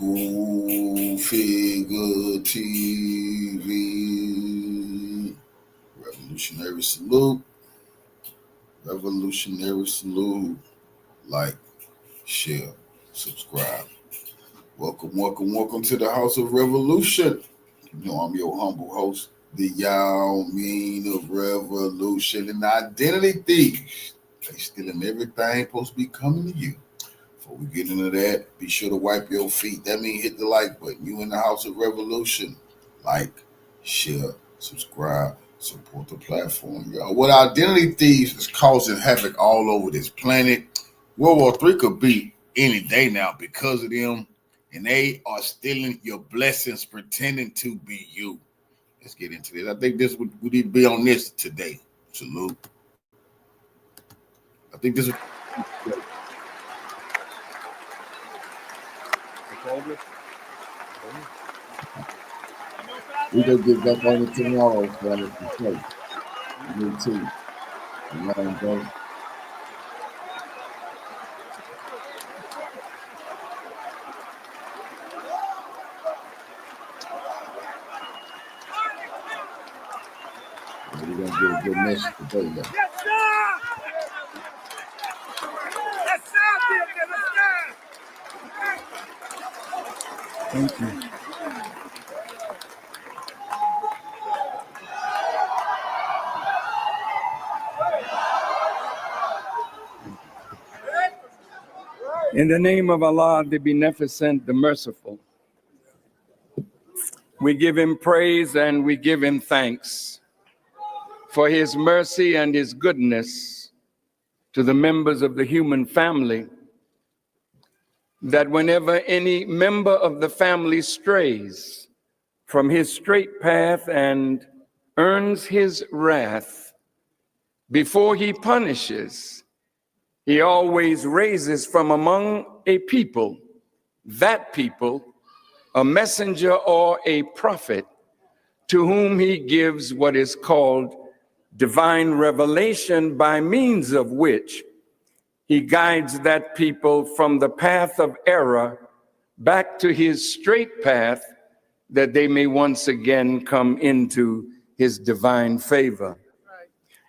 School Figure TV. Revolutionary salute. Revolutionary salute. Like, share, subscribe. Welcome to the House of Revolution. You know, I'm your humble host, the Yao Mean of Revolution and Identity Thieves. They stealing everything supposed to be coming to you. Before we get into that, be sure to wipe your feet. That means hit the like button. You in the House of Revolution. Like, share, subscribe, support the platform, y'all. What Identity Thieves is causing havoc all over this planet. World War III could be any day now because of them. And they are stealing your blessings, pretending to be you. Let's get into this. I think we need to be on this today. Salute. I think this is. We're going to get back on it tomorrow, fellas. Me too. You know what I'm saying? We're going to get a good message today, though. Yes, sir! Yes, sir! Thank you. In the name of Allah, the Beneficent, the Merciful, we give him praise and we give him thanks for his mercy and his goodness to the members of the human family, that whenever any member of the family strays from his straight path and earns his wrath, before he punishes, he always raises from among a people, that people, a messenger or a prophet, to whom he gives what is called divine revelation, by means of which he guides that people from the path of error back to his straight path, that they may once again come into his divine favor.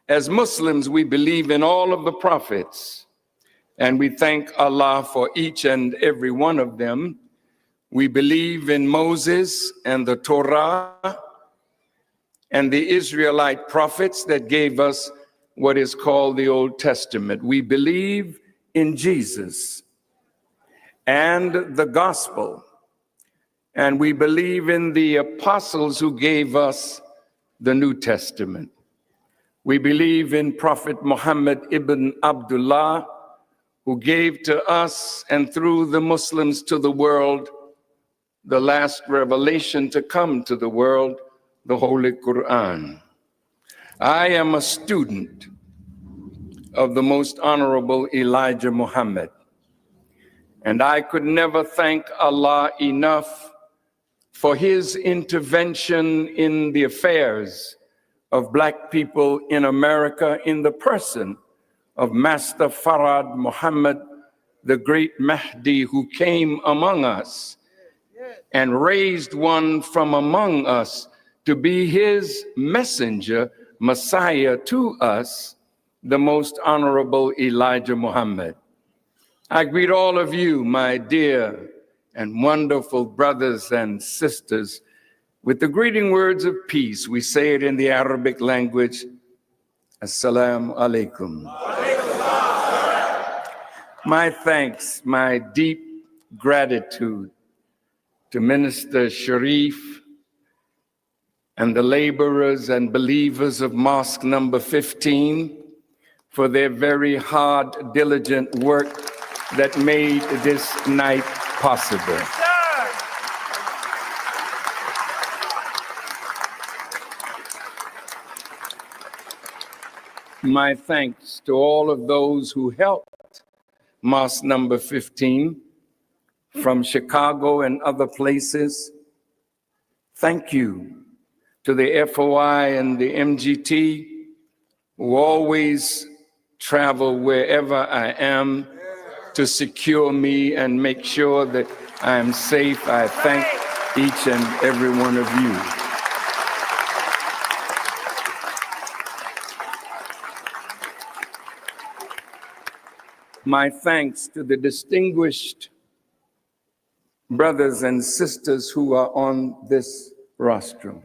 As Muslims, we believe in all of the prophets, and we thank Allah for each and every one of them. We believe in Moses and the Torah and the Israelite prophets that gave us what is called the Old Testament. We believe in Jesus and the gospel, and we believe in the apostles who gave us the New Testament. We believe in Prophet Muhammad ibn Abdullah, who gave to us and through the Muslims to the world the last revelation to come to the world, the Holy Quran. I am a student of the most honorable Elijah Muhammad, and I could never thank Allah enough for his intervention in the affairs of Black people in America, in the person of Master Farad Muhammad, the great Mahdi, who came among us and raised one from among us to be his messenger, Messiah to us, the most honorable Elijah Muhammad. I greet all of you, my dear and wonderful brothers and sisters, with the greeting words of peace. We say it in the Arabic language, Assalamu alaikum. My thanks, my deep gratitude to Minister Sharif and the laborers and believers of Mosque number 15 for their very hard, diligent work that made this night possible. My thanks to all of those who helped Mosque number 15 from Chicago and other places. Thank you to the FOI and the MGT, who always travel wherever I am to secure me and make sure that I am safe. I thank each and every one of you. My thanks to the distinguished brothers and sisters who are on this rostrum.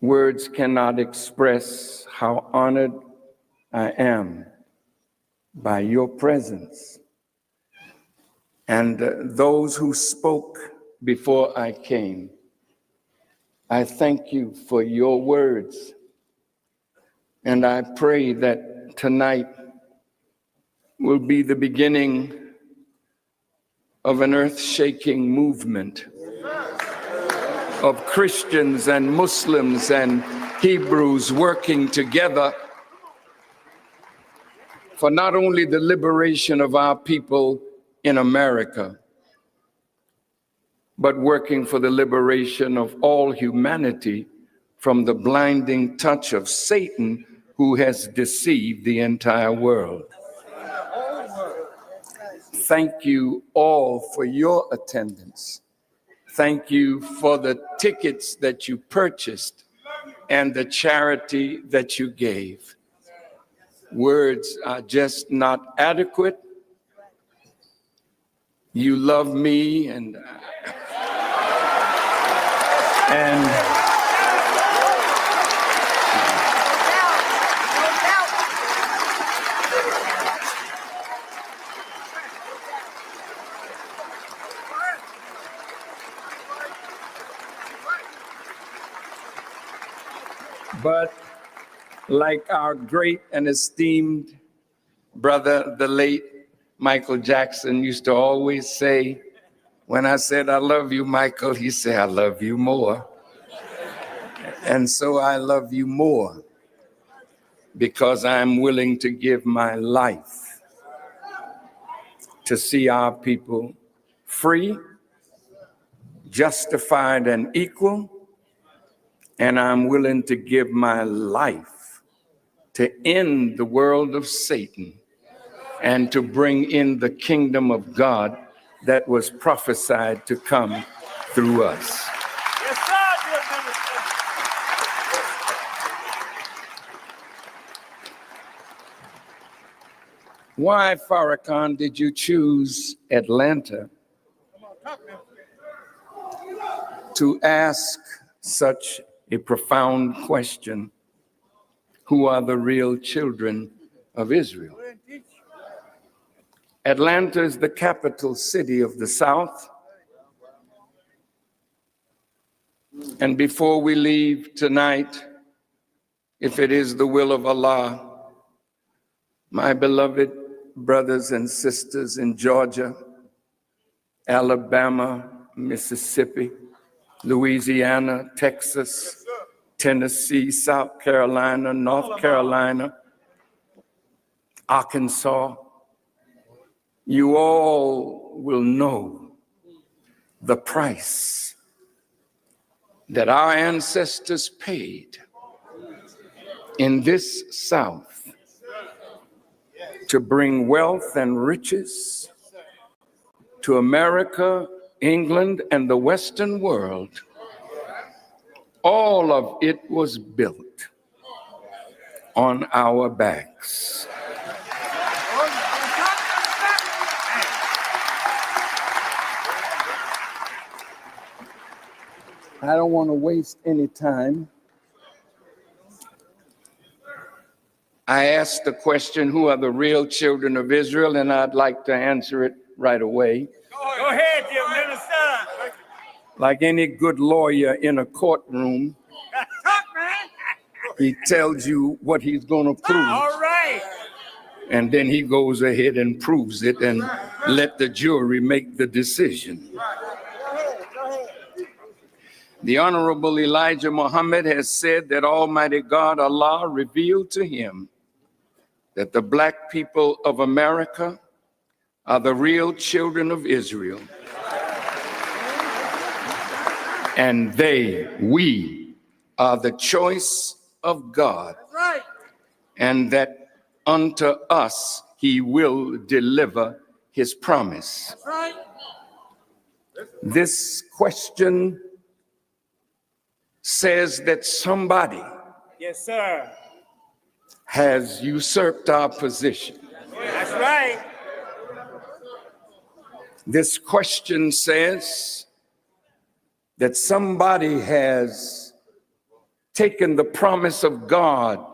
Words cannot express how honored I am by your presence. And those who spoke before I came, I thank you for your words. And I pray that tonight will be the beginning of an earth-shaking movement of Christians and Muslims and Hebrews working together for not only the liberation of our people in America, but working for the liberation of all humanity from the blinding touch of Satan, who has deceived the entire world. Thank you all for your attendance. Thank you for the tickets that you purchased and the charity that you gave. Words are just not adequate. You love me and but like our great and esteemed brother, the late Michael Jackson, used to always say, when I said, I love you, Michael, he said, I love you more. And so I love you more because I'm willing to give my life to see our people free, justified, and equal. And I'm willing to give my life to end the world of Satan and to bring in the kingdom of God that was prophesied to come through us. Yes, sir, dear minister. Why, Farrakhan, did you choose Atlanta to ask such a profound question? Who are the real children of Israel? Atlanta is the capital city of the South. And before we leave tonight, if it is the will of Allah, my beloved brothers and sisters in Georgia, Alabama, Mississippi, Louisiana, Texas, Tennessee, South Carolina, North Carolina, Arkansas, you all will know the price that our ancestors paid in this South to bring wealth and riches to America, England, and the Western world. All of it was built on our backs. I don't want to waste any time. I asked the question, who are the real children of Israel? And I'd like to answer it right away. Go ahead, dear minister. Like any good lawyer in a courtroom, Talk, man. he tells you what he's going to prove. All right. And then he goes ahead and proves it and let the jury make the decision. The Honorable Elijah Muhammad has said that Almighty God, Allah, revealed to him that the black people of America are the real children of Israel. And we are the choice of God. That's right. And that unto us he will deliver his promise. Right. This question says that somebody Yes, sir. has usurped our position. That's right. This question says that somebody has taken the promise of God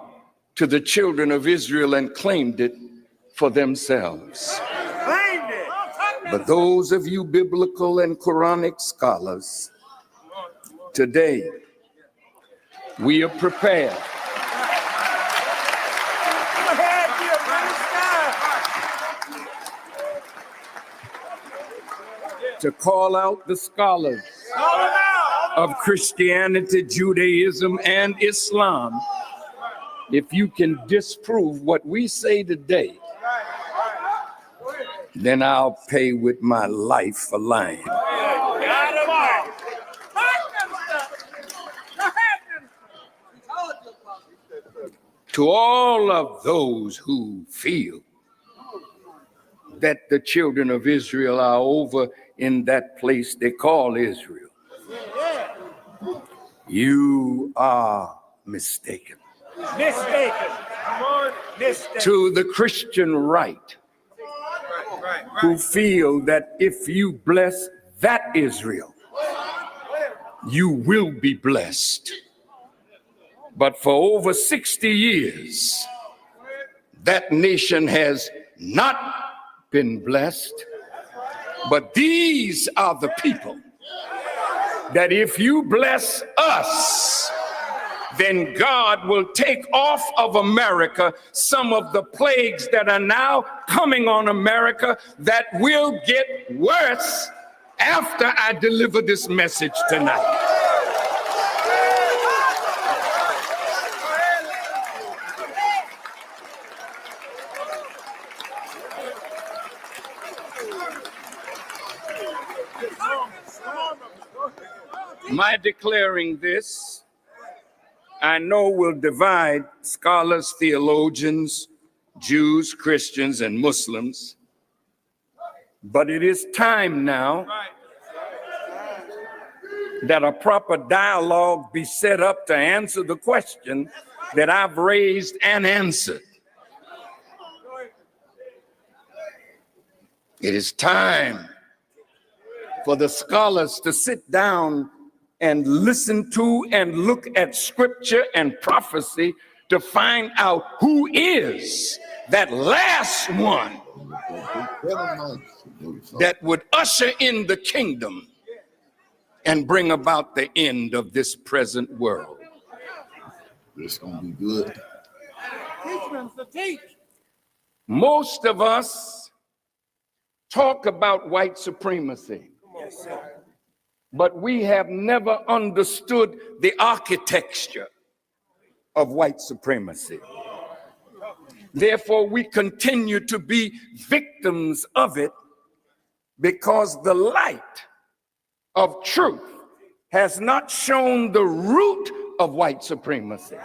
to the children of Israel and claimed it for themselves. Claimed it. But those of you biblical and Quranic scholars, today we are prepared Go ahead, dear minister. to call out the scholars Call him out. of Christianity, Judaism, and Islam. If you can disprove what we say today, then I'll pay with my life for lying. Got him all. To all of those who feel that the children of Israel are over in that place they call Israel, you are mistaken. Mistaken. Mistaken. To the Christian right, who feel that if you bless that Israel, you will be blessed. But for over 60 years, that nation has not been blessed. But these are the people that if you bless us, then God will take off of America some of the plagues that are now coming on America that will get worse after I deliver this message tonight. My declaring this, I know, will divide scholars, theologians, Jews, Christians, and Muslims. But it is time now that a proper dialogue be set up to answer the question that I've raised and answered. It is time for the scholars to sit down and listen to and look at scripture and prophecy to find out who is that last one that would usher in the kingdom and bring about the end of this present world. It's gonna be good. Most of us talk about white supremacy. Yes, sir. But we have never understood the architecture of white supremacy. Therefore, we continue to be victims of it because the light of truth has not shown the root of white supremacy.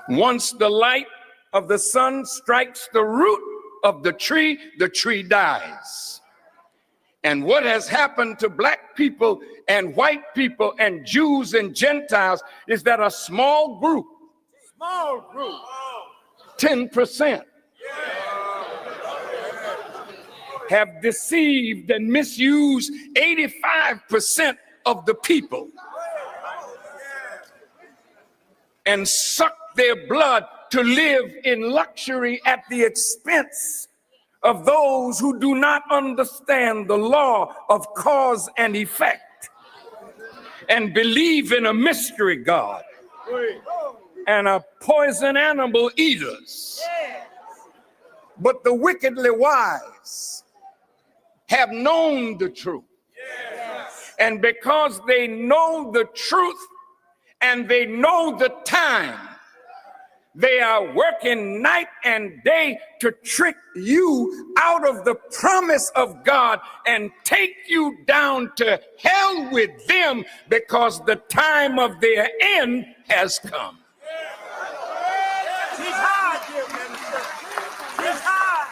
Once the light of the sun strikes the root of the tree dies. And what has happened to black people and white people and Jews and Gentiles is that a small group, 10%, have deceived and misused 85% of the people and sucked their blood to live in luxury at the expense of those who do not understand the law of cause and effect and believe in a mystery God and are poison animal eaters. But the wickedly wise have known the truth. And because they know the truth and they know the time, they are working night and day to trick you out of the promise of God and take you down to hell with them because the time of their end has come. He's high, dear minister. He's high.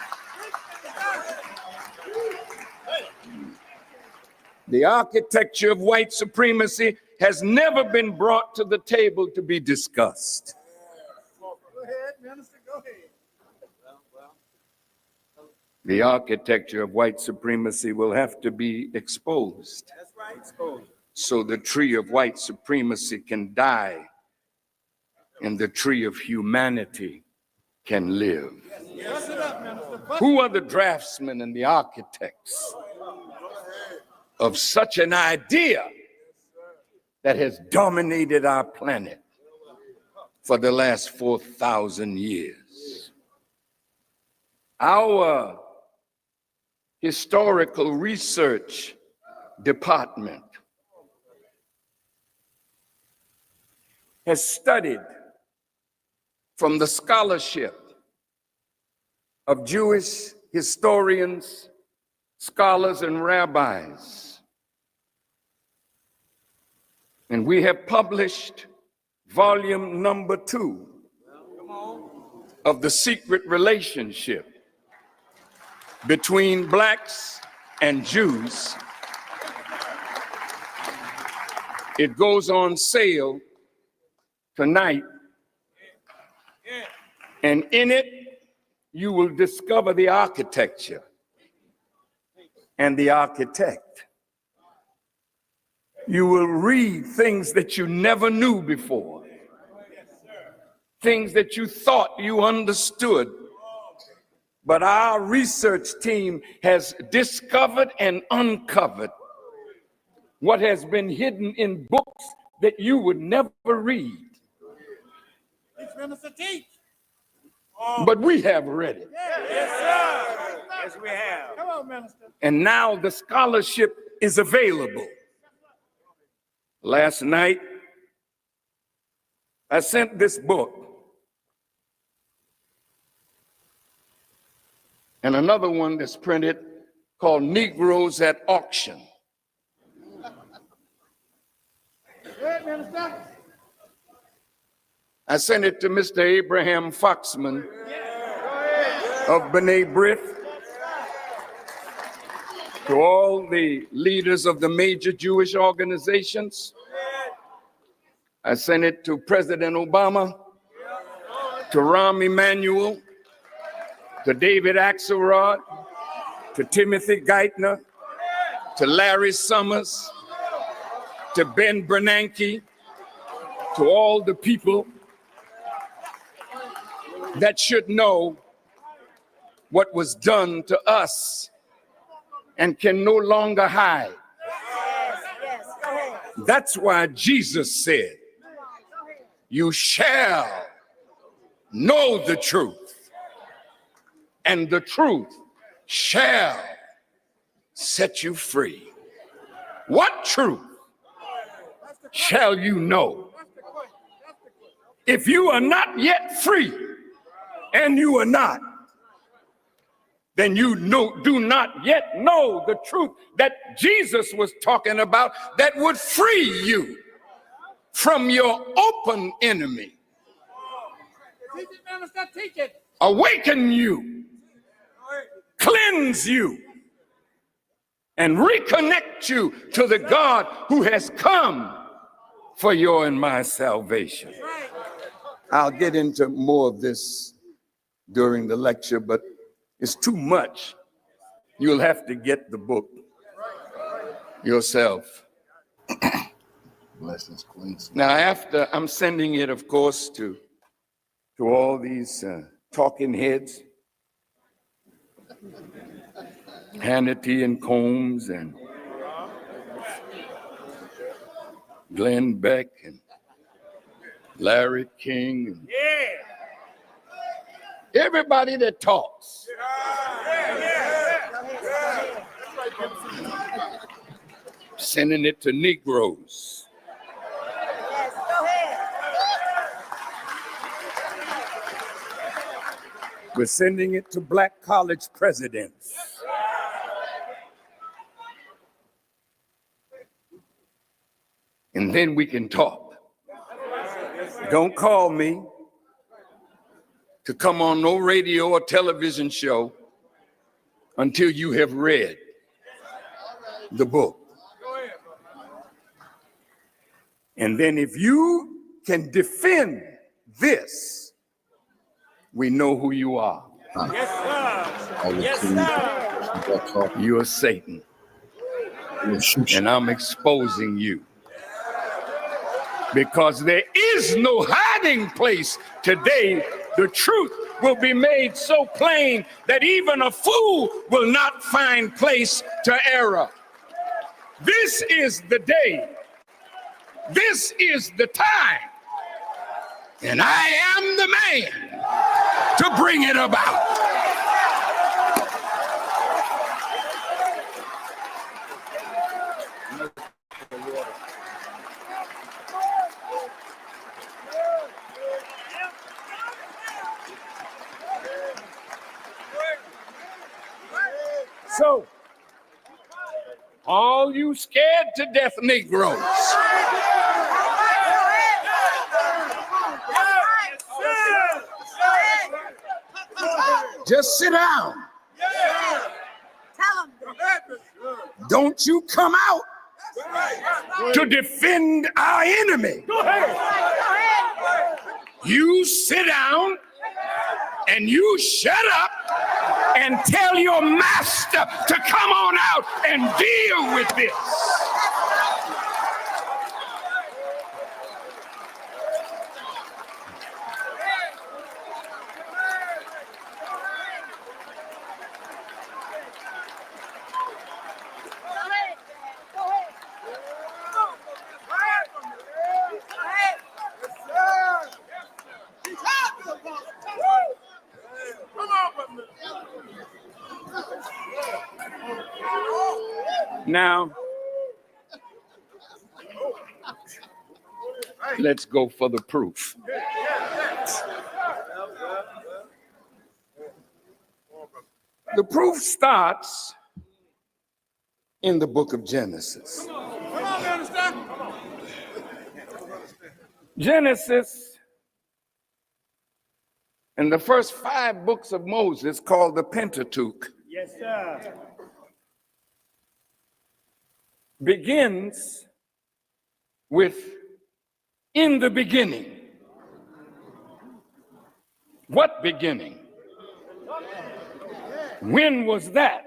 The architecture of white supremacy has never been brought to the table to be discussed. Go ahead, minister. Go ahead. The architecture of white supremacy will have to be exposed. That's right. Exposed. So the tree of white supremacy can die and the tree of humanity can live. Bust it up, minister. Bust Who are the draftsmen and the architects of such an idea that has dominated our planet for the last 4,000 years? Our historical research department has studied from the scholarship of Jewish historians, scholars, and rabbis. And we have published volume number 2 of The Secret Relationship Between Blacks and Jews. It goes on sale tonight, and in it you will discover the architecture and the architect. You will read things that you never knew before, things that you thought you understood. But our research team has discovered and uncovered what has been hidden in books that you would never read. Teach, minister, teach. But we have read it. Yes, sir. Yes, we have. Come on, minister. And now the scholarship is available. Last night, I sent this book and another one that's printed called Negroes at Auction. Good, minister. I sent it to Mr. Abraham Foxman of B'nai B'rith, to all the leaders of the major Jewish organizations. I sent it to President Obama, to Rahm Emanuel, to David Axelrod, to Timothy Geithner, to Larry Summers, to Ben Bernanke, to all the people that should know what was done to us and can no longer hide. That's why Jesus said, "You shall know the truth, and the truth shall set you free." What truth shall you know? If you are not yet free, and you are not, then you do not yet know the truth that Jesus was talking about, that would free you from your open enemy, Teach it, minister, teach it. awaken you, cleanse you, and reconnect you to the God who has come for your and my salvation. I'll get into more of this during the lecture, but it's too much. You'll have to get the book yourself. Blessings, Queens. Now, after I'm sending it, of course, to all these talking heads, Hannity and Combs and Glenn Beck and Larry King and everybody that talks. Sending it to Negroes. We're sending it to black college presidents. And then we can talk. Don't call me. to come on no radio or television show until you have read the book. And then if you can defend this, we know who you are. Yes, sir. Yes, sir. You're Satan. And I'm exposing you. Because there is no hiding place today. The truth will be made so plain that even a fool will not find place to error. This is the day. This is the time. And I am the man to bring it about. So, all you scared to death Negroes, just sit down. Don't you come out to defend our enemy. You sit down and you shut up and tell your master to come on out and deal with this. Now, let's go for the proof. The proof starts in the book of Genesis. Genesis and the first 5 books of Moses, called the Pentateuch, Yes, sir. begins with in the beginning. What beginning? When was that?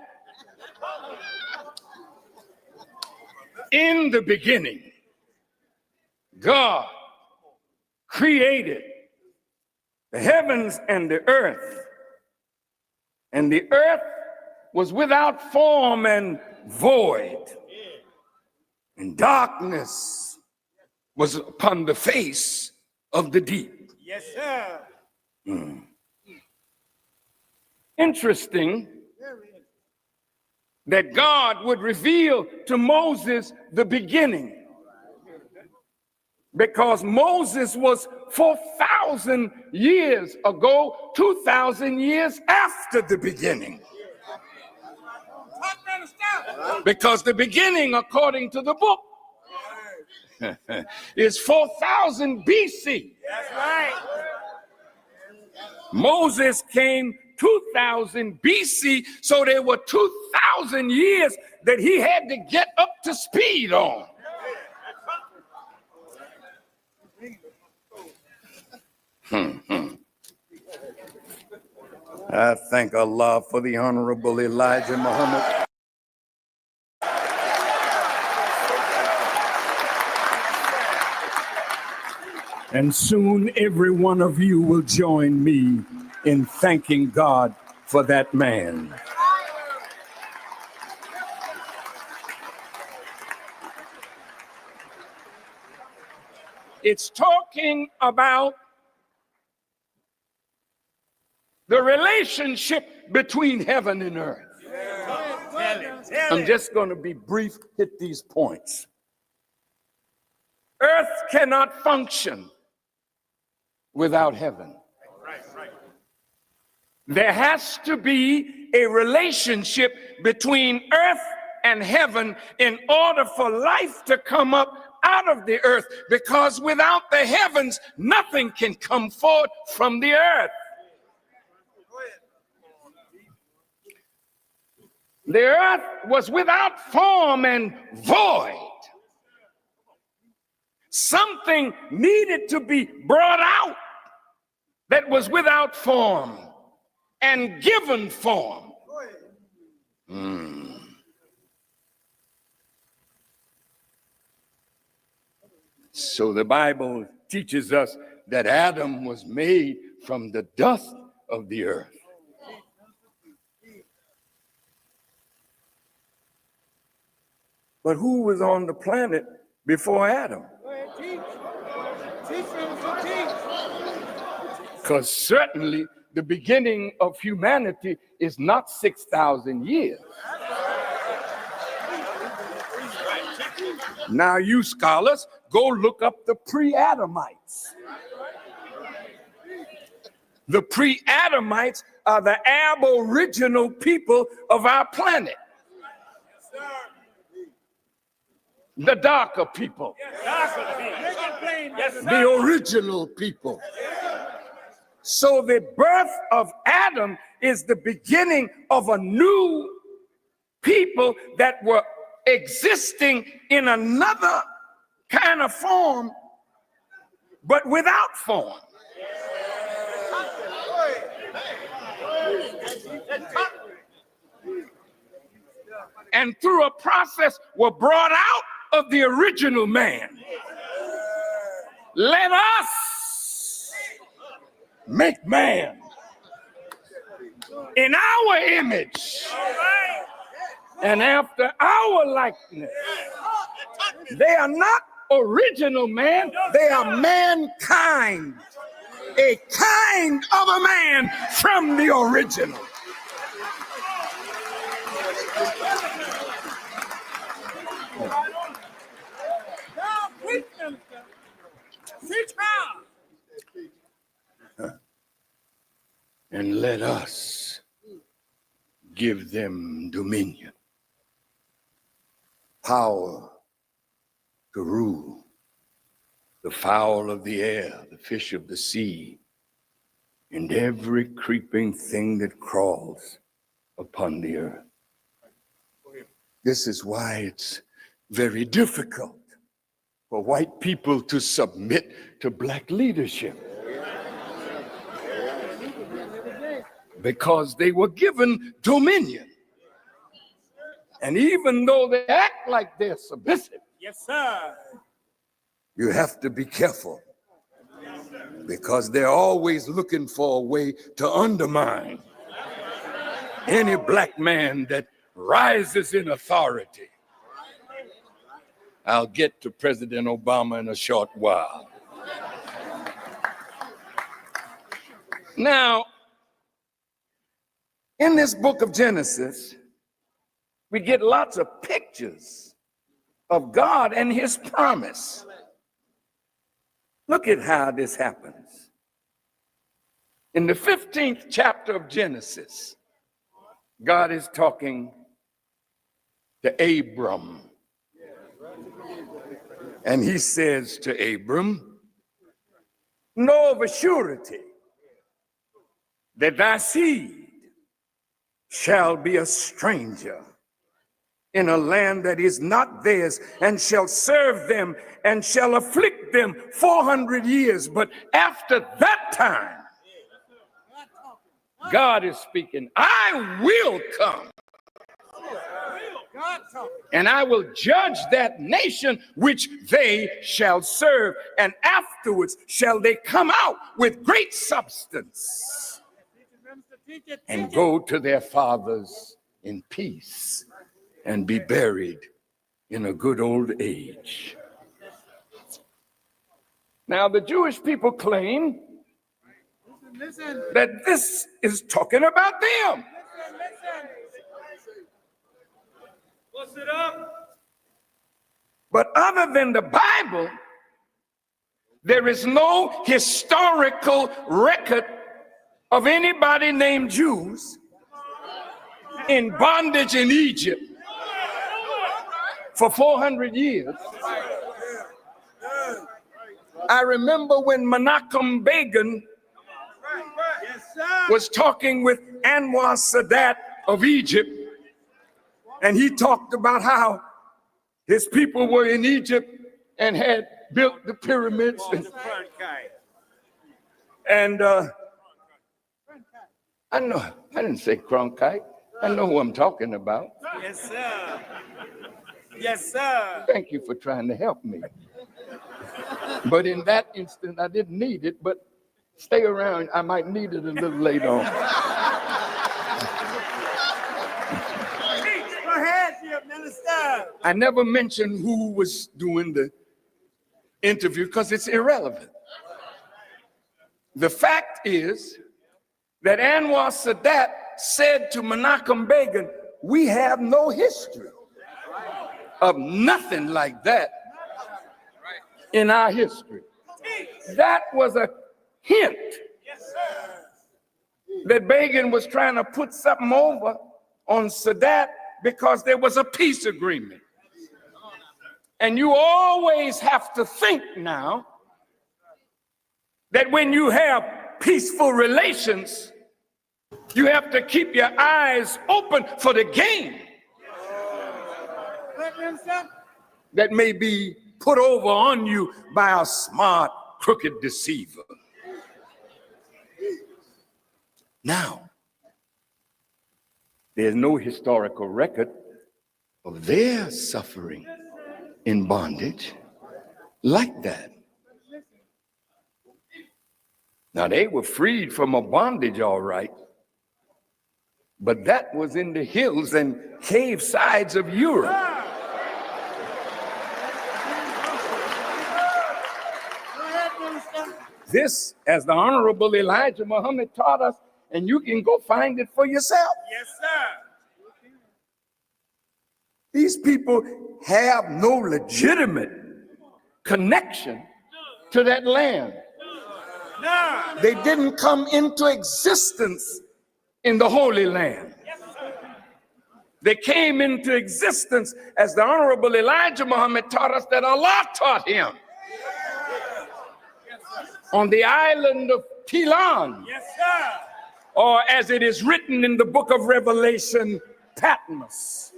In the beginning, God created the heavens and the earth. And the earth was without form and void. And darkness was upon the face of the deep. Yes, sir. Interesting that God would reveal to Moses the beginning, because Moses was 4,000 years ago, 2,000 years after the beginning. Because the beginning, according to the book, is 4,000 BC. That's right. Moses came 2,000 BC, so there were 2,000 years that he had to get up to speed on. I thank Allah for the Honorable Elijah Muhammad. And soon every one of you will join me in thanking God for that man. It's talking about the relationship between heaven and earth. I'm just going to be brief, hit these points. Earth cannot function without heaven. There has to be a relationship between earth and heaven in order for life to come up out of the earth, because without the heavens, nothing can come forth from the earth. The earth was without form and void. Something needed to be brought out that was without form and given form. So the Bible teaches us that Adam was made from the dust of the earth. But who was on the planet before Adam? Because certainly the beginning of humanity is not 6,000 years. Now you scholars, go look up the pre-Adamites. The pre-Adamites are the aboriginal people of our planet. The darker people. The original people. So the birth of Adam is the beginning of a new people that were existing in another kind of form, but without form. And through a process were brought out of the original man. Let us make man in our image and after our likeness. They are not original man, they are mankind, a kind of a man from the original. And let us give them dominion, power to rule the fowl of the air, the fish of the sea, and every creeping thing that crawls upon the earth. This is why it's very difficult for white people to submit to black leadership. Because they were given dominion. And even though they act like they're submissive, Yes, sir. you have to be careful. Because they're always looking for a way to undermine any black man that rises in authority. I'll get to President Obama in a short while. Now, in this book of Genesis, we get lots of pictures of God and his promise. Look at how this happens. In the 15th chapter of Genesis, God is talking to Abram. And he says to Abram, know of a surety that thy seed shall be a stranger in a land that is not theirs, and shall serve them and shall afflict them 400 years. But after that time, God is speaking, I will come and I will judge that nation which they shall serve, and afterwards shall they come out with great substance and go to their fathers in peace and be buried in a good old age. Now, the Jewish people claim that this is talking about them. But other than the Bible, there is no historical record of anybody named Jews in bondage in Egypt for 400 years. I remember when Menachem Begin was talking with Anwar Sadat of Egypt, And he talked about how his people were in Egypt and had built the pyramids. And I know, I didn't say Cronkite. I know who I'm talking about. Yes, sir. Yes, sir. Thank you for trying to help me. But in that instant, I didn't need it, but stay around. I might need it a little later on. Go ahead, dear minister. I never mentioned who was doing the interview because it's irrelevant. The fact is that Anwar Sadat said to Menachem Begin, we have no history of nothing like that in our history. That was a hint that Begin was trying to put something over on Sadat because there was a peace agreement. And you always have to think now that when you have peaceful relations, you have to keep your eyes open for the game that may be put over on you by a smart, crooked deceiver. Now, there's no historical record of their suffering in bondage like that. Now, they were freed from a bondage, all right, but that was in the hills and cave sides of Europe. This, as the Honorable Elijah Muhammad taught us, and you can go find it for yourself. Yes, sir. These people have no legitimate connection to that land. No. They didn't come into existence in the Holy Land. They came into existence, as the Honorable Elijah Muhammad taught us, that Allah taught him on the island of Pilan, Yes, sir. or as it is written in the book of Revelation, Patmos.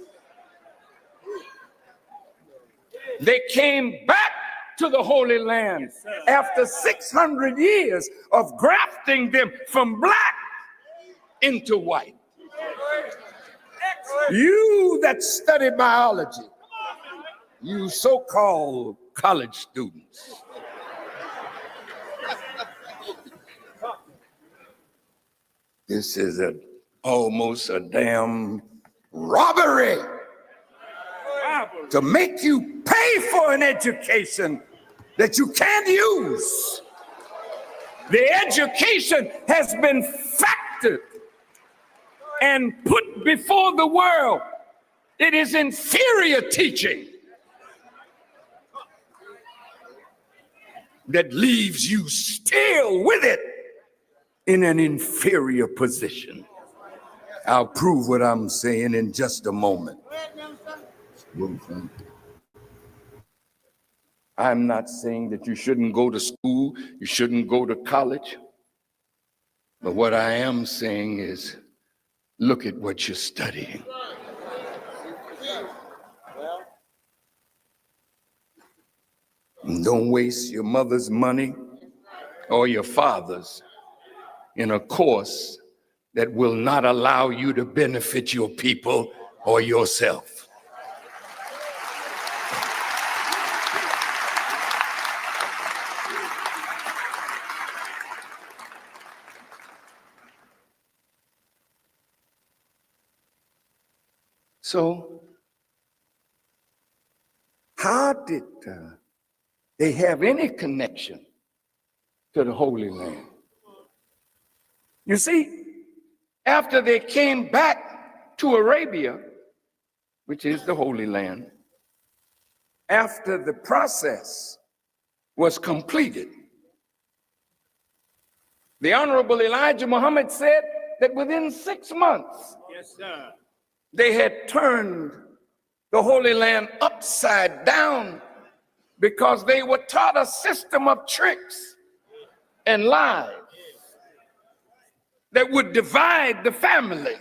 They came back to the Holy Land after 600 years of grafting them from black into white. You that study biology, you so-called college students, this is almost a damn robbery to make you pay for an education that you can't use. The education has been factored and put before the world. It is inferior teaching that leaves you still with it in an inferior position. I'll prove what I'm saying in just a moment. I'm not saying that you shouldn't go to school, you shouldn't go to college. But what I am saying is, look at what you're studying. And don't waste your mother's money or your father's in a course that will not allow you to benefit your people or yourself. So, how did they have any connection to the Holy Land? You see, after they came back to Arabia, which is the Holy Land, after the process was completed, the Honorable Elijah Muhammad said that within 6 months, Yes, sir. they had turned the Holy Land upside down because they were taught a system of tricks and lies that would divide the family.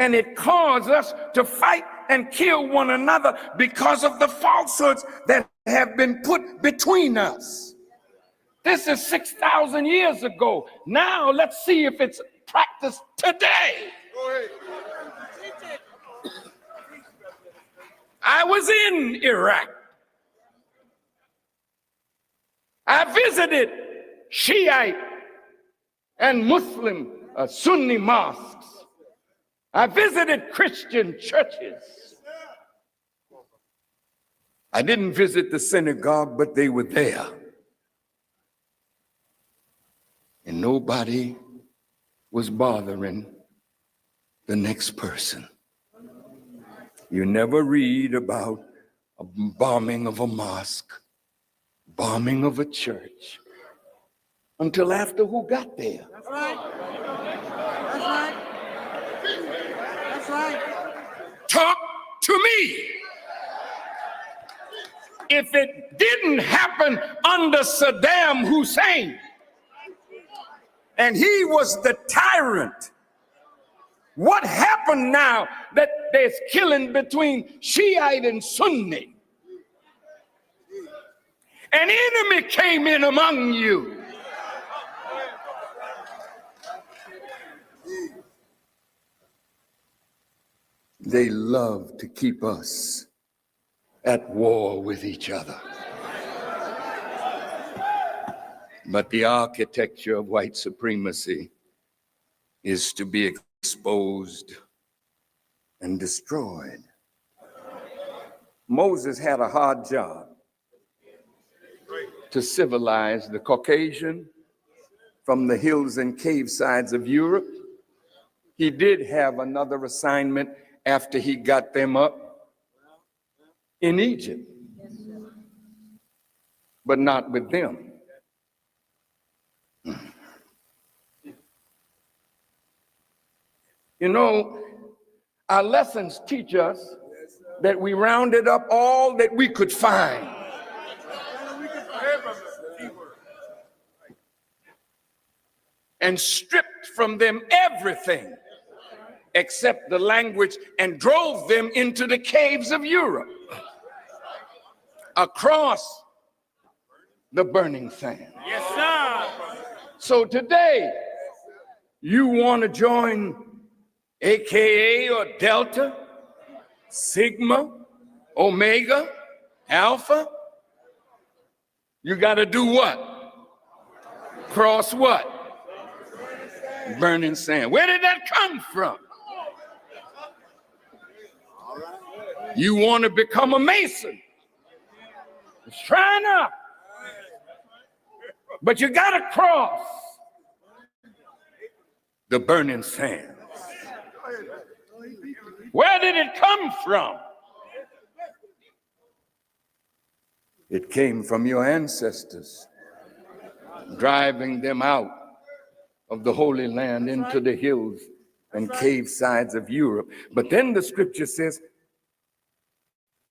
And it caused us to fight and kill one another because of the falsehoods that have been put between us. This is 6,000 years ago. Now let's see if it's practiced today. I was in Iraq. I visited Shiite and Muslim Sunni mosques. I visited Christian churches. I didn't visit the synagogue, but they were there. And nobody was bothering the next person. You never read about a bombing of a mosque, bombing of a church, until after who got there. That's right. That's right. That's right. Talk to me. If it didn't happen under Saddam Hussein, and he was the tyrant, what happened now that there's killing between Shiite and Sunni? An enemy came in among you. They love to keep us at war with each other. But the architecture of white supremacy is to be exposed and destroyed. Moses had a hard job to civilize the Caucasian from the hills and cave sides of Europe. He did have another assignment after he got them up in Egypt, but not with them. You know, our lessons teach us that we rounded up all that we could find. And stripped from them everything except the language and drove them into the caves of Europe, across the burning sand. Yes, sir. So today, you want to join AKA or Delta, Sigma, Omega, Alpha? You got to do what? Cross what? Burning sand. Where did that come from? You want to become a Mason. It's trying up. But you got to cross the burning sand. Where did it come from? It came from your ancestors, driving them out of the Holy Land into the hills and cave sides of Europe. But then the scripture says,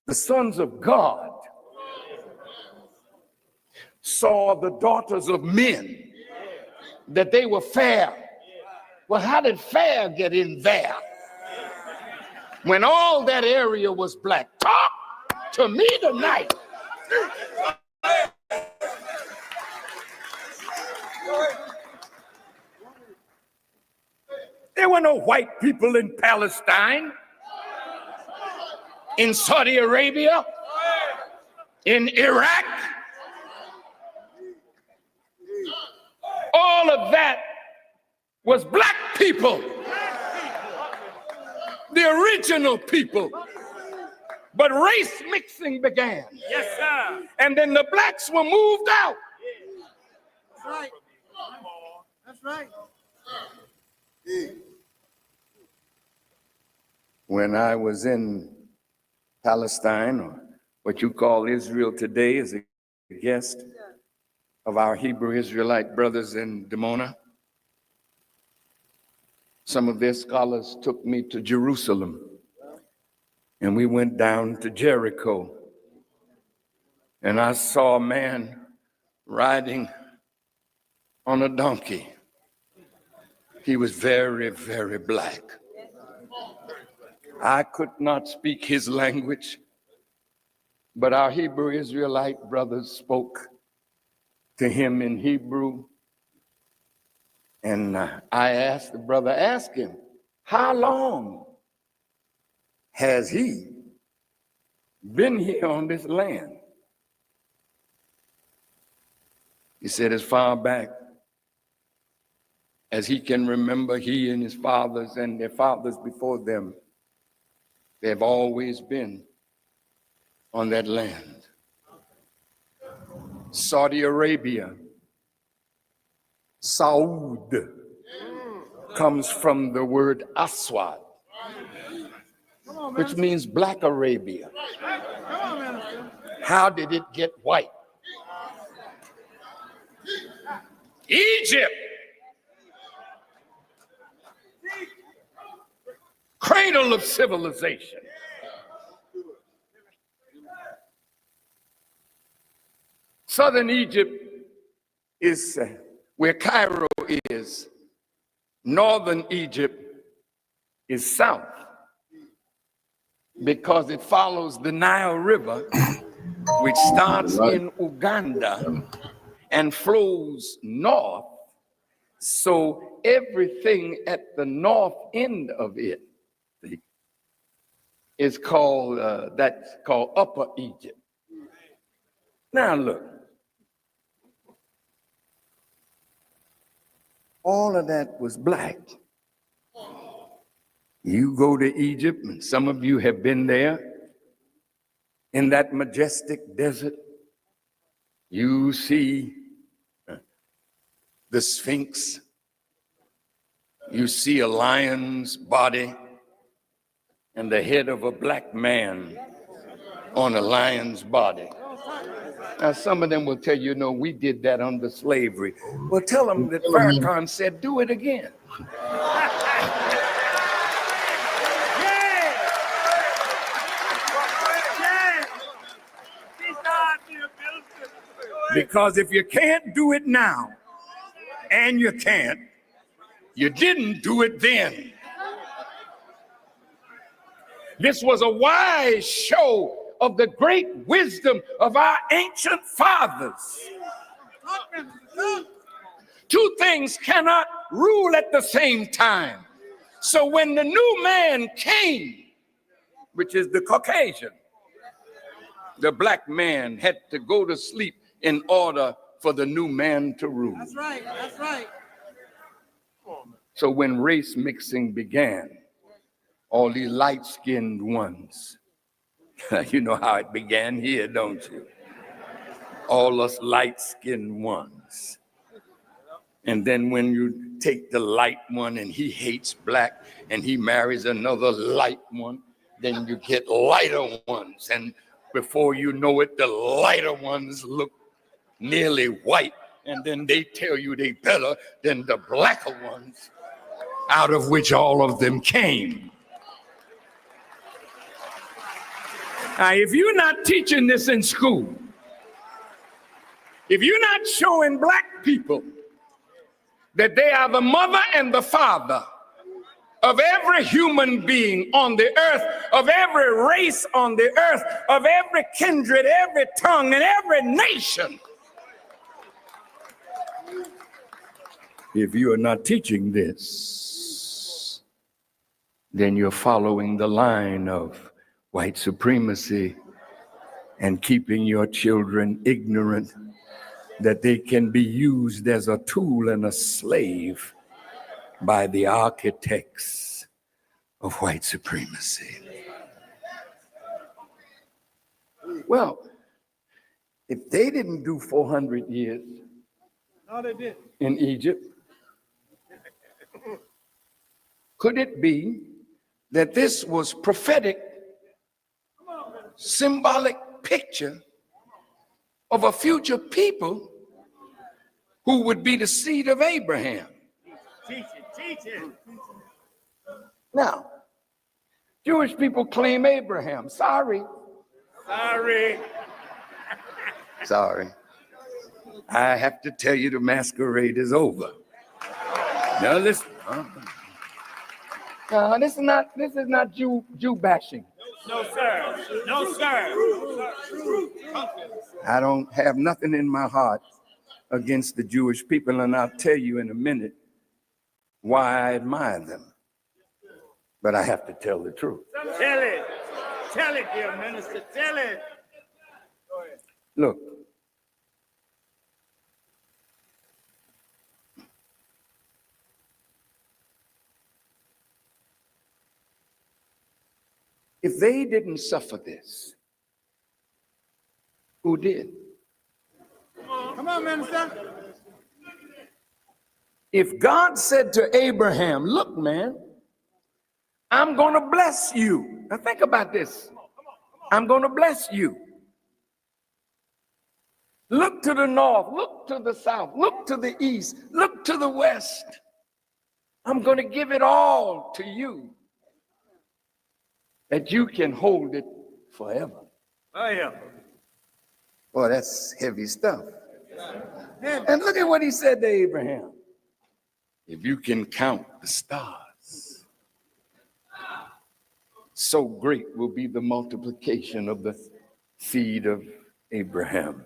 the sons of God saw the daughters of men, that they were fair. Well, how did fair get in there when all that area was black? Talk to me tonight. There were no white people in Palestine, in Saudi Arabia, in Iraq. All of that was black people, the original people. But race mixing began. Yes, sir. And then the blacks were moved out. That's right. That's right. When I was in Palestine, or what you call Israel today, as a guest of our Hebrew Israelite brothers in Dimona, some of their scholars took me to Jerusalem, and we went down to Jericho, and I saw a man riding on a donkey. He was very, very black. I could not speak his language, but our Hebrew Israelite brothers spoke to him in Hebrew. And I asked the brother, ask him, how long has he been here on this land? He said, as far back as he can remember, he and his fathers and their fathers before them, they have always been on that land. Saudi Arabia, Saud, comes from the word Aswad, which means Black Arabia. How did it get white? Egypt, cradle of civilization. Southern Egypt is where Cairo is. Northern Egypt is south because it follows the Nile River, which starts in Uganda and flows north. So everything at the north end of it is called, that's called Upper Egypt. Now look, all of that was black. You go to Egypt, and some of you have been there, in that majestic desert, you see the Sphinx, you see a lion's body and the head of a black man on a lion's body. Now, some of them will tell you, no, we did that under slavery. Well, tell them that Farrakhan said, do it again. Because if you can't do it now, and you can't, you didn't do it then. This was a wise show of the great wisdom of our ancient fathers. Two things cannot rule at the same time. So when the new man came, which is the Caucasian, the black man had to go to sleep in order for the new man to rule. That's right, that's right. So when race mixing began, all these light-skinned ones, you know how it began here, don't you? All us light-skinned ones. And then when you take the light one and he hates black and he marries another light one, then you get lighter ones. And before you know it, the lighter ones look nearly white. And then they tell you they better than the blacker ones, out of which all of them came. Now, if you're not teaching this in school, if you're not showing black people that they are the mother and the father of every human being on the earth, of every race on the earth, of every kindred, every tongue, and every nation, if you are not teaching this, then you're following the line of white supremacy and keeping your children ignorant that they can be used as a tool and a slave by the architects of white supremacy. Well, if they didn't do 400 years in Egypt, could it be that this was prophetic, symbolic picture of a future people who would be the seed of Abraham? Teach it. Now, Jewish people claim Abraham. Sorry. I have to tell you the masquerade is over. Now listen. This is not Jew bashing. No, sir. No, sir. I don't have nothing in my heart against the Jewish people, and I'll tell you in a minute why I admire them. But I have to tell the truth. Tell it. Tell it, dear minister. Tell it. Look, if they didn't suffer this, who did? Come on, minister. If God said to Abraham, look, man, I'm going to bless you. Now think about this. I'm going to bless you. Look to the north, look to the south, look to the east, look to the west. I'm going to give it all to you that you can hold it forever. Oh, yeah. Boy, that's heavy stuff. And look at what he said to Abraham. If you can count the stars, so great will be the multiplication of the seed of Abraham.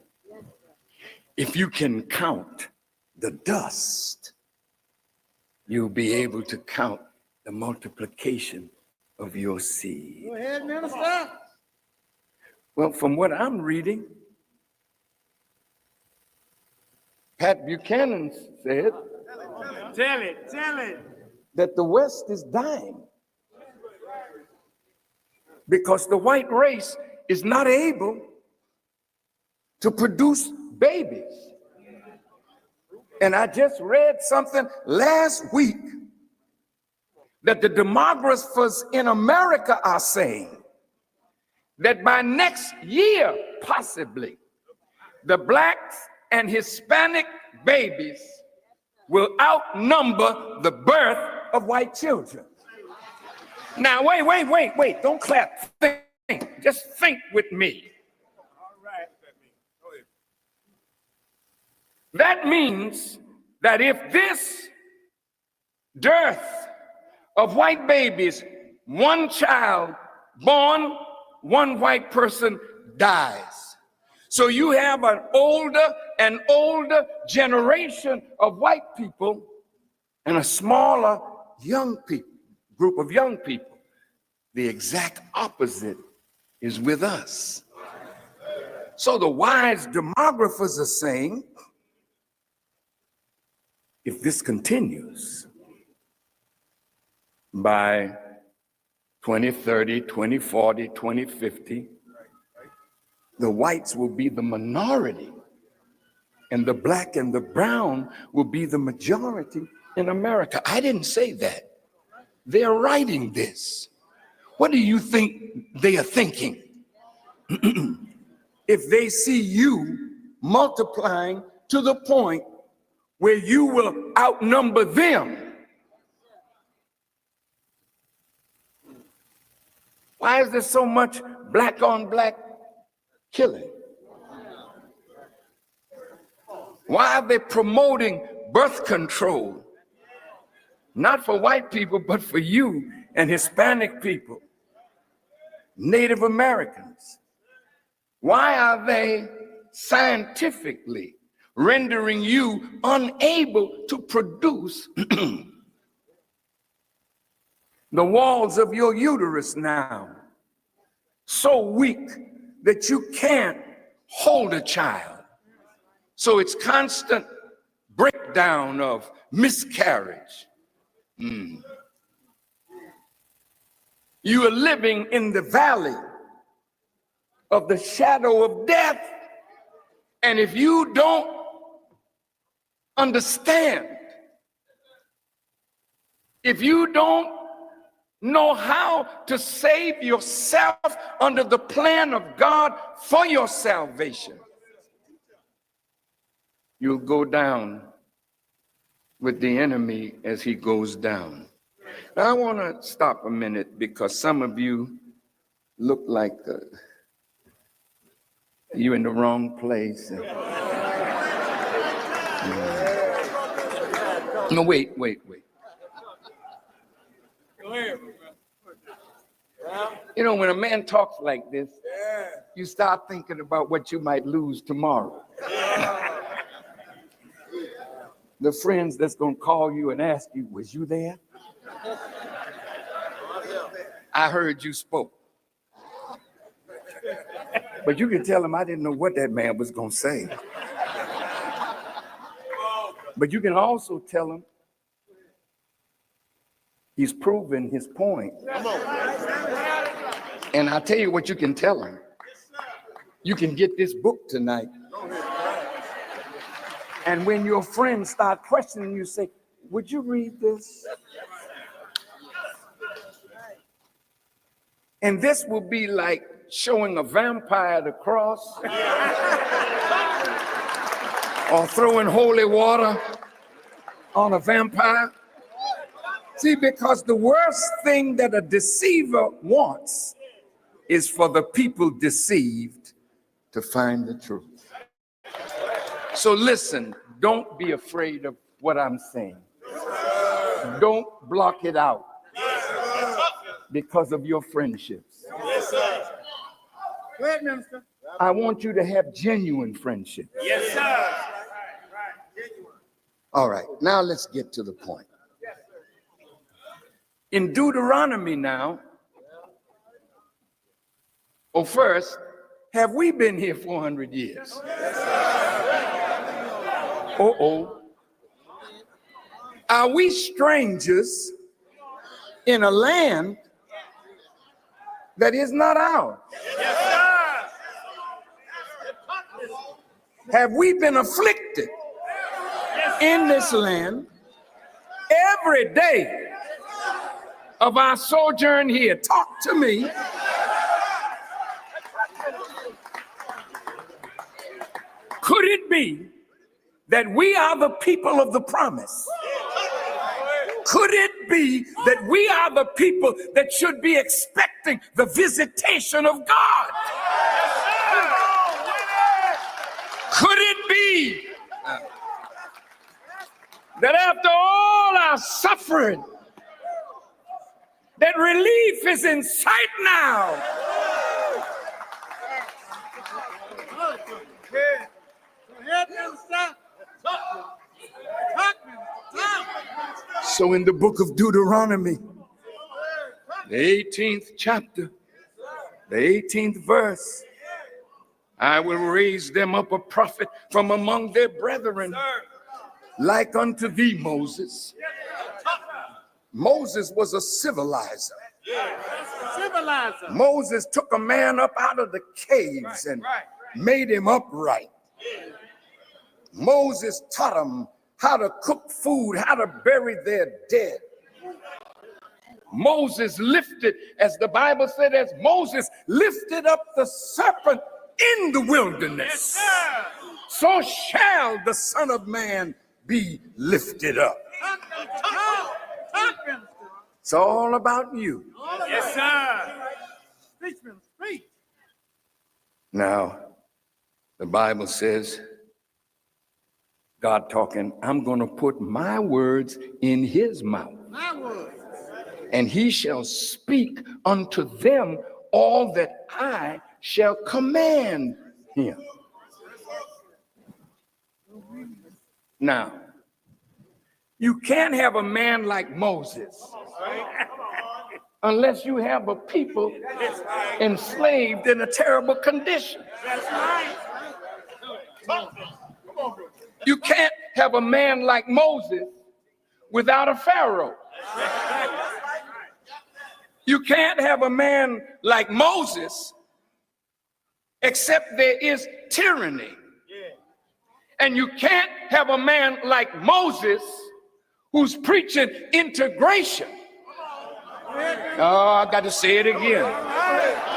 If you can count the dust, you'll be able to count the multiplication of your seed. Go ahead, minister. Well, from what I'm reading, Pat Buchanan said Tell it. Tell it. that the West is dying because the white race is not able to produce babies. And I just read something last week that the demographers in America are saying that by next year, possibly, the blacks and Hispanic babies will outnumber the birth of white children. Now, wait, don't clap. Think, just think with me. All right. That means that if this dearth of white babies, one child born, one white person dies. So you have an older and older generation of white people and a smaller young people, group of young people. The exact opposite is with us. So the wise demographers are saying, if this continues, by 2030, 2040, 2050, the whites will be the minority, and the black and the brown will be the majority in America. I didn't say that. They're writing this. What do you think they are thinking? If they see you multiplying to the point where you will outnumber them, why is there so much black on black killing? Why are they promoting birth control? Not for white people, but for you and Hispanic people, Native Americans. Why are they scientifically rendering you unable to produce the walls of your uterus now so weak that you can't hold a child? So it's constant breakdown of miscarriage. You are living in the valley of the shadow of death. And if you don't understand, if you don't know how to save yourself under the plan of God for your salvation, you'll go down with the enemy as he goes down. Now, I want to stop a minute because some of you look like you're in the wrong place. No, wait. Go You know, when a man talks like this, you start thinking about what you might lose tomorrow. The friends that's going to call you and ask you, was you there? I heard you spoke. But you can tell them I didn't know what that man was going to say. But you can also tell him he's proven his point. And I'll tell you what you can tell him. You can get this book tonight. And when your friends start questioning you, say, would you read this? And this will be like showing a vampire the cross or throwing holy water on a vampire. See, because the worst thing that a deceiver wants is for the people deceived to find the truth. So listen, don't be afraid of what I'm saying. Don't block it out because of your friendships. Go ahead, Minister. I want you to have genuine friendships. Yes, sir. All right, now let's get to the point. In Deuteronomy now, first, have we been here 400 years? Are we strangers in a land that is not ours? Yes, sir. Have we been afflicted in this land every day of our sojourn here? Talk to me. Could it be that we are the people of the promise? Could it be that we are the people that should be expecting the visitation of God? Could it be that after all our suffering, that relief is in sight now? So in the book of Deuteronomy, the 18th chapter, the 18th verse, I will raise them up a prophet from among their brethren, like unto thee, Moses. Moses was a civilizer. Moses took a man up out of the caves and made him upright. Moses taught him how to cook food, how to bury their dead. Moses lifted, as the Bible said, as Moses lifted up the serpent in the wilderness, so shall the Son of Man be lifted up. It's all about you. Yes, sir. Speak. Now, the Bible says, God talking, I'm going to put my words in his mouth. My word. And he shall speak unto them all that I shall command him. Now, you can't have a man like Moses unless you have a people enslaved in a terrible condition. That's right. You can't have a man like Moses without a Pharaoh. You can't have a man like Moses except there is tyranny. And you can't have a man like Moses who's preaching integration. Oh, I got to say it again. All right.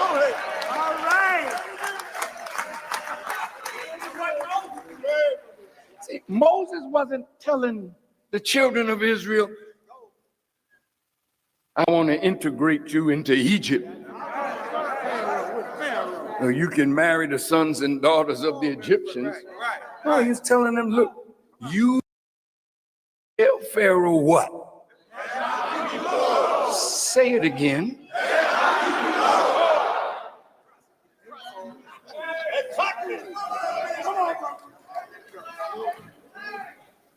See, Moses wasn't telling the children of Israel, I want to integrate you into Egypt. Or you can marry the sons and daughters of the Egyptians. No, he's telling them, look, you tell Pharaoh what? say it again.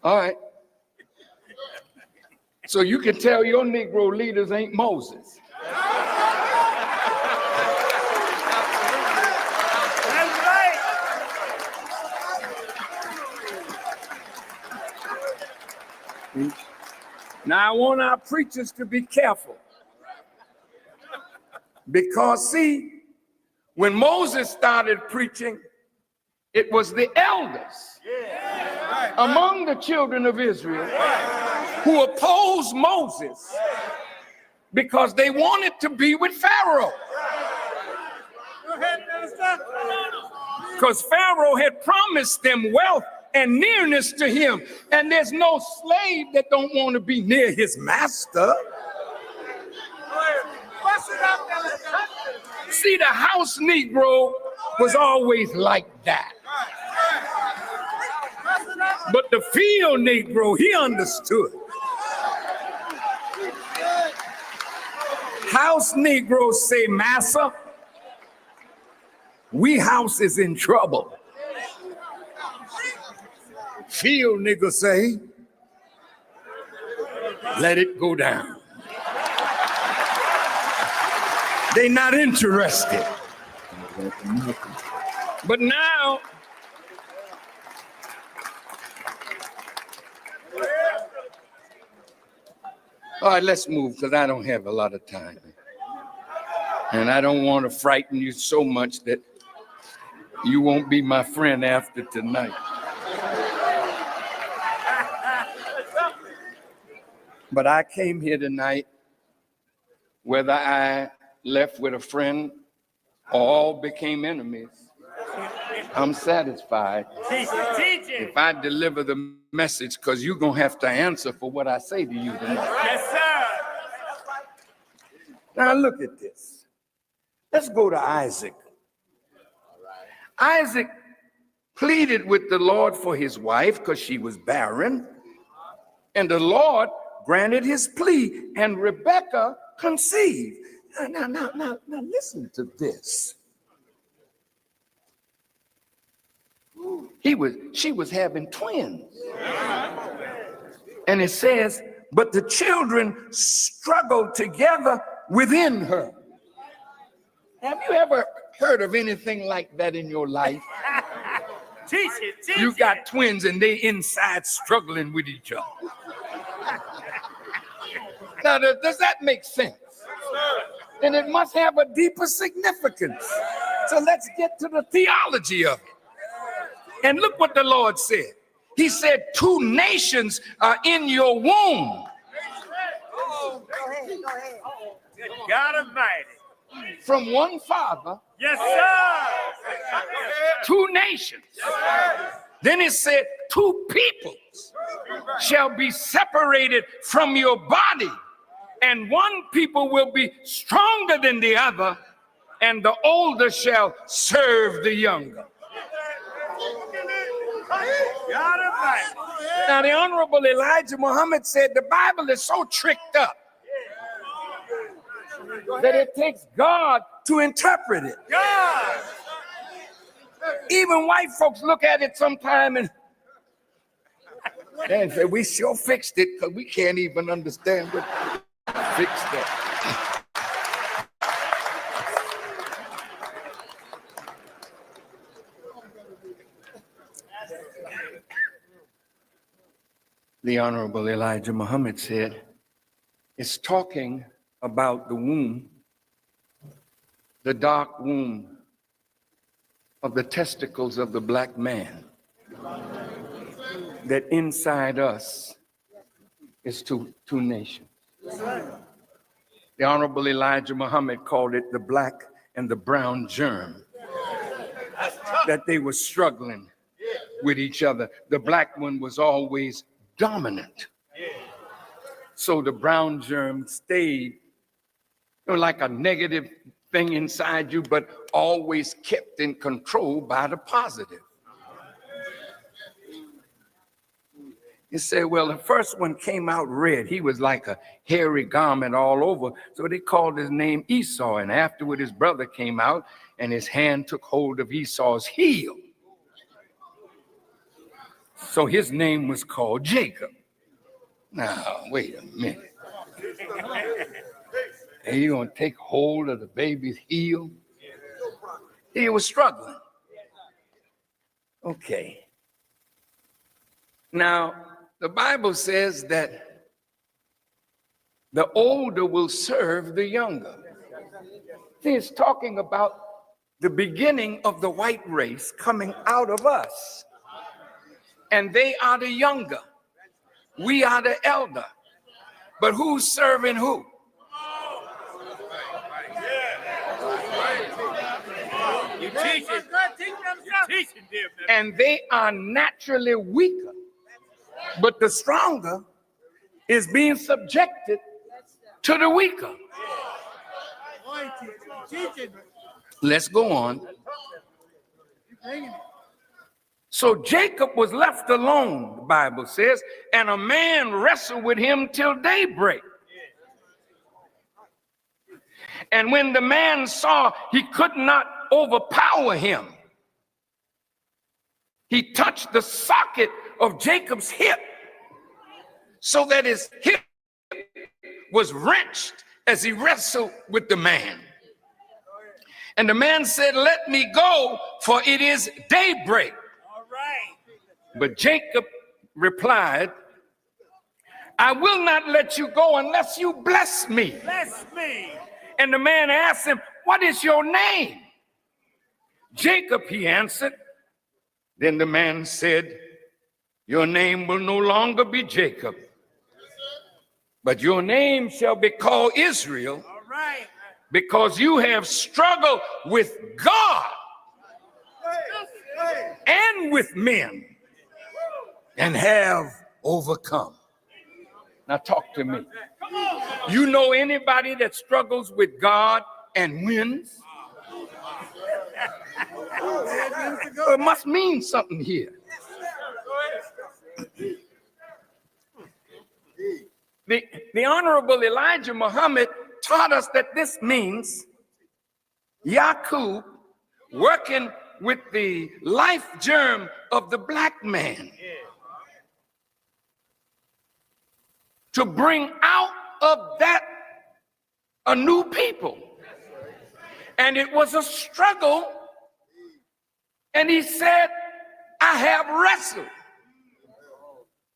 All right. So you can tell your Negro leaders ain't Moses. That's right. Now I want our preachers to be careful. Because see, when Moses started preaching, it was the elders among the children of Israel who opposed Moses because they wanted to be with Pharaoh. Go ahead, minister. Because Pharaoh had promised them wealth and nearness to him. And there's no slave that don't want to be near his master. Bust it up, minister. See, the house Negro was always like that. But the field Negro, he understood. House Negroes say, Massa, we house is in trouble. Field niggas say, let it go down. They not interested. But now, all right, let's move because I don't have a lot of time. And I don't want to frighten you so much that you won't be my friend after tonight. But I came here tonight, whether I left with a friend or all became enemies, I'm satisfied Teach it. if I deliver the message, because you're going to have to answer for what I say to you tonight. Yes, sir. Now look at this. Let's go to Isaac. Isaac pleaded with the Lord for his wife because she was barren, and the Lord granted his plea, and Rebekah conceived. Now, listen to this. She was having twins. And it says, but the children struggled together within her. Have you ever heard of anything like that in your life? Teach it. You got twins and they inside struggling with each other. Now, does that make sense? And it must have a deeper significance. So let's get to the theology of it. And look what the Lord said. He said, 2 nations are in your womb. Go ahead. Good God Almighty. From one father, Yes, sir. 2 nations. Then it said, 2 peoples shall be separated from your body, and one people will be stronger than the other, and the older shall serve the younger. God Almighty. Now, the Honorable Elijah Muhammad said the Bible is so tricked up that it takes God to interpret it. God. Even white folks look at it sometime and say, we sure fixed it because we can't even understand what fixed it. The Honorable Elijah Muhammad said, it's talking about the womb, the dark womb of the testicles of the black man, that inside us is two nations. The Honorable Elijah Muhammad called it the black and the brown germ, that they were struggling with each other. The black one was always dominant. So the brown germ stayed like a negative thing inside you, but always kept in control by the positive. He said, well, the first one came out red. He was like a hairy garment all over. So they called his name Esau. And afterward, his brother came out and his hand took hold of Esau's heel. So his name was called Jacob. Now, wait a minute. And you're going to take hold of the baby's heel? He was struggling. Okay. Now, the Bible says that the older will serve the younger. See, it's talking about the beginning of the white race coming out of us. And they are the younger. We are the elder. But who's serving who? You teaching them. And they are naturally weaker. But the stronger is being subjected to the weaker. Let's go on. So Jacob was left alone, the Bible says, and a man wrestled with him till daybreak. And when the man saw he could not overpower him, he touched the socket of Jacob's hip so that his hip was wrenched as he wrestled with the man. And the man said, let me go, for it is daybreak. All right. But Jacob replied, I will not let you go unless you bless me. Bless me. And the man asked him, what is your name? Jacob, he answered. Then the man said, your name will no longer be Jacob, but your name shall be called Israel. All right. Because you have struggled with God and with men and have overcome. Now talk to me. You know anybody that struggles with God and wins? It must mean something here. The Honorable Elijah Muhammad taught us that this means Yaqub working with the life germ of the black man to bring out of that a new people. And it was a struggle. And he said, I have wrestled.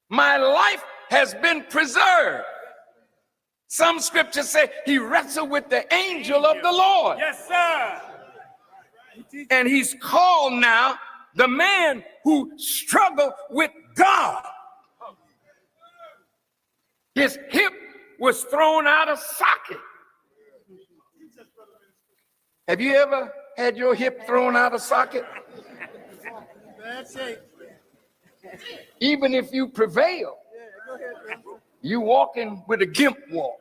My life has been preserved. Some scriptures say he wrestled with the angel of the Lord. Yes, sir. And he's called now the man who struggled with God. His hip was thrown out of socket. Have you ever had your hip thrown out of socket? That's it. Even if you prevail, you walking with a gimp walk.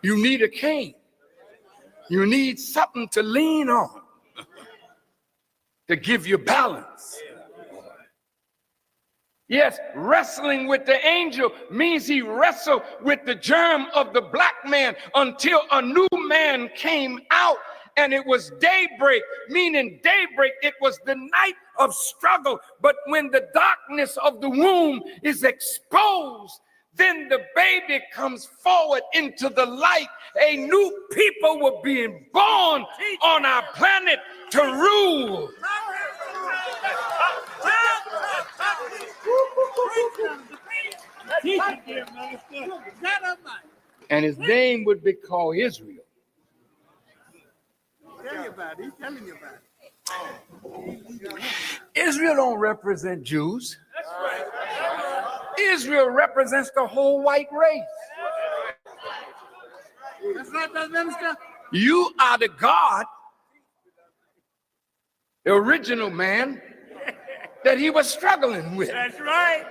You need a cane. You need something to lean on to give you balance. Yes, wrestling with the angel means he wrestled with the germ of the black man until a new man came out, and it was daybreak, meaning daybreak, it was the night of struggle. But when the darkness of the womb is exposed, then the baby comes forward into the light. A new people were being born on our planet to rule. And his name would be called Israel. He's telling you about it. Israel don't represent Jews. Israel represents the whole white race. That's right, Brother Minister. You are the God, the original man that he was struggling with. That's right.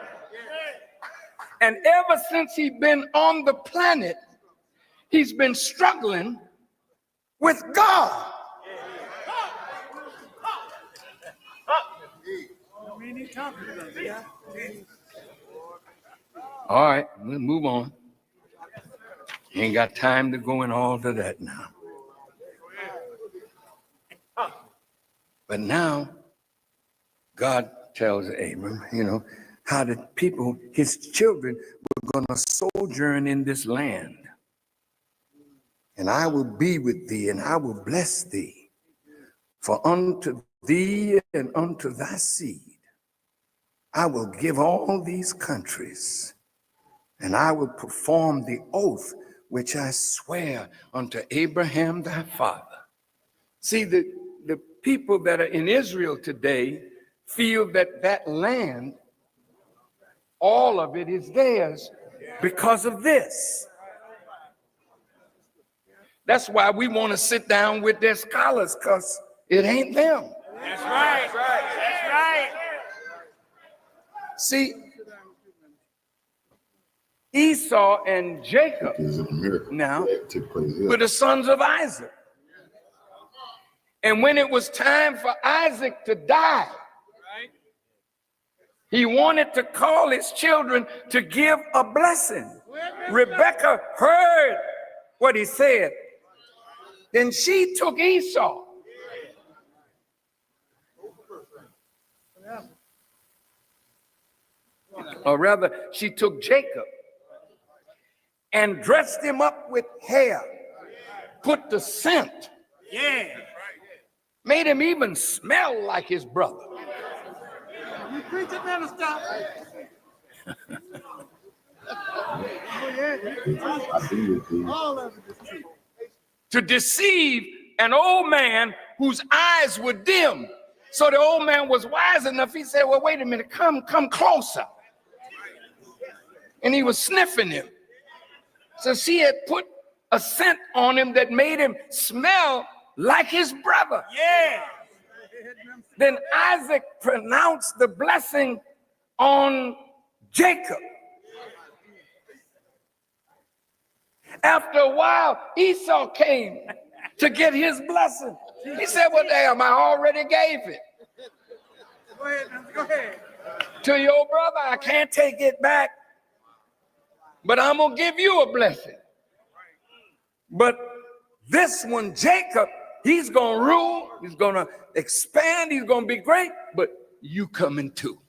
And ever since he's been on the planet, he's been struggling with God. All right, we'll move on. Ain't got time to go in all to that now. But now, God tells Abram, how the people, his children, were going to sojourn in this land. And I will be with thee, and I will bless thee. For unto thee and unto thy seed, I will give all these countries, and I will perform the oath which I swear unto Abraham thy father. See, the people that are in Israel today feel that that land, all of it is theirs because of this. That's why we want to sit down with their scholars, because it ain't them. That's right. That's right. See, Esau and Jacob now were the sons of Isaac. And when it was time for Isaac to die, he wanted to call his children to give a blessing. Rebekah heard what he said. Then she took Esau. Or rather, she took Jacob and dressed him up with hair, put the scent, made him even smell like his brother. You preach it, minister. All of it is true. To deceive an old man whose eyes were dim. So the old man was wise enough. He said, well, wait a minute, come closer. And he was sniffing him. So she had put a scent on him that made him smell like his brother. Yeah. Then Isaac pronounced the blessing on Jacob. After a while, Esau came to get his blessing. He said, well, damn, I already gave it. Go ahead. To your brother, I can't take it back, but I'm going to give you a blessing. But this one, Jacob, he's going to rule, he's going to expand, he's going to be great, but you coming too.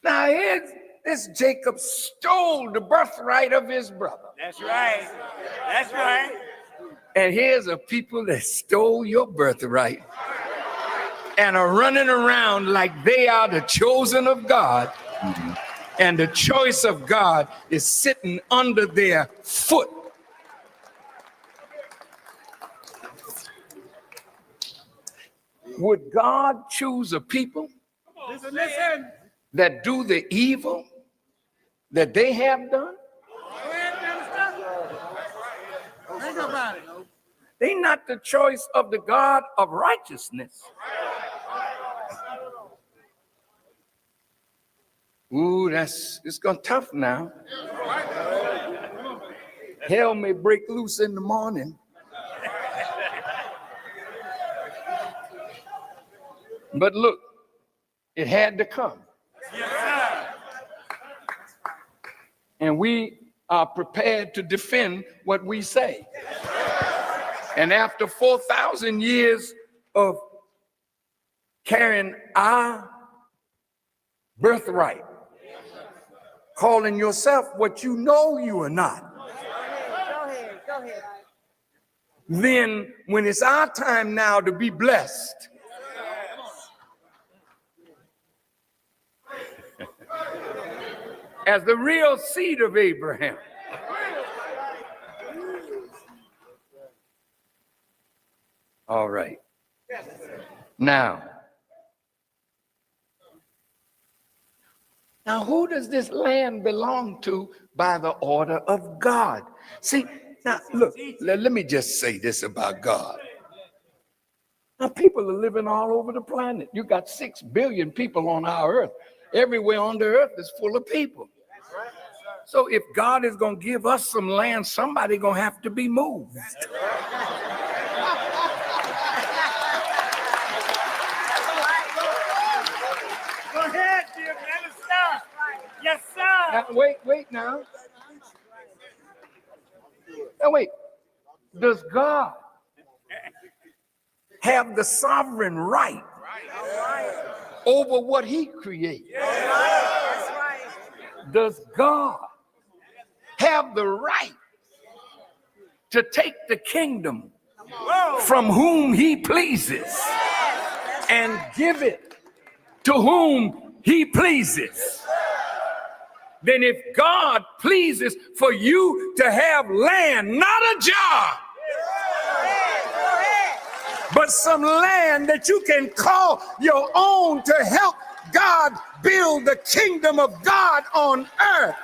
Now, this Jacob stole the birthright of his brother. That's right. That's right. And here's a people that stole your birthright and are running around like they are the chosen of God. And the choice of God is sitting under their foot. Would God choose a people that do the evil that they have done? Think about it. They're not the choice of the God of righteousness. Ooh, it's gonna tough now. Hell may break loose in the morning. But look, it had to come. And we are prepared to defend what we say. And after 4,000 years of carrying our birthright, calling yourself what you know you are not, Go ahead. then when it's our time now to be blessed, as the real seed of Abraham, all right. Now, who does this land belong to by the order of God? See, now look, let me just say this about God. Now, people are living all over the planet. You got 6 billion people on our earth. Everywhere on the earth is full of people. So if God is going to give us some land, somebody going to have to be moved. Now, wait now. Now wait. Does God have the sovereign right over what he creates? Does God have the right to take the kingdom from whom he pleases and give it to whom he pleases? Then if God pleases for you to have land, not a job, but some land that you can call your own to help God build the kingdom of God on earth.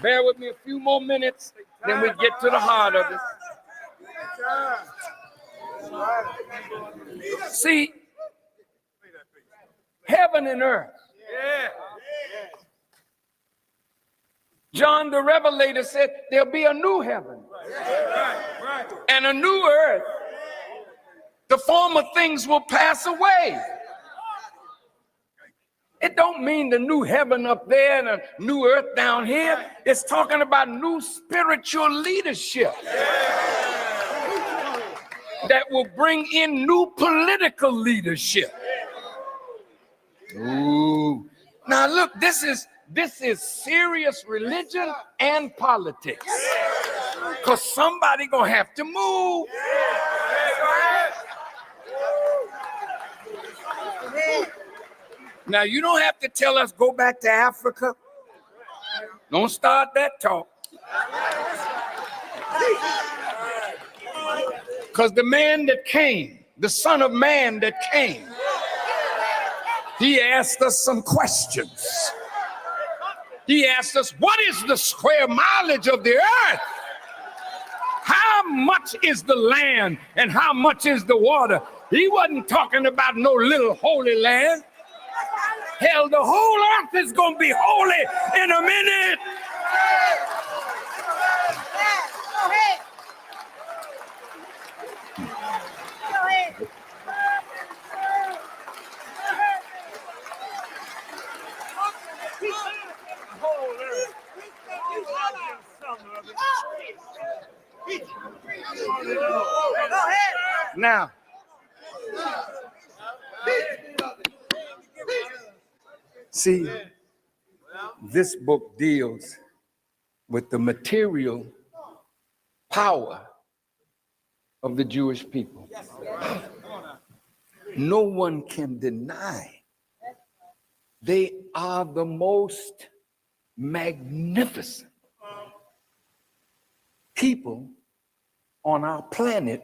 Bear with me a few more minutes, then we get to the heart of it. See, heaven and earth. John the Revelator said there'll be a new heaven and a new earth. The former things will pass away. It don't mean the new heaven up there and a new earth down here. It's talking about new spiritual leadership that will bring in new political leadership. Ooh. Now look, this is serious religion and politics. Because somebody gonna have to move. Now, you don't have to tell us go back to Africa. Don't start that talk. Because the man that came, the Son of Man that came, he asked us some questions. He asked us, what is the square mileage of the earth? How much is the land and how much is the water? He wasn't talking about no little holy land. Hell, the whole earth is going to be holy in a minute. Now, see, this book deals with the material power of the Jewish people. No one can deny they are the most magnificent people on our planet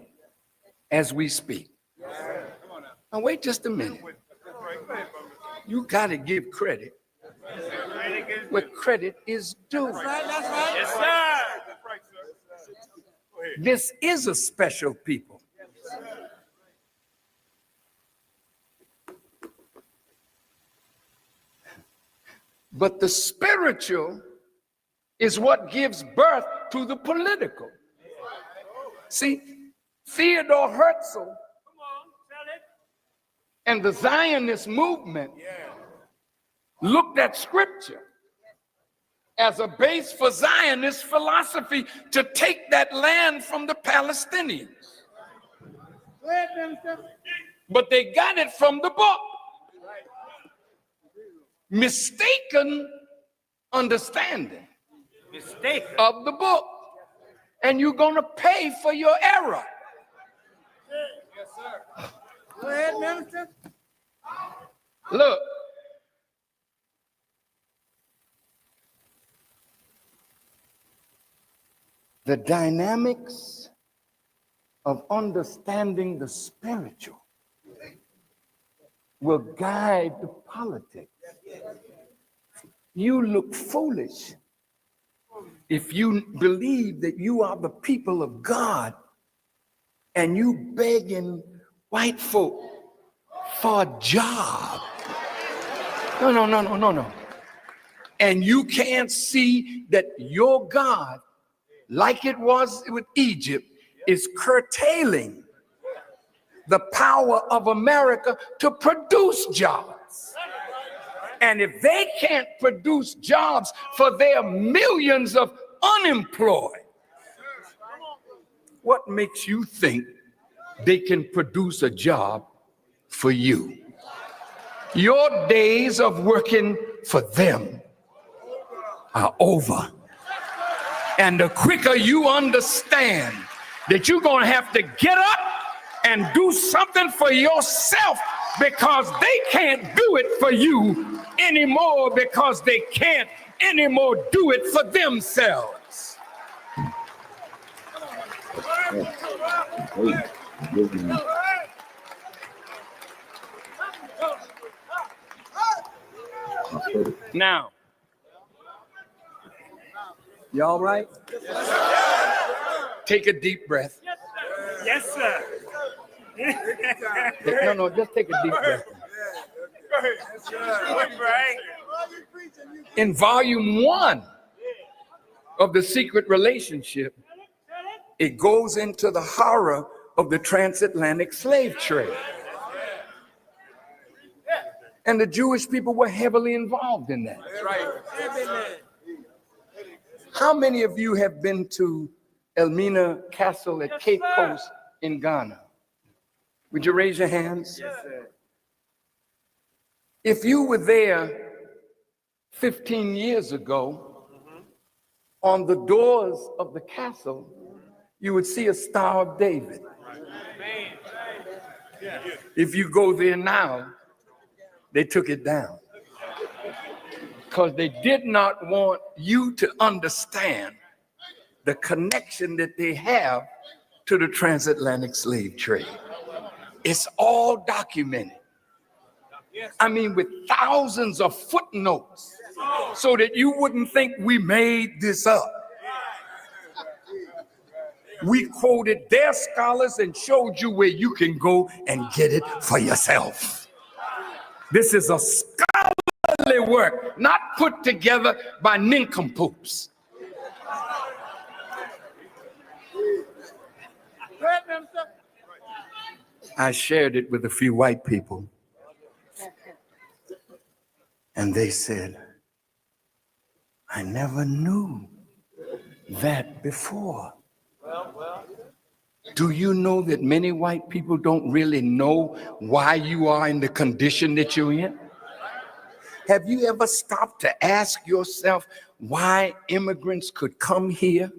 as we speak. Now wait just a minute. You got to give credit where credit is due. Yes, sir. This is a special people. But the spiritual is what gives birth to the political. See, Theodore Herzl and the Zionist movement looked at scripture as a base for Zionist philosophy to take that land from the Palestinians. But they got it from the book. Mistaken understanding of the book. And you're going to pay for your error. Yes, sir. Go ahead, minister. Look. The dynamics of understanding the spiritual will guide the politics. You look foolish if you believe that you are the people of God and you begging white folk for a job. No. And you can't see that your God like it was with Egypt, is curtailing the power of America to produce jobs. And if they can't produce jobs for their millions of unemployed, what makes you think they can produce a job for you? Your days of working for them are over. And the quicker you understand that you're going to have to get up and do something for yourself, because they can't do it for you anymore, because they can't anymore do it for themselves. Now, you all right? Take a deep breath. Yes, sir. No, just take a deep breath. Right. In volume 1 of The Secret Relationship, it goes into the horror of the transatlantic slave trade. And the Jewish people were heavily involved in that. That's right. How many of you have been to Elmina Castle at Cape Coast in Ghana? Would you raise your hands? Yes, sir. If you were there 15 years ago, on the doors of the castle, you would see a Star of David. If you go there now, they took it down, because they did not want you to understand the connection that they have to the transatlantic slave trade. It's all documented. I mean, with thousands of footnotes, so that you wouldn't think we made this up. We quoted their scholars and showed you where you can go and get it for yourself. This is a scholarly work, not put together by nincompoops. I shared it with a few white people, and they said, I never knew that before. Do you know that many white people don't really know why you are in the condition that you're in? Have you ever stopped to ask yourself why immigrants could come here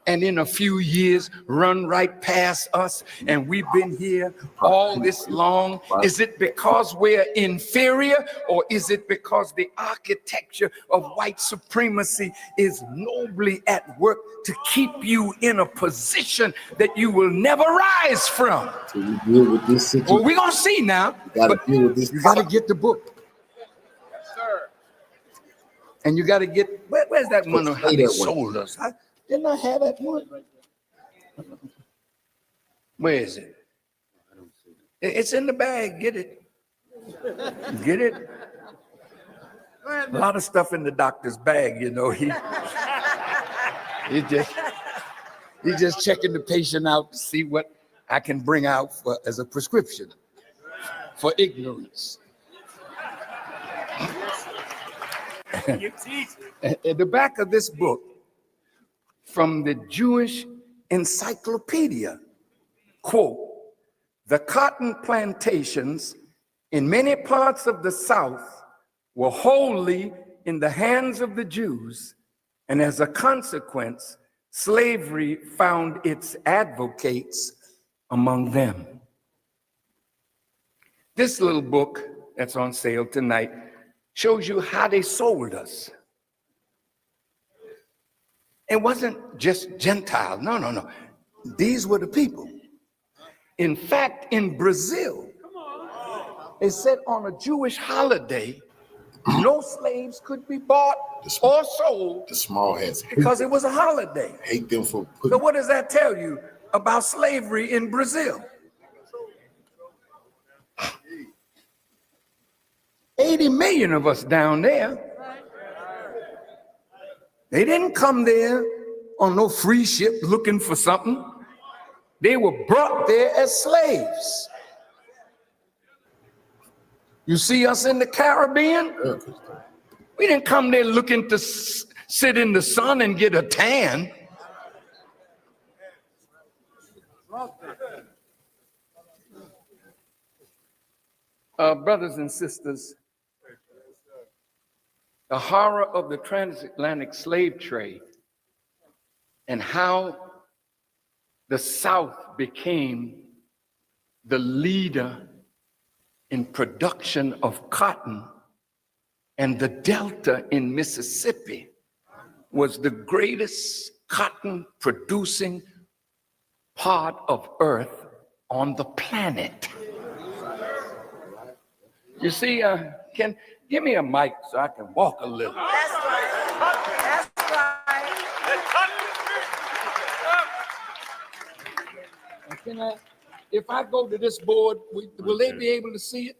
and in a few years run right past us, and we've been here all this long? Is it because we're inferior, or is it because the architecture of white supremacy is nobly at work to keep you in a position that you will never rise from? So you deal with this situation. Well, we're gonna see now. You gotta deal with this. You gotta get the book. Yes, sir. And you gotta get, where's that one on how Say they that one. sold us? Didn't I have that one? Where is it? It's in the bag. Get it. Get it. A lot of stuff in the doctor's bag, you know. He's just checking the patient out to see what I can bring out as a prescription for ignorance. You teach. At the back of this book, from the Jewish Encyclopedia, quote, the cotton plantations in many parts of the South were wholly in the hands of the Jews, and as a consequence, slavery found its advocates among them. This little book that's on sale tonight shows you how they sold us. It wasn't just Gentile. No. These were the people. In fact, in Brazil, it said on a Jewish holiday, no slaves could be bought or sold The small hats because it was a holiday. hate them for So putting. what does that tell you about slavery in Brazil? 80 million of us down there. They didn't come there on no free ship looking for something. They were brought there as slaves. You see us in the Caribbean? We didn't come there looking to sit in the sun and get a tan. Brothers and sisters, the horror of the transatlantic slave trade and how the South became the leader in production of cotton, and the Delta in Mississippi was the greatest cotton producing part of Earth on the planet. You see, can give me a mic so I can walk a little. That's right. That's right. Can I, if I go to this board, will they be able to see it?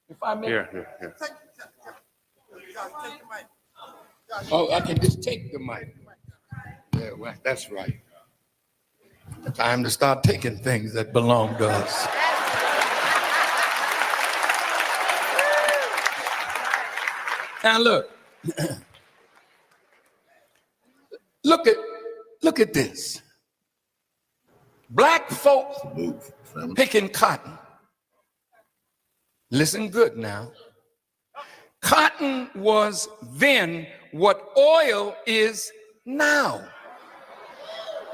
If I may? Here. Oh, I can just take the mic. Yeah, well, that's right. Time to start taking things that belong to us. Now look, look at this. Black folks picking cotton. Listen good now. Cotton was then what oil is now.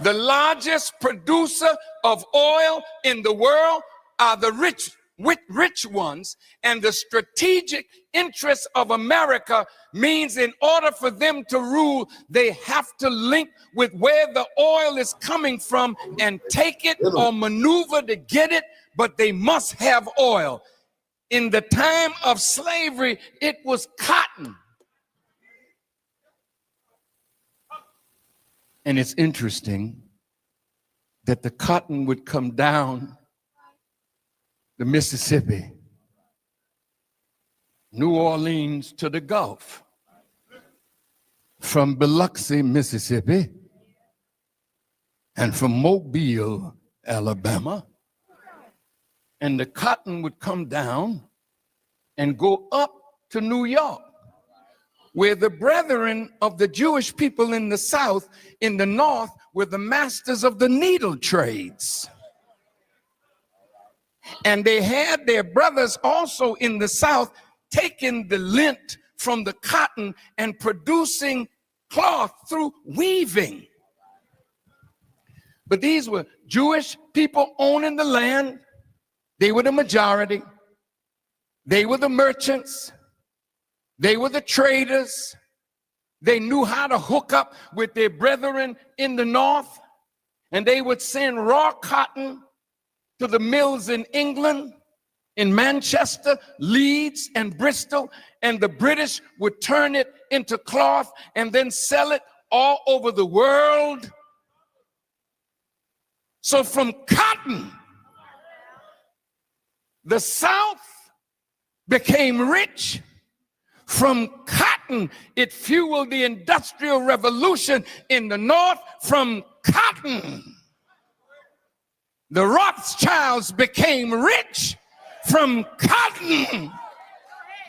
The largest producer of oil in the world are the rich ones, and the strategic interests of America means in order for them to rule, they have to link with where the oil is coming from and take it or maneuver to get it, but they must have oil. In the time of slavery, it was cotton. And it's interesting that the cotton would come down the Mississippi, New Orleans to the Gulf, from Biloxi, Mississippi, and from Mobile, Alabama. And the cotton would come down and go up to New York, where the brethren of the Jewish people in the South, in the North, were the masters of the needle trades. And they had their brothers also in the South taking the lint from the cotton and producing cloth through weaving. But these were Jewish people owning the land. They were the majority. They were the merchants. They were the traders. They knew how to hook up with their brethren in the North, and they would send raw cotton to the mills in England, in Manchester, Leeds, and Bristol, and the British would turn it into cloth and then sell it all over the world. So from cotton, the South became rich. From cotton, it fueled the Industrial Revolution in the North. From cotton, the Rothschilds became rich. From cotton,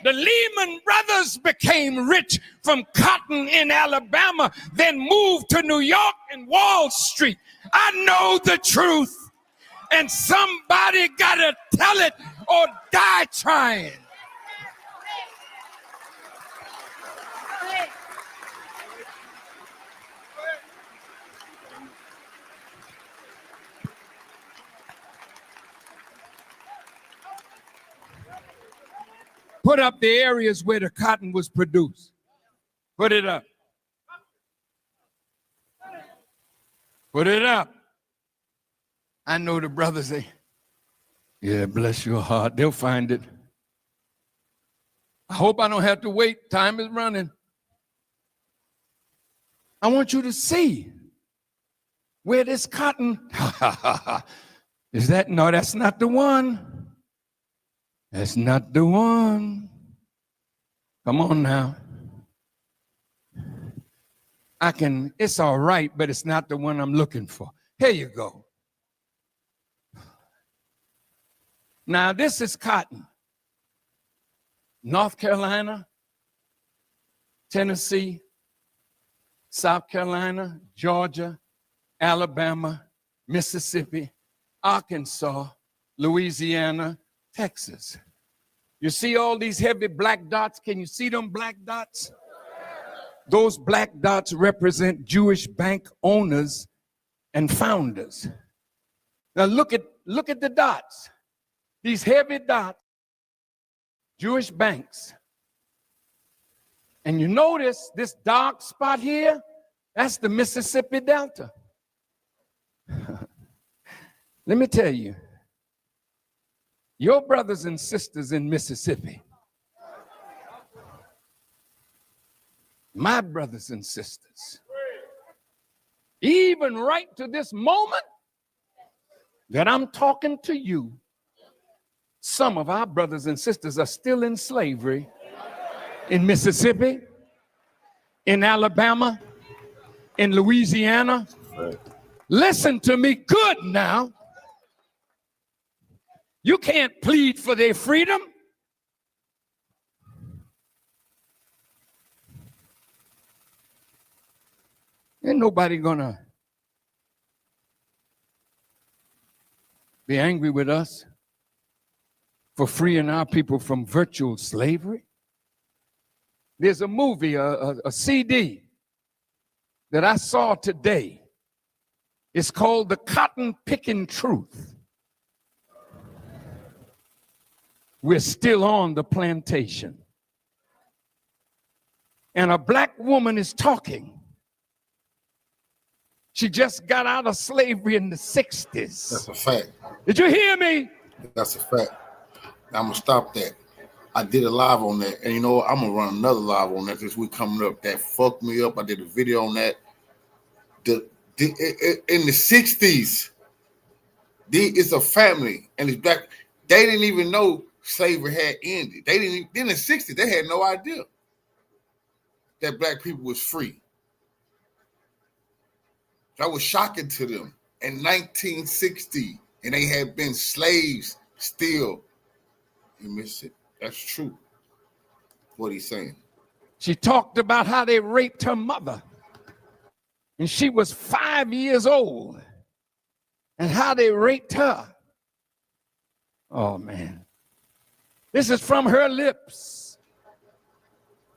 the Lehman Brothers became rich from cotton in Alabama, then moved to New York and Wall Street. I know the truth, and somebody gotta tell it or die trying. Put up the areas where the cotton was produced. Put it up. Put it up. I know the brothers say, yeah, bless your heart. They'll find it. I hope I don't have to wait. Time is running. I want you to see where this cotton, is that, no, that's not the one. That's not the one. Come on now. it's all right, but it's not the one I'm looking for. Here you go. Now, this is cotton. North Carolina, Tennessee, South Carolina, Georgia, Alabama, Mississippi, Arkansas, Louisiana, Texas. You see all these heavy black dots? Can you see them black dots? Those black dots represent Jewish bank owners and founders. Now look at the dots. These heavy dots, Jewish banks. And you notice this dark spot here, that's the Mississippi Delta. Let me tell you, your brothers and sisters in Mississippi, my brothers and sisters, even right to this moment that I'm talking to you, some of our brothers and sisters are still in slavery in Mississippi, in Alabama, in Louisiana. Right. Listen to me good now. You can't plead for their freedom. Ain't nobody gonna be angry with us for freeing our people from virtual slavery. There's a movie, a CD that I saw today. It's called The Cotton Picking Truth. We're still on the plantation. And a black woman is talking. She just got out of slavery in the 60s. That's a fact. Did you hear me? That's a fact. I'm going to stop that. I did a live on that. And you know what? I'm going to run another live on that this week coming up. That fucked me up. I did a video on that. In the 60s, it's a family. And it's black. They didn't even know slavery had ended. They didn't. In the 60s, they had no idea that black people was free. That was shocking to them in 1960, and they had been slaves still in Mississippi. That's true. What he's saying. She talked about how they raped her mother, and she was 5 years old, and how they raped her. Oh man, this is from her lips.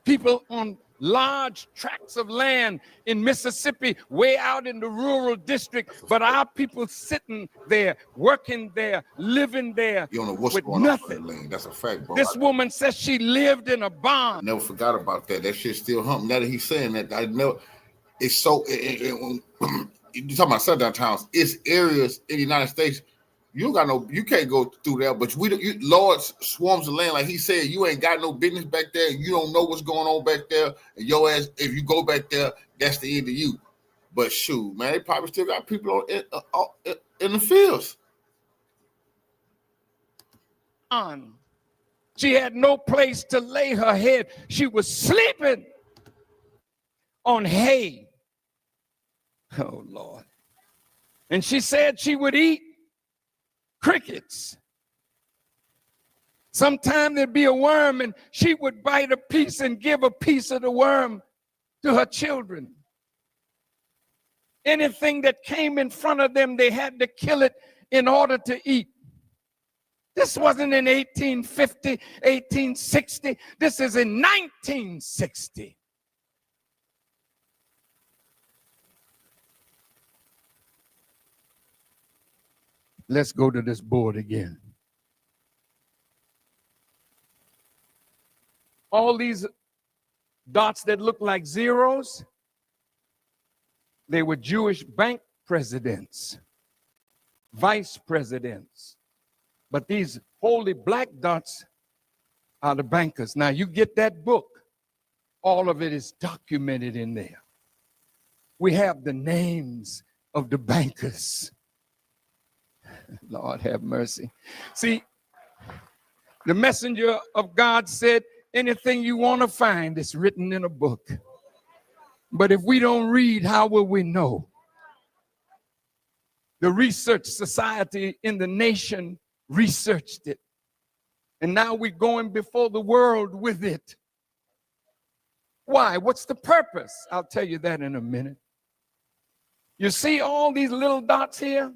People on large tracts of land in Mississippi, way out in the rural district, but our people sitting there, working there, living there. You don't know what's with going nothing. on in the land. That's a fact, bro. This woman says she lived in a barn. I never forgot about that. That shit still humping. Now that he's saying that, I know it's so. You're talking about sundown towns. It's areas in the United States. You can't go through there, but Lord swarms the land. Like he said, you ain't got no business back there. You don't know what's going on back there. And your ass, if you go back there, that's the end of you. But shoot, man, they probably still got people in the fields. She had no place to lay her head. She was sleeping on hay. Oh, Lord. And she said she would eat crickets. Sometimes there'd be a worm and she would bite a piece and give a piece of the worm to her children. Anything that came in front of them, they had to kill it in order to eat. This wasn't in 1850, 1860. This is in 1960. Let's go to this board again. All these dots that look like zeros, they were Jewish bank presidents, vice presidents. But these holy black dots are the bankers. Now you get that book, all of it is documented in there. We have the names of the bankers. Lord have mercy. See, the messenger of God said, anything you want to find is written in a book. But if we don't read, how will we know? The research society in the nation researched it. And now we're going before the world with it. Why? What's the purpose? I'll tell you that in a minute. You see all these little dots here?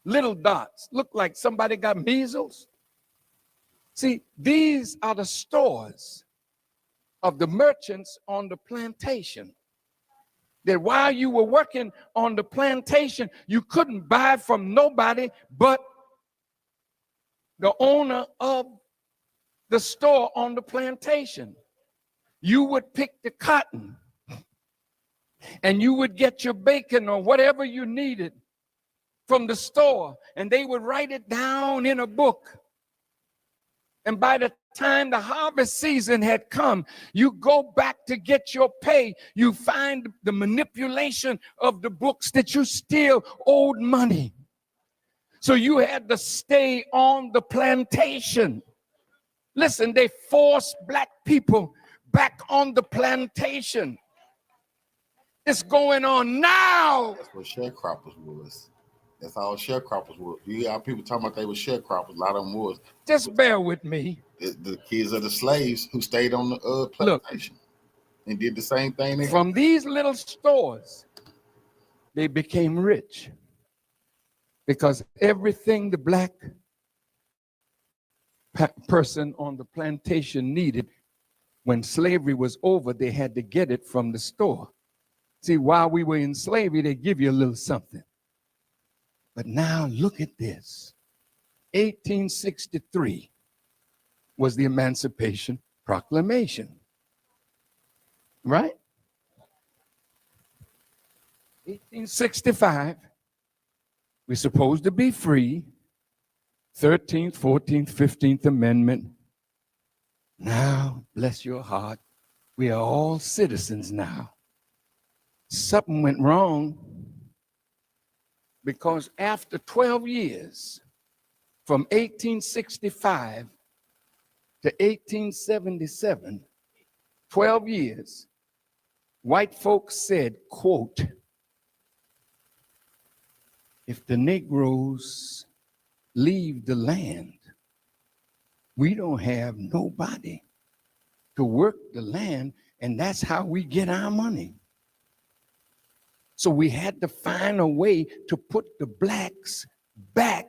Little dots. Look like somebody got measles. See, these are the stores of the merchants on the plantation. That while you were working on the plantation, you couldn't buy from nobody but the owner of the store on the plantation. You would pick the cotton and you would get your bacon or whatever you needed from the store, and they would write it down in a book. And by the time the harvest season had come, you go back to get your pay. You find the manipulation of the books that you still owed money. So you had to stay on the plantation. Listen, they forced black people back on the plantation. It's going on now. That's what sharecroppers was. That's all sharecroppers were. You hear how people talking about they were sharecroppers. A lot of them was. Just bear with me. The kids of the slaves who stayed on the plantation and did the same thing. From these little stores, they became rich because everything the black person on the plantation needed, when slavery was over, they had to get it from the store. See, while we were in slavery, they give you a little something. But now look at this. 1863 was the Emancipation Proclamation. Right? 1865, we're supposed to be free. 13th, 14th, 15th Amendment. Now, bless your heart, we are all citizens now. Something went wrong because after 12 years, from 1865 to 1877, 12 years, white folks said, quote, if the Negroes leave the land, we don't have nobody to work the land, and that's how we get our money. So we had to find a way to put the blacks back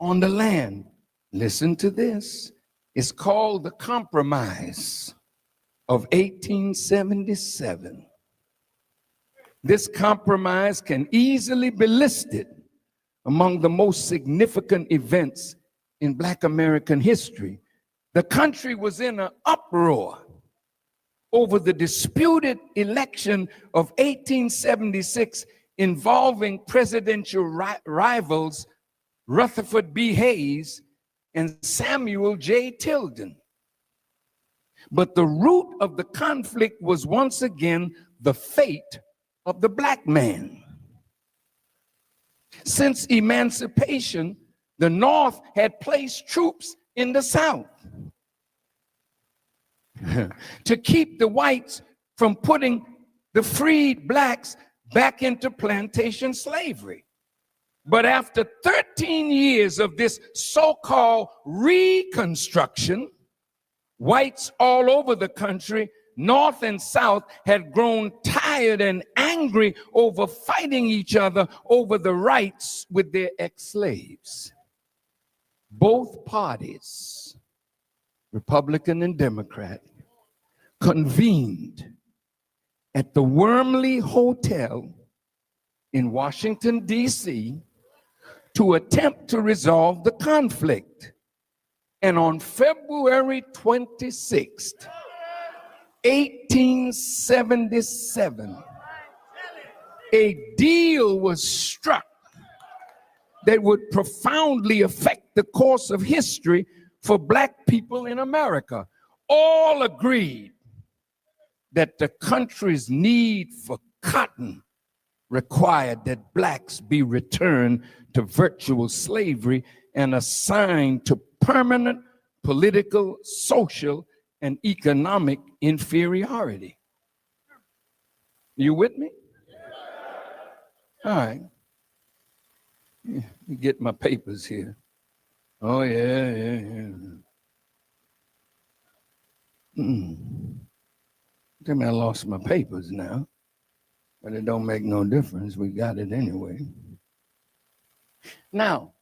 on the land. Listen to this. It's called the Compromise of 1877. This compromise can easily be listed among the most significant events in Black American history. The country was in an uproar over the disputed election of 1876 involving presidential rivals Rutherford B. Hayes and Samuel J. Tilden. But the root of the conflict was once again the fate of the black man. Since emancipation, the North had placed troops in the South to keep the whites from putting the freed blacks back into plantation slavery. But after 13 years of this so-called reconstruction, whites all over the country, North and South, had grown tired and angry over fighting each other over the rights with their ex-slaves. Both parties, Republican and Democrat, convened at the Wormley Hotel in Washington, D.C. to attempt to resolve the conflict. And on February 26th, 1877, a deal was struck that would profoundly affect the course of history for black people in America. All agreed that the country's need for cotton required that blacks be returned to virtual slavery and assigned to permanent political, social, and economic inferiority. You with me? All right. Let me get my papers here. Oh, yeah. Tell me I lost my papers now, but it don't make no difference. We got it anyway. Now,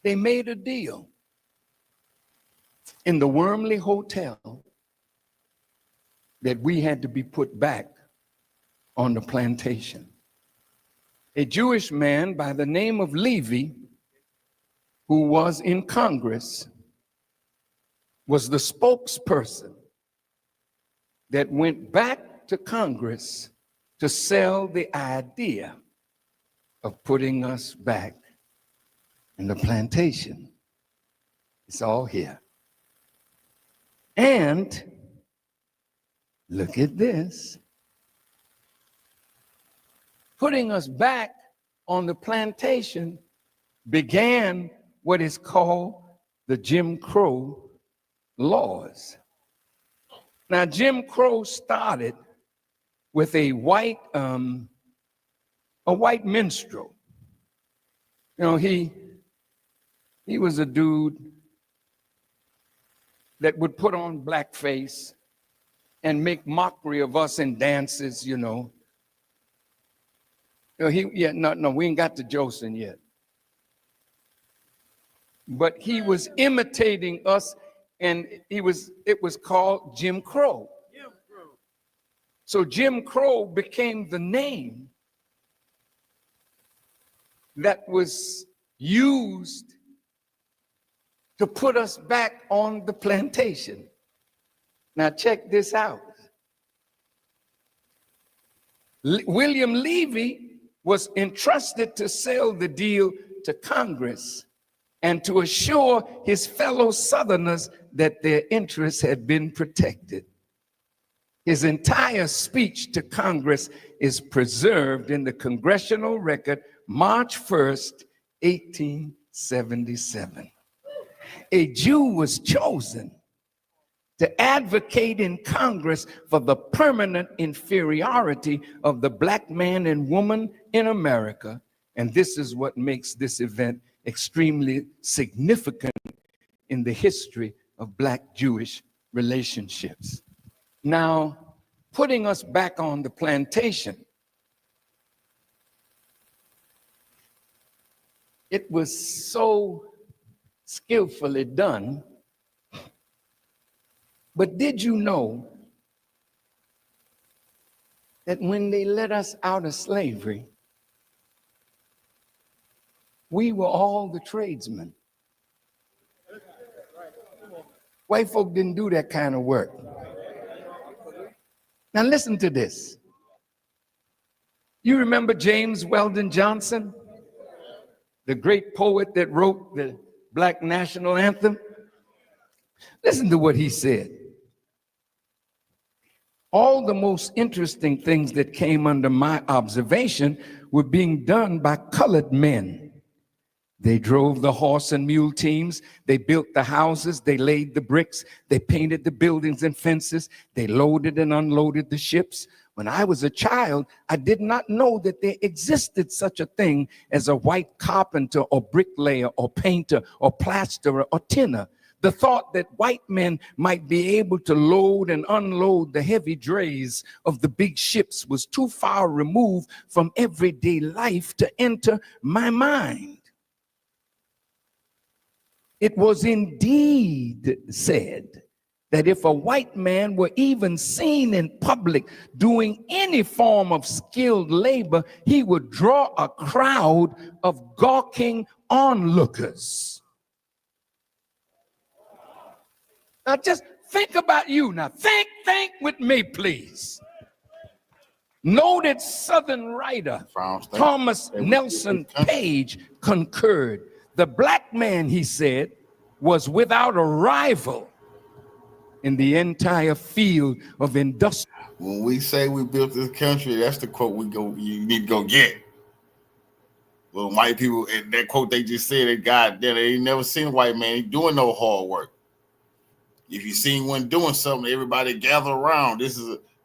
they made a deal in the Wormley Hotel that we had to be put back on the plantation. A Jewish man by the name of Levi, who was in Congress, was the spokesperson that went back to Congress to sell the idea of putting us back in the plantation. It's all here. And look at this. Putting us back on the plantation began what is called the Jim Crow laws. Now, Jim Crow started with a white minstrel. You know, he was a dude that would put on blackface and make mockery of us in dances, you know. No, we ain't got to Joseph yet. But he was imitating us, and it was called Jim Crow. So Jim Crow became the name that was used to put us back on the plantation. Now check this out. William Levy was entrusted to sell the deal to Congress and to assure his fellow Southerners that their interests had been protected. His entire speech to Congress is preserved in the Congressional Record, March 1st, 1877. A Jew was chosen to advocate in Congress for the permanent inferiority of the black man and woman in America. And this is what makes this event extremely significant in the history of black-Jewish relationships. Now, putting us back on the plantation, it was so skillfully done. But did you know that when they let us out of slavery, we were all the tradesmen? White folk didn't do that kind of work. Now listen to this. You remember James Weldon Johnson, the great poet that wrote the Black National Anthem? Listen to what he said. All the most interesting things that came under my observation were being done by colored men. They drove the horse and mule teams. They built the houses. They laid the bricks. They painted the buildings and fences. They loaded and unloaded the ships. When I was a child, I did not know that there existed such a thing as a white carpenter or bricklayer or painter or plasterer or tinner. The thought that white men might be able to load and unload the heavy drays of the big ships was too far removed from everyday life to enter my mind. It was indeed said that if a white man were even seen in public doing any form of skilled labor, he would draw a crowd of gawking onlookers. Now just think about you now. Think with me, please. Noted Southern writer Thomas Nelson Page concurred. The black man, he said, was without a rival in the entire field of industrial. When we say we built this country, that's the quote you need to go get. Well, white people, and that quote they just said, that God, they ain't never seen a white man doing no hard work. If you seen one doing something, everybody gather around.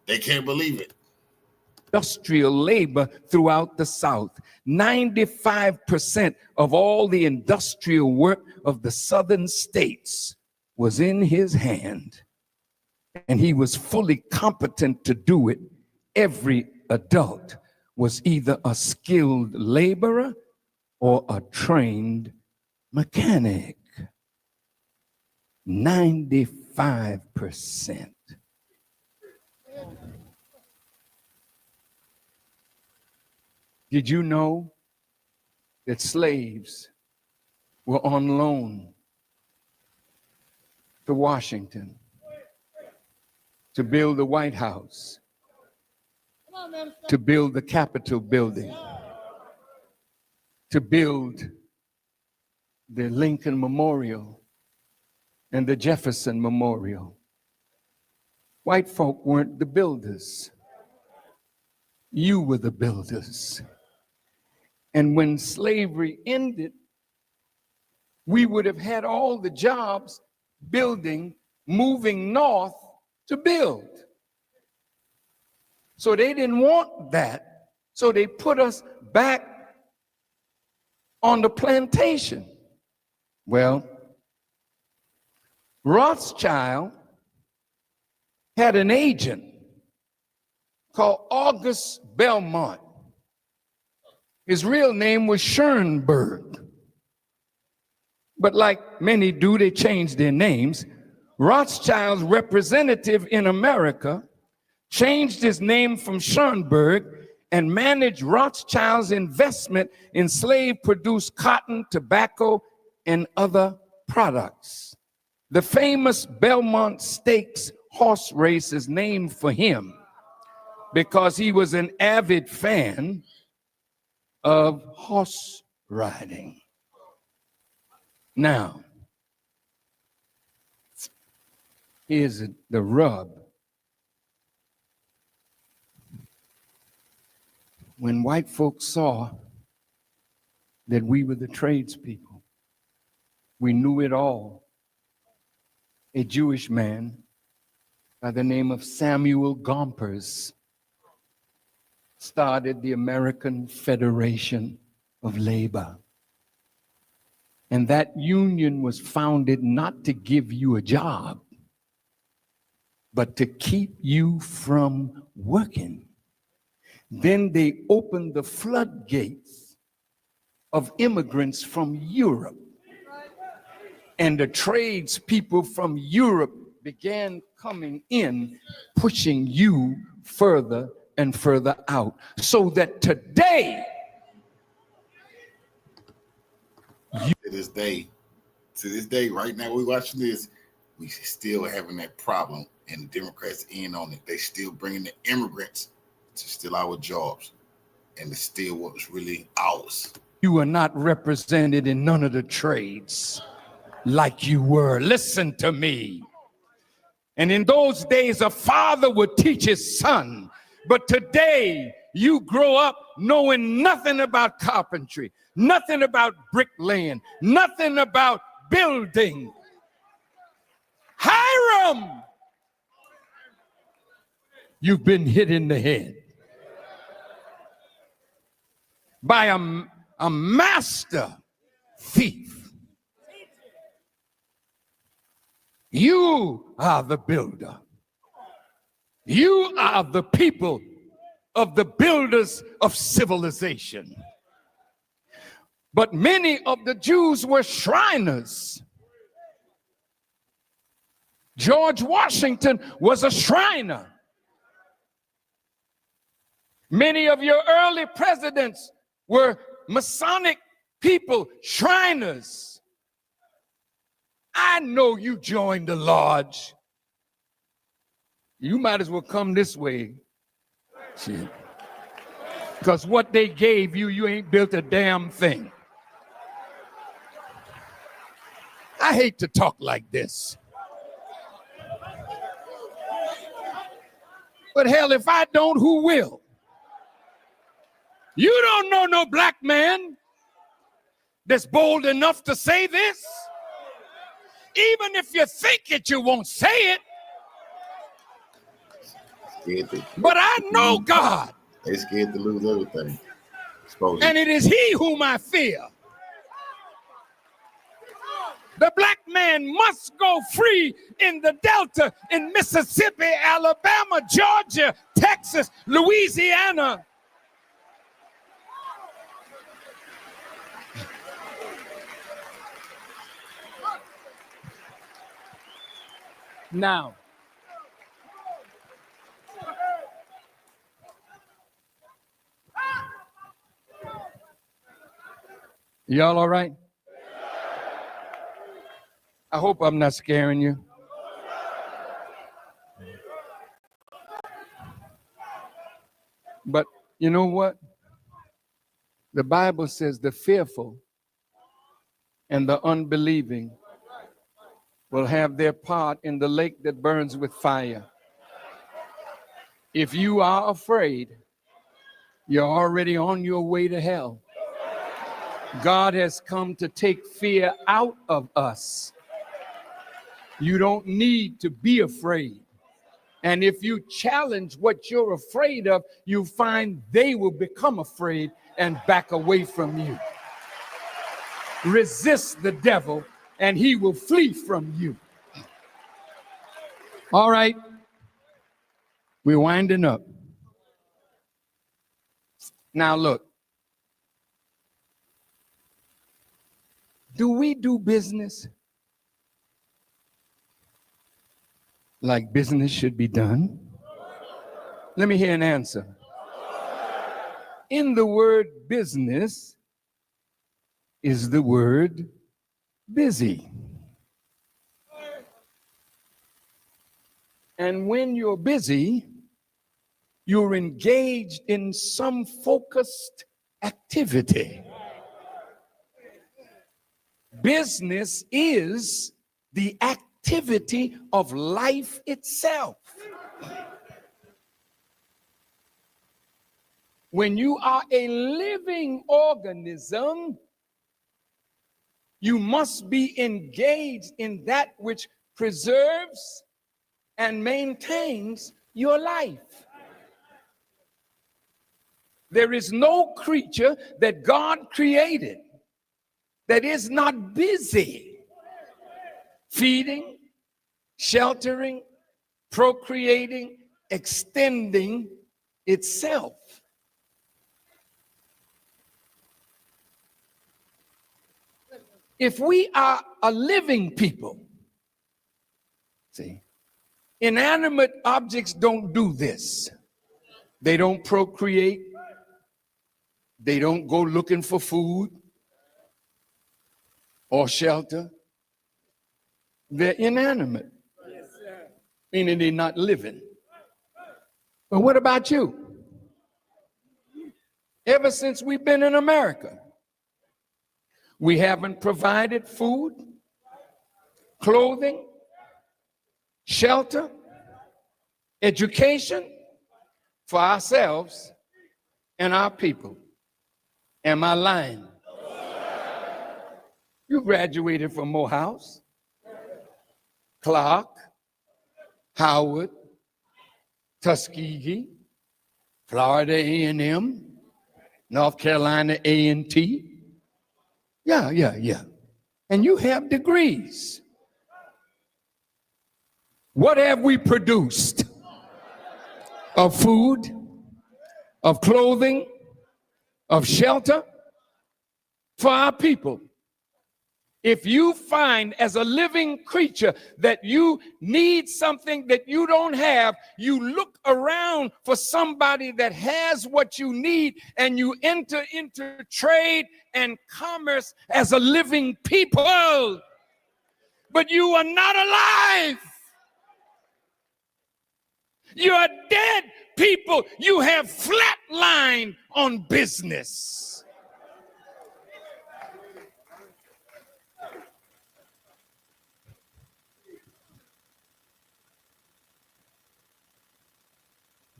They can't believe it. industrial labor throughout the South. 95% of all the industrial work of the southern states was in his hand, and he was fully competent to do it. Every adult was either a skilled laborer or a trained mechanic. 95%. Did you know that slaves were on loan to Washington to build the White House, to build the Capitol building, to build the Lincoln Memorial and the Jefferson Memorial? White folk weren't the builders. You were the builders. And when slavery ended, we would have had all the jobs building, moving north to build. So they didn't want that. So they put us back on the plantation. Well, Rothschild had an agent called August Belmont. His real name was Schoenberg. But like many do, they changed their names. Rothschild's representative in America changed his name from Schoenberg and managed Rothschild's investment in slave-produced cotton, tobacco, and other products. The famous Belmont Stakes horse race is named for him because he was an avid fan of horse riding. Now, here's the rub. When white folks saw that we were the tradespeople, we knew it all. A Jewish man by the name of Samuel Gompers started the American Federation of Labor. And that union was founded not to give you a job, but to keep you from working. Then they opened the floodgates of immigrants from Europe. And the tradespeople from Europe began coming in, pushing you further and further out. So that today, to this day, right now we're watching this, we still having that problem, and the Democrats in on it. They still bringing the immigrants to steal our jobs, and to steal what was really ours. you are not represented in none of the trades like you were. Listen to me. And in those days, a father would teach his son. But today, you grow up knowing nothing about carpentry, nothing about bricklaying, nothing about building. Hiram, you've been hit in the head by a master thief. You are the builder. You are the people of the builders of civilization. But many of the Jews were Shriners. George Washington was a Shriner. Many of your early presidents were Masonic people, Shriners. I know you joined the lodge. You might as well come this way. Because what they gave you, you ain't built a damn thing. I hate to talk like this. But hell, if I don't, who will? You don't know no black man that's bold enough to say this. Even if you think it, you won't say it. But I know God. They scared to lose everything. And it is he whom I fear. The black man must go free in the Delta, in Mississippi, Alabama, Georgia, Texas, Louisiana. Now, y'all all right? I hope I'm not scaring you. But you know what? The Bible says the fearful and the unbelieving will have their part in the lake that burns with fire. If you are afraid, you're already on your way to hell. God has come to take fear out of us. You don't need to be afraid. And if you challenge what you're afraid of, you find they will become afraid and back away from you. Resist the devil and he will flee from you. All right, we're winding up. Now look, do we do business like business should be done? Let me hear an answer. In the word business is the word busy. And when you're busy, you're engaged in some focused activity. Business is the activity of life itself. When you are a living organism, you must be engaged in that which preserves and maintains your life. There is no creature that God created that is not busy feeding, sheltering, procreating, extending itself. If we are a living people, see, inanimate objects don't do this. They don't procreate. They don't go looking for food or shelter. They're inanimate, meaning they're not living. But what about you? Ever since we've been in America, we haven't provided food, clothing, shelter, education for ourselves and our people. Am I lying? You graduated from Morehouse, Clark, Howard, Tuskegee, Florida A&M, North Carolina A&T. Yeah. And you have degrees. What have we produced? Of food, of clothing, of shelter for our people. If you find as a living creature that you need something that you don't have, you look around for somebody that has what you need and you enter into trade and commerce as a living people. But you are not alive. You are dead people. You have flatlined on business.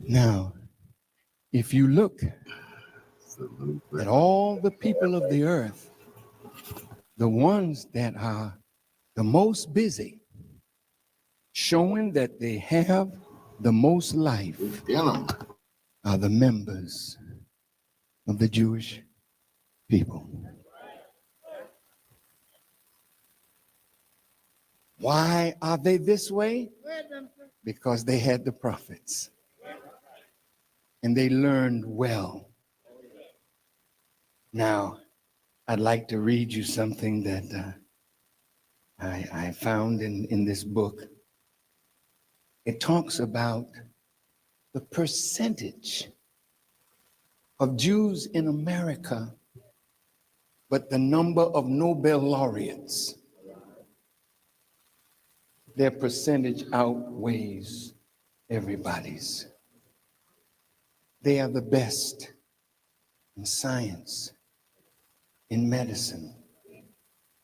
Now, if you look at all the people of the earth, the ones that are the most busy, showing that they have the most life, are the members of the Jewish people. Why are they this way? Because they had the prophets and they learned well. Now, I'd like to read you something that I found in this book. It talks about the percentage of Jews in America, but the number of Nobel laureates. Their percentage outweighs everybody's. They are the best in science, in medicine,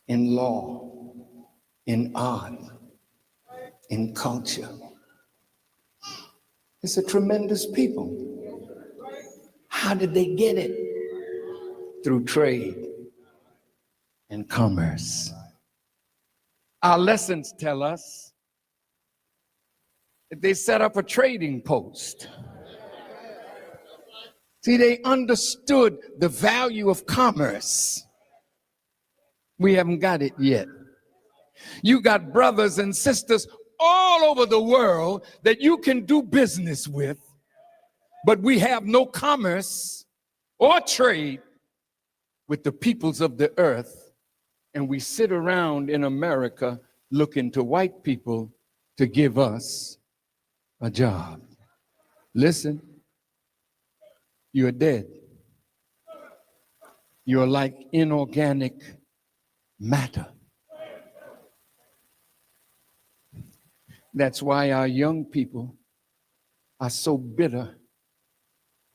in law, in art, in culture. It's a tremendous people. How did they get it? Through trade and commerce. Our lessons tell us that they set up a trading post. See, they understood the value of commerce. We haven't got it yet. You got brothers and sisters all over the world that you can do business with, but we have no commerce or trade with the peoples of the earth, and we sit around in America looking to white people to give us a job. Listen, you're dead. You're like inorganic matter. That's why our young people are so bitter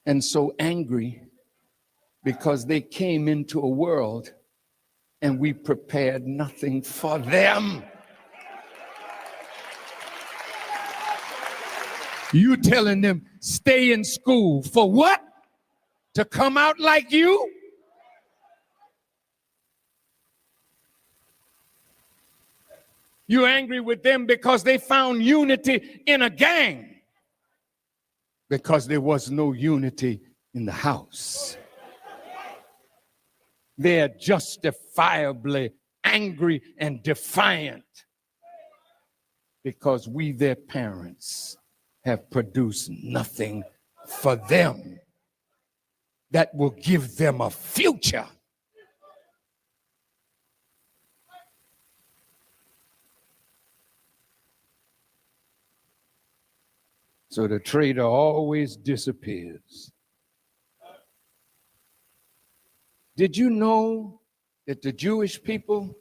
and so angry, because they came into a world and we prepared nothing for them. You telling them stay in school for what? To come out like you? You're angry with them because they found unity in a gang, because there was no unity in the house. They're justifiably angry and defiant because we, their parents, have produced nothing for them that will give them a future. So the traitor always disappears. Did you know that the Jewish people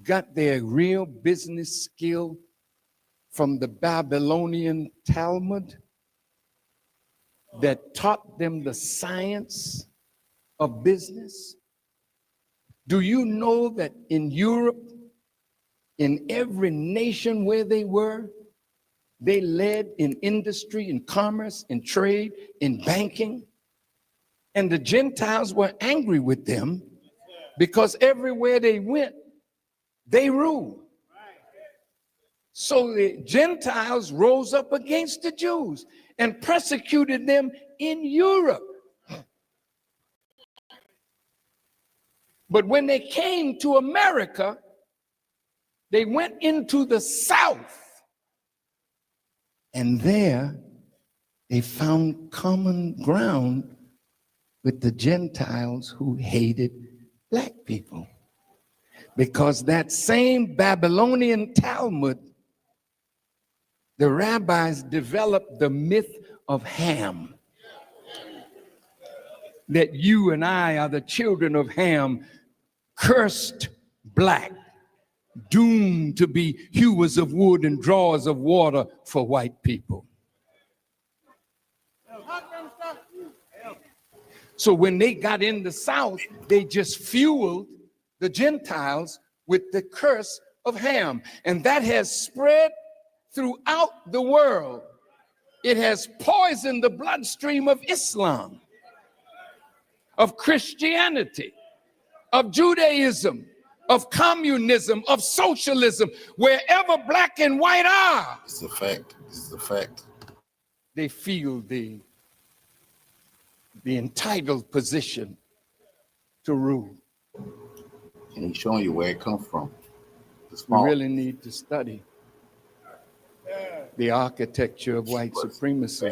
got their real business skill from the Babylonian Talmud that taught them the science of business? Do you know that in Europe, in every nation where they were, they led in industry, in commerce, in trade, in banking? And the Gentiles were angry with them because everywhere they went, they ruled. So the Gentiles rose up against the Jews and persecuted them in Europe. But when they came to America, they went into the South. And there they found common ground with the Gentiles who hated black people. Because that same Babylonian Talmud, the rabbis developed the myth of Ham. That you and I are the children of Ham, cursed black, doomed to be hewers of wood and drawers of water for white people. So when they got in the South, they just fueled the Gentiles with the curse of Ham. And that has spread throughout the world. It has poisoned the bloodstream of Islam, of Christianity, of Judaism, of communism, of socialism. Wherever black and white are, It's a fact. It's a fact. they feel the the entitled position to rule. And he's showing you where it comes from. We really need to study the architecture of white supremacy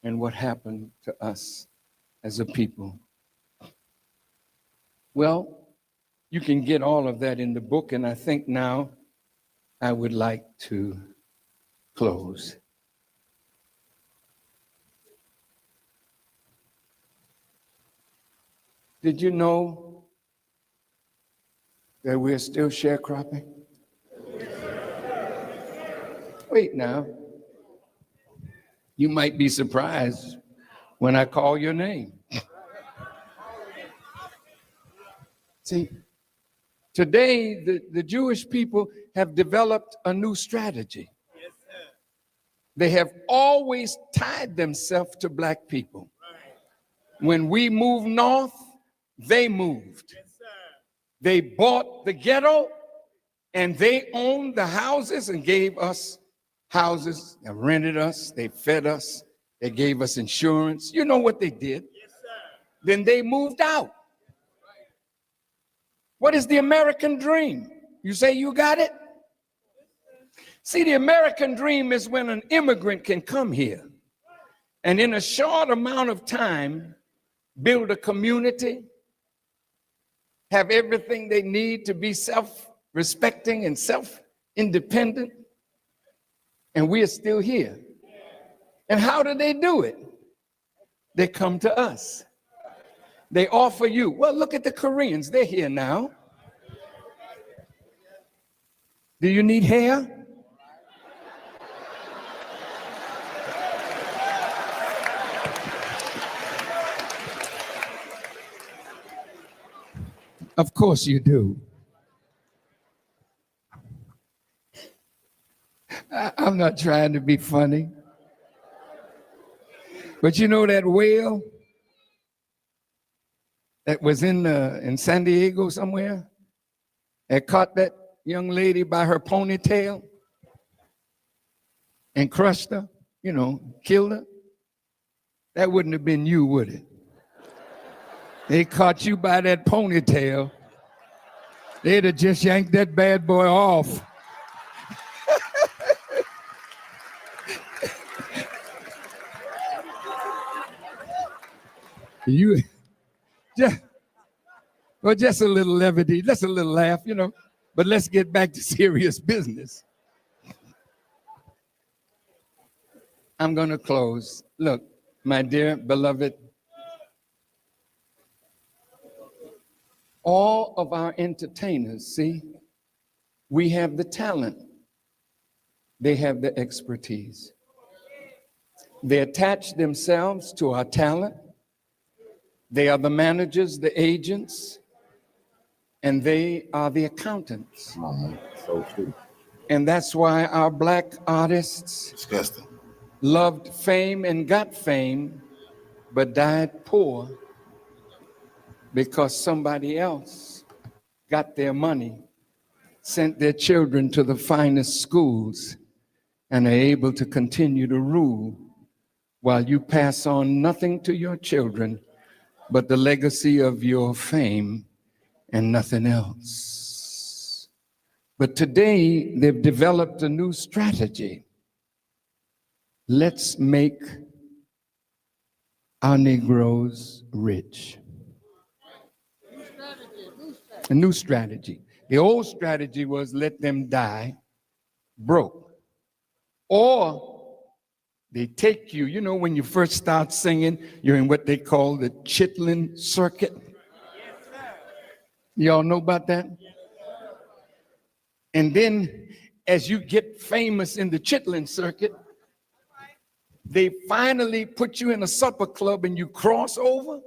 and what happened to us as a people. Well, you can get all of that in the book, and I think now I would like to close. Did you know that we're still sharecropping? Wait now. You might be surprised when I call your name. See, today the Jewish people have developed a new strategy. Yes, sir. They have always tied themselves to black people. When we moved north, they moved. Yes, sir. They bought the ghetto and they owned the houses and gave us houses and rented us. They fed us. They gave us insurance. You know what they did? Yes, sir. Then they moved out. What is the American dream? You say you got it? See, the American dream is when an immigrant can come here and in a short amount of time build a community, have everything they need to be self-respecting and self-independent, and we are still here. And how do they do it? They come to us. They offer you. Well, look at the Koreans. They're here now. Do you need hair? Of course you do. I'm not trying to be funny. But you know that whale that was in San Diego somewhere that caught that young lady by her ponytail and crushed her, killed her? That wouldn't have been you, would it? They caught you by that ponytail. They'd have just yanked that bad boy off. You just a little levity, just a little laugh, but let's get back to serious business. I'm going to close. Look, my dear beloved, all of our entertainers, see, we have the talent. They have the expertise. They attach themselves to our talent. They are the managers, the agents, and they are the accountants. So true. And that's why our black artists Disgusting. loved fame and got fame, but died poor because somebody else got their money, sent their children to the finest schools, and are able to continue to rule while you pass on nothing to your children but the legacy of your fame and nothing else. But today, they've developed a new strategy. Let's make our Negroes rich. A new strategy. The old strategy was let them die broke. Or they take you, when you first start singing, you're in what they call the chitlin circuit. Y'all know about that? And then as you get famous in the chitlin circuit, they finally put you in a supper club and you cross over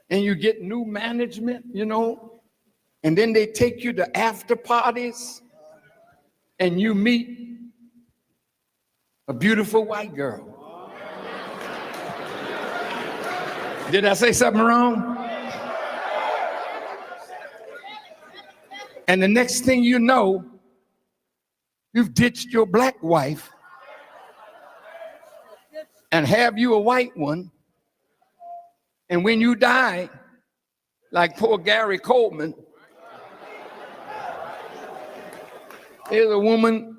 and you get new management, and then they take you to after parties and you meet a beautiful white girl. Did I say something wrong? And the next thing you know, you've ditched your black wife and have you a white one, And when you die, like poor Gary Coleman, there's a woman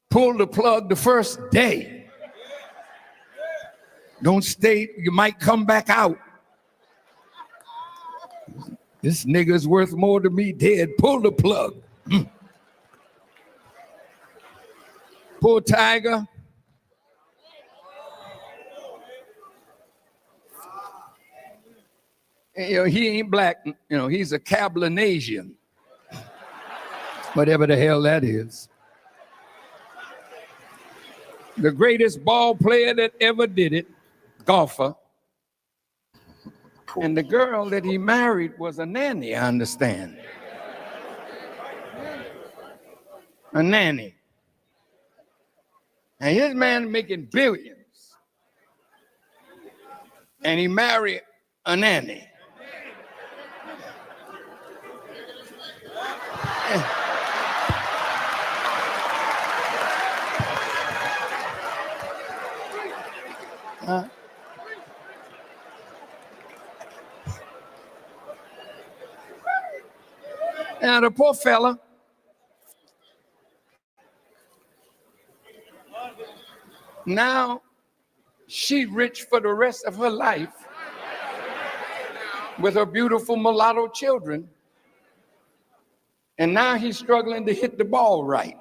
pulled the plug the first day. Don't stay, you might come back out. This nigga's worth more to me dead. Pull the plug. Poor Tiger. He ain't black. He's a Cablinasian. Whatever the hell that is. The greatest ball player that ever did it, golfer. And the girl that he married was a nanny, I understand. A nanny. And his man making billions. And he married a nanny. Now the poor fella, now she's rich for the rest of her life with her beautiful mulatto children. And now he's struggling to hit the ball right.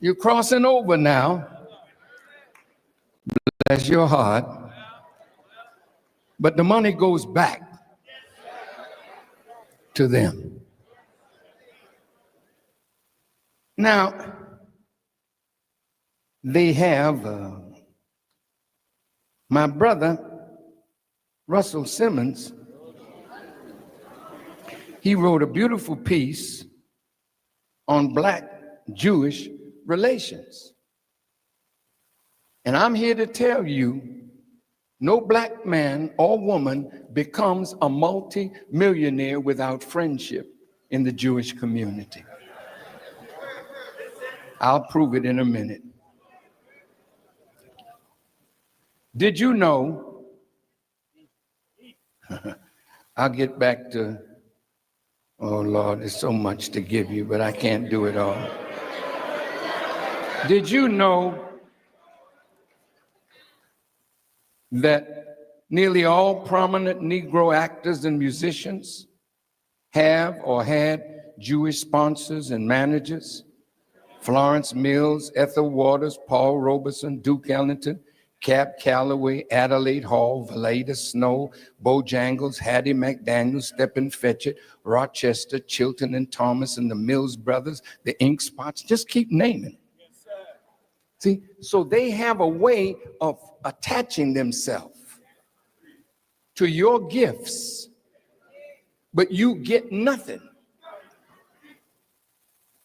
You're crossing over now. Bless your heart. But the money goes back to them. Now, they have my brother, Russell Simmons. He wrote a beautiful piece on Black-Jewish relations. And I'm here to tell you, no black man or woman becomes a multi-millionaire without friendship in the Jewish community. I'll prove it in a minute. Did you know, I'll get back to, oh Lord, there's so much to give you, but I can't do it all. Did you know that nearly all prominent Negro actors and musicians have or had Jewish sponsors and managers? Florence Mills, Ethel Waters, Paul Robeson, Duke Ellington, Cab Calloway, Adelaide Hall, Valeda Snow, Bojangles, Hattie McDaniel, Stephen Fetchit, Rochester, Chilton and Thomas, and the Mills Brothers, the Ink Spots, just keep naming. Yes, see, so they have a way of attaching themselves to your gifts, but you get nothing.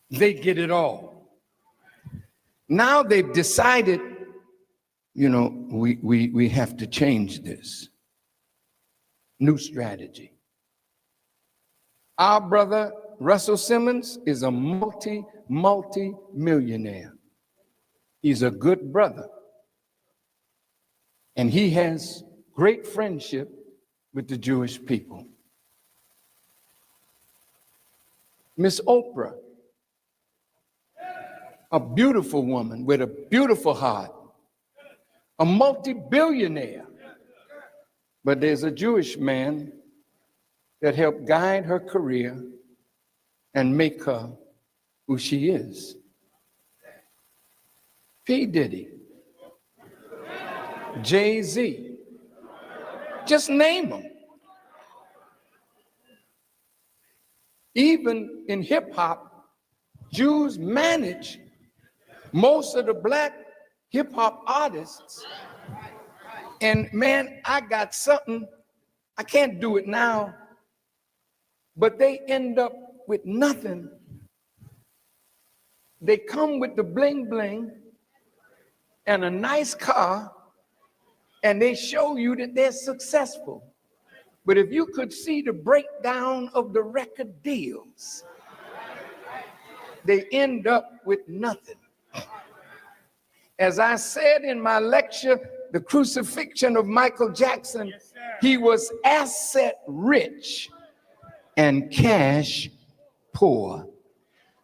They get it all. Now they've decided, we have to change this. New strategy. Our brother, Russell Simmons, is a multi-millionaire. He's a good brother. And he has great friendship with the Jewish people. Miss Oprah, a beautiful woman with a beautiful heart, a multi-billionaire. But there's a Jewish man that helped guide her career and make her who she is. P. Diddy, Jay-Z, just name them. Even in hip hop, Jews manage most of the black hip hop artists. And man, I got something, I can't do it now, but they end up with nothing. They come with the bling bling and a nice car, and they show you that they're successful. But if you could see the breakdown of the record deals, they end up with nothing. As I said in my lecture, The Crucifixion of Michael Jackson, he was asset rich and cash poor.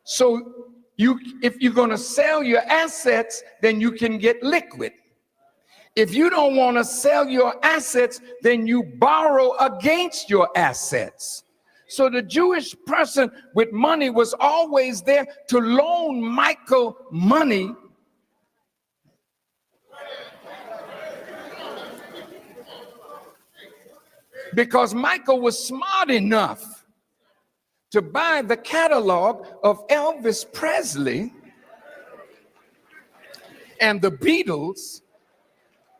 So if you're going to sell your assets, then you can get liquid. If you don't want to sell your assets, then you borrow against your assets. So the Jewish person with money was always there to loan Michael money because Michael was smart enough to buy the catalog of Elvis Presley and the Beatles.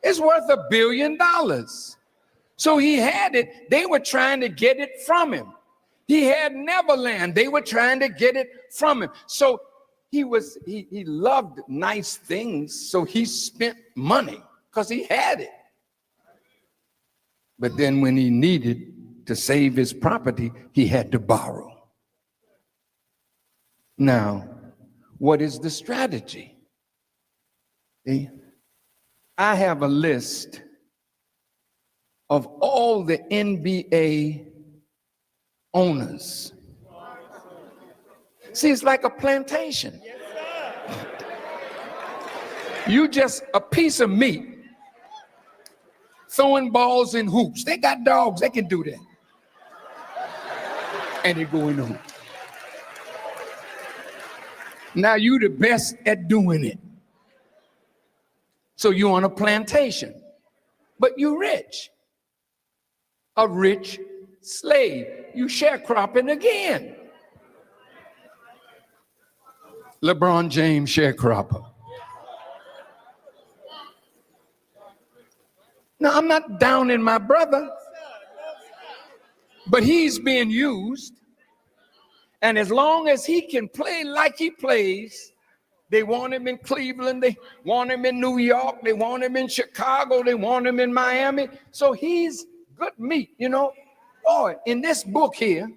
It's worth $1 billion. So he had it. They were trying to get it from him. He had Neverland. They were trying to get it from him. So he loved nice things. So he spent money because he had it. But then when he needed to save his property, he had to borrow. Now, what is the strategy? See? I have a list of all the NBA owners. See, it's like a plantation. You just a piece of meat throwing balls in hoops. They got dogs, they can do that. And they're going on. Now you the best at doing it. So you're on a plantation, but you're rich. A rich slave. You sharecropping again. LeBron James sharecropper. Now, I'm not downing my brother, but he's being used. And as long as he can play like he plays, they want him in Cleveland, they want him in New York, they want him in Chicago, they want him in Miami. So he's good meat, you know. Boy, in this book here,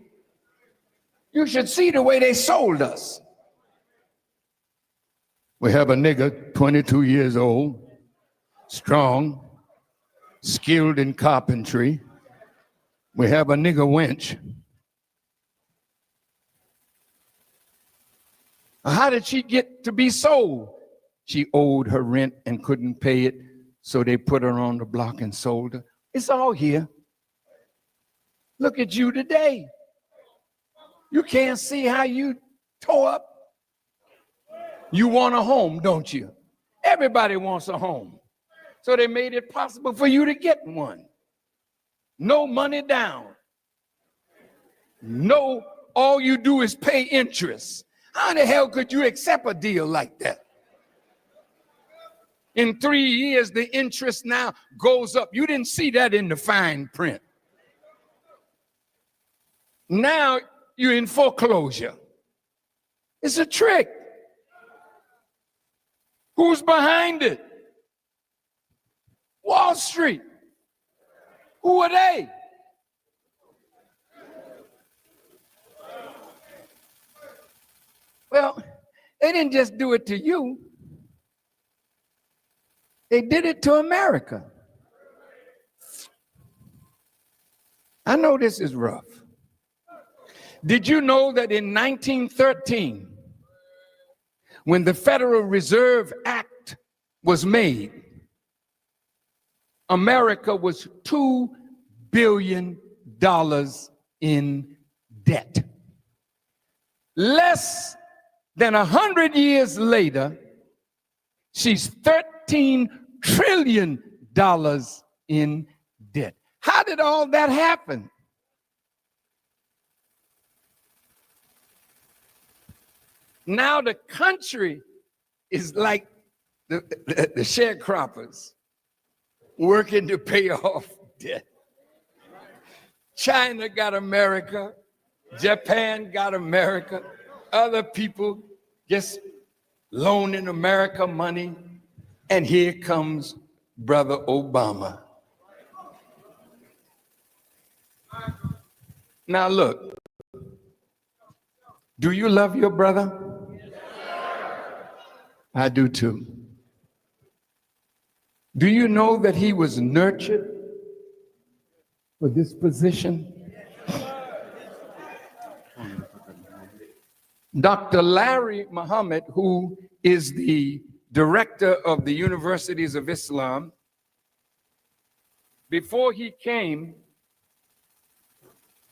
you should see the way they sold us. We have a nigga, 22 years old, strong, skilled in carpentry. We have a nigga wench. How did she get to be sold? She owed her rent and couldn't pay it, so they put her on the block and sold her. It's all here. Look at you today. You can't see how you tore up. You want a home, don't you? Everybody wants a home. So they made it possible for you to get one. No money down. No, all you do is pay interest. How the hell could you accept a deal like that? In 3 years, the interest now goes up. You didn't see that in the fine print. Now you're in foreclosure. It's a trick. Who's behind it? Wall Street. Who are they? Well, they didn't just do it to you. They did it to America. I know this is rough. Did you know that in 1913, when the Federal Reserve Act was made, America was $2 billion in debt? Less than 100 years later, she's $13 trillion in debt. How did all that happen? Now the country is like the sharecroppers working to pay off debt. China got America, Japan got America, other people just loaning America money, and here comes Brother Obama. Now look, do you love your brother? I do too. Do you know that he was nurtured for this position? Dr. Larry Muhammad, who is the director of the Universities of Islam, before he came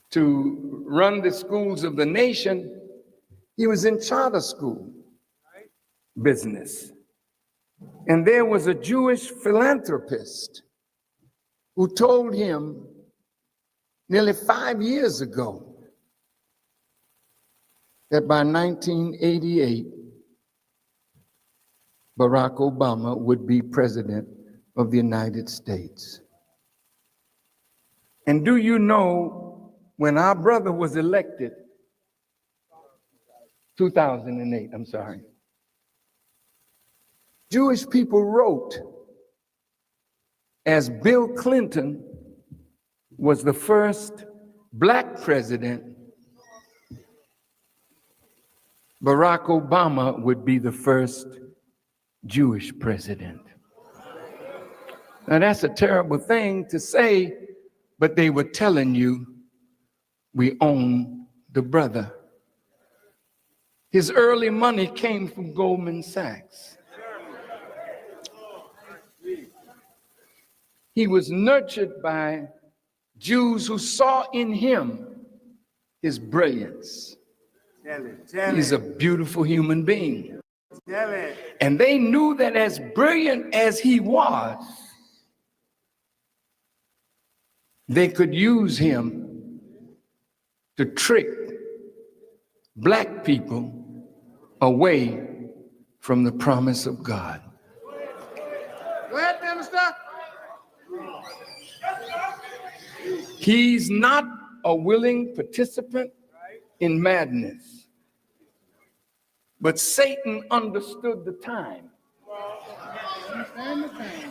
to run the schools of the nation, he was in charter school business. And there was a Jewish philanthropist who told him nearly 5 years ago that by 1988, Barack Obama would be president of the United States. And do you know, when our brother was elected, 2008, I'm sorry, Jewish people wrote, as Bill Clinton was the first black president, Barack Obama would be the first Jewish president. Now that's a terrible thing to say, but they were telling you, we own the brother. His early money came from Goldman Sachs. He was nurtured by Jews who saw in him his brilliance. He's a beautiful human being. And they knew that as brilliant as he was, they could use him to trick black people away from the promise of God. Go ahead, Minister. He's not a willing participant in madness, but Satan understood the time.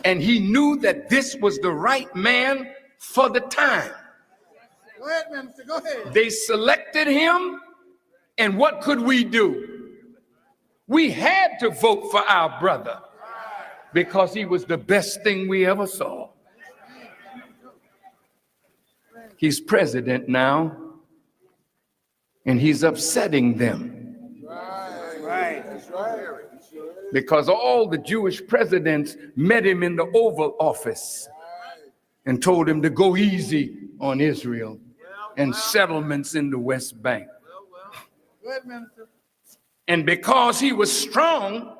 And he knew that this was the right man for the time. Go ahead, Minister. Go ahead. They selected him, and what could we do? We had to vote for our brother because he was the best thing we ever saw. He's president now, and he's upsetting them. Right. That's right. Because all the Jewish presidents met him in the Oval Office and told him to go easy on Israel and settlements in the West Bank. Go ahead, Minister. And because he was strong,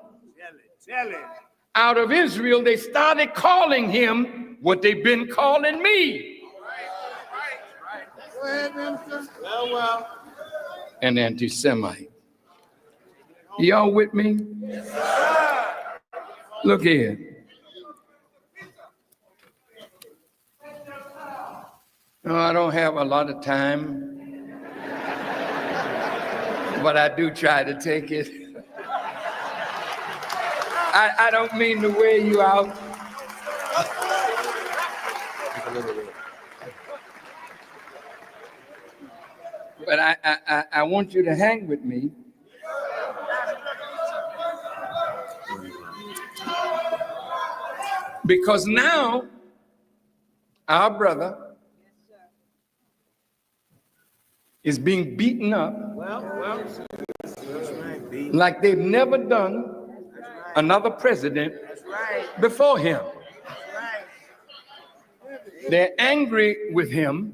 Tell it. out of Israel, they started calling him what they've been calling me, Go ahead, Minister. Well. an anti-Semite. Y'all with me? Yes, sir. Look here. No, I don't have a lot of time, but I do try to take it. I don't mean to wear you out. But I want you to hang with me. Because now, our brother is being beaten up like they've never done another president before him. They're angry with him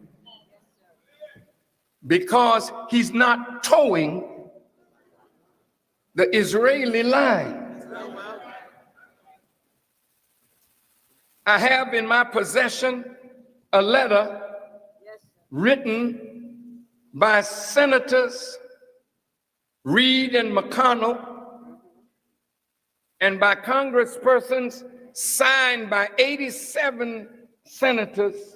because he's not towing the Israeli line. I have in my possession a letter written by Senators Reid and McConnell and by congresspersons, signed by 87 senators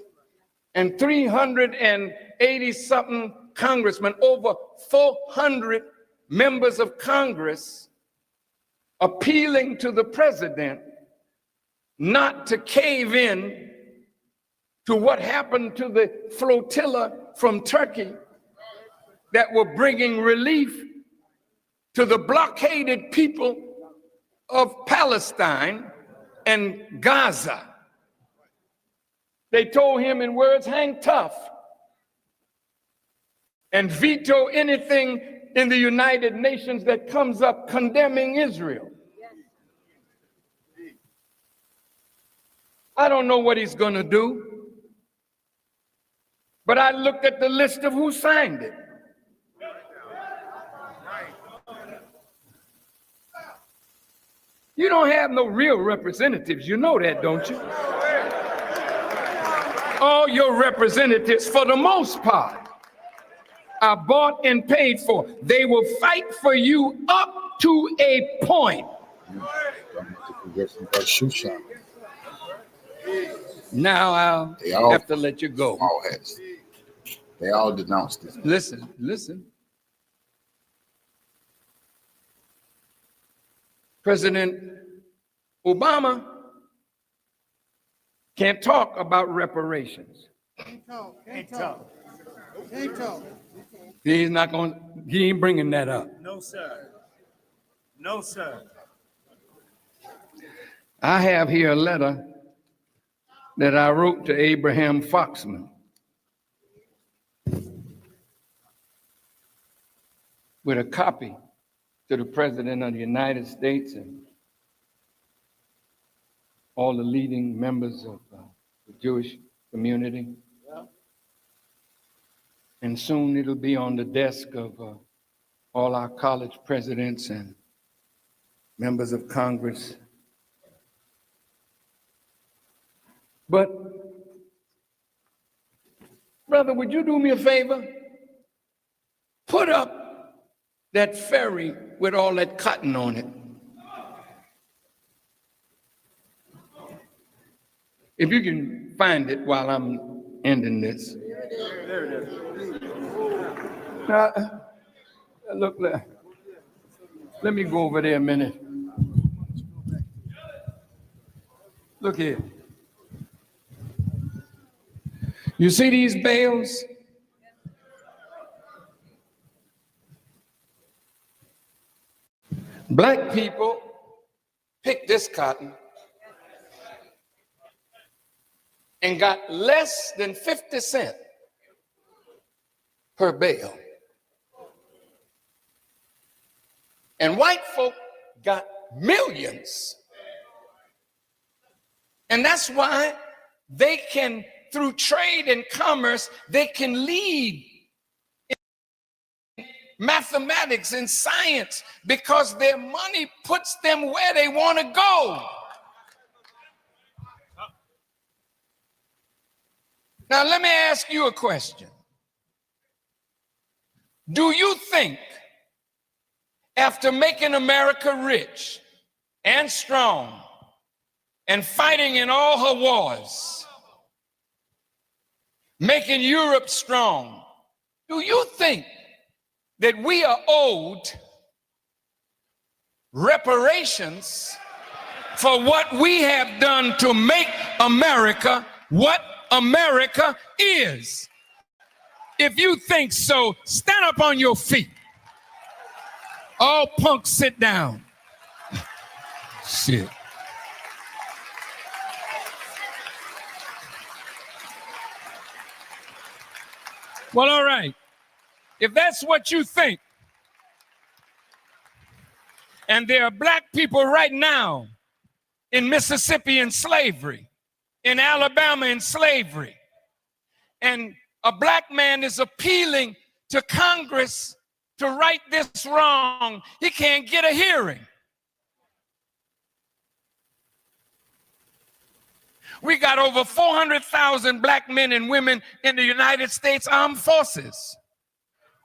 and 380-something congressmen, over 400 members of Congress, appealing to the president not to cave in to what happened to the flotilla from Turkey that were bringing relief to the blockaded people of Palestine and Gaza. They told him in words, hang tough and veto anything in the United Nations that comes up condemning Israel. I don't know what he's going to do, but I looked at the list of who signed it. You don't have no real representatives. You know that, don't you? All your representatives, for the most part, are bought and paid for. They will fight for you up to a point. Now I'll have to let you go. They all denounced this. Listen. President Obama can't talk about reparations. Can't talk. He ain't bringing that up. No, sir. No, sir. I have here a letter that I wrote to Abraham Foxman with a copy to the President of the United States and all the leading members of the Jewish community. And soon it'll be on the desk of all our college presidents and members of Congress. But, brother, would you do me a favor? Put up that ferry with all that cotton on it. If you can find it while I'm ending this. There it is. Now, look, let me go over there a minute. Look here. You see these bales? Black people picked this cotton and got less than 50 cents per bale. And white folk got millions. And that's why they can, through trade and commerce, they can lead in mathematics and science because their money puts them where they want to go. Now, let me ask you a question. Do you think, after making America rich and strong and fighting in all her wars, making Europe strong, do you think that we are owed reparations for what we have done to make America what America is? If you think so, stand up on your feet. All punks sit down. Shit. Well, all right. If that's what you think, and there are black people right now in Mississippi in slavery, in Alabama in slavery, and a black man is appealing to Congress to right this wrong, he can't get a hearing. We got over 400,000 black men and women in the United States Armed Forces.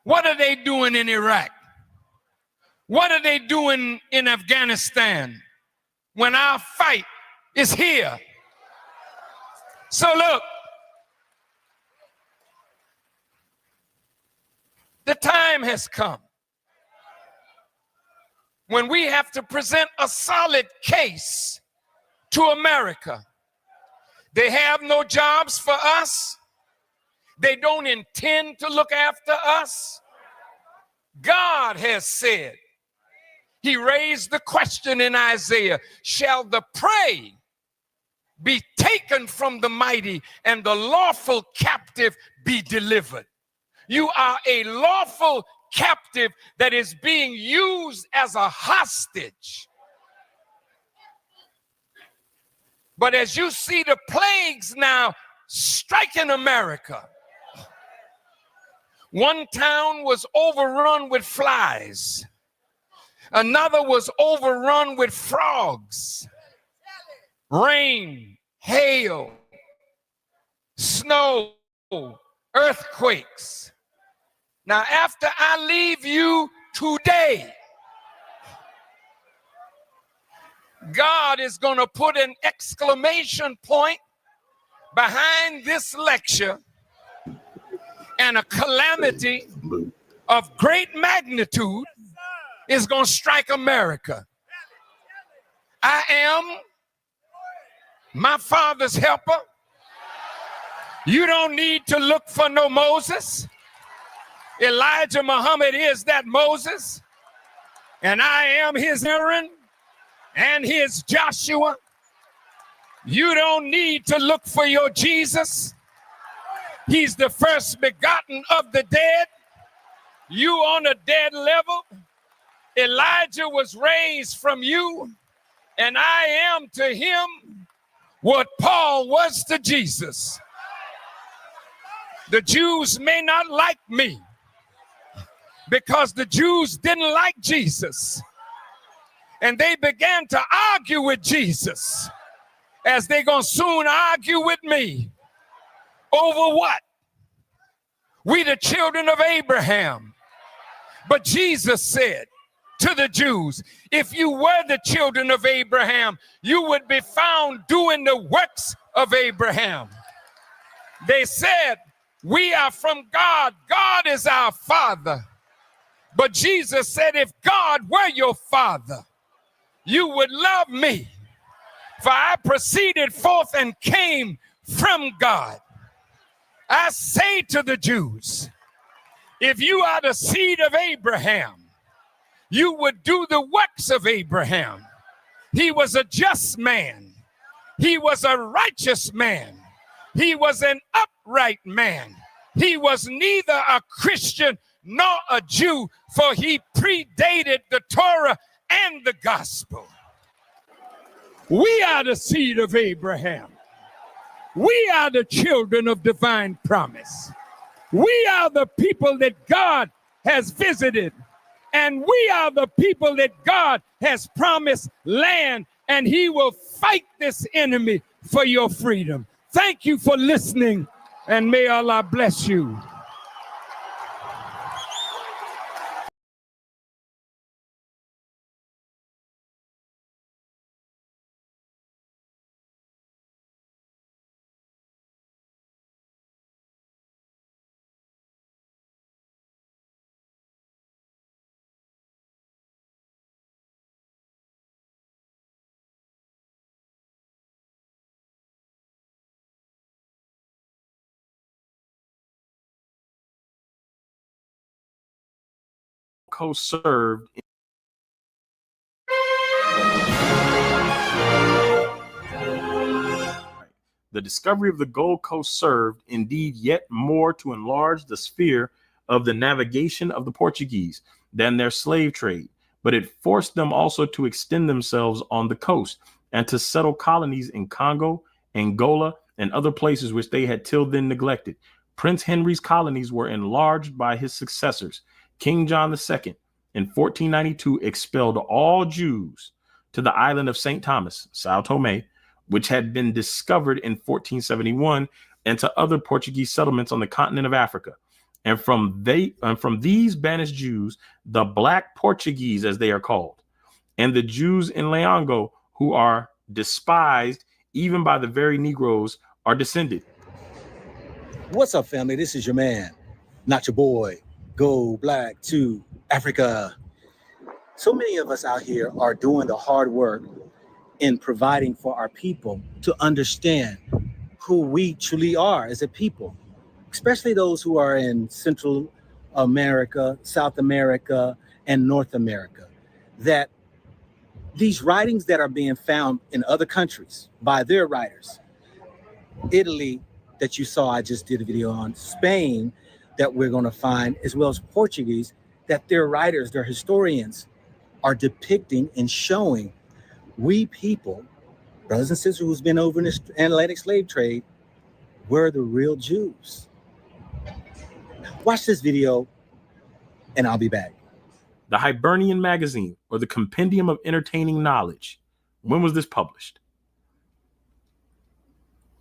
What are they doing in Iraq? What are they doing in Afghanistan when our fight is here? So look, the time has come when we have to present a solid case to America. They have no jobs for us. They don't intend to look after us. God has said he raised the question in Isaiah, shall the prey be taken from the mighty and the lawful captive be delivered? You are a lawful captive that is being used as a hostage. But as you see the plagues now striking America, one town was overrun with flies. Another was overrun with frogs. Rain, hail, snow, earthquakes. Now, after I leave you today, God is going to put an exclamation point behind this lecture, and a calamity of great magnitude is going to strike America. I am my father's helper. You don't need to look for no Moses. Elijah Muhammad is that Moses, and I am his Aaron and his Joshua. You don't need to look for your Jesus. He's the first begotten of the dead. You on a dead level. Elijah was raised from you, and I am to him what Paul was to Jesus. The Jews may not like me because the Jews didn't like Jesus. And they began to argue with Jesus, as they're going to soon argue with me. Over what? We the children of Abraham. But Jesus said to the Jews, if you were the children of Abraham, you would be found doing the works of Abraham. They said, we are from God. God is our Father. But Jesus said, if God were your Father, you would love me. For I proceeded forth and came from God. I say to the Jews, if you are the seed of Abraham, you would do the works of Abraham. He was a just man. He was a righteous man. He was an upright man. He was neither a Christian nor a Jew, for he predated the Torah and the gospel. We are the seed of Abraham. We are the children of divine promise. We are the people that God has visited, and we are the people that God has promised land, and he will fight this enemy for your freedom. Thank you for listening, and may Allah bless you. Co-served the discovery of the Gold Coast served indeed yet more to enlarge the sphere of the navigation of the Portuguese than their slave trade, but it forced them also to extend themselves on the coast and to settle colonies in Congo, Angola, and other places which they had till then neglected. Prince Henry's colonies were enlarged by his successors. King John II in 1492 expelled all Jews to the island of St. Thomas, Sao Tome, which had been discovered in 1471, and to other Portuguese settlements on the continent of Africa. And from these banished Jews, the Black Portuguese, as they are called, and the Jews in Leongo, who are despised even by the very Negroes, are descended. What's up, family? This is your man, not your boy. Go Black to Africa. So many of us out here are doing the hard work in providing for our people to understand who we truly are as a people, especially those who are in Central America, South America, and North America. that these writings that are being found in other countries by their writers, Italy, that you saw, I just did a video on, Spain, that we're going to find, as well as Portuguese, that their writers, their historians are depicting and showing we people, brothers and sisters who's been over in this Atlantic slave trade, were the real Jews. Watch this video and I'll be back. The Hibernian Magazine, or the Compendium of Entertaining Knowledge. When was this published?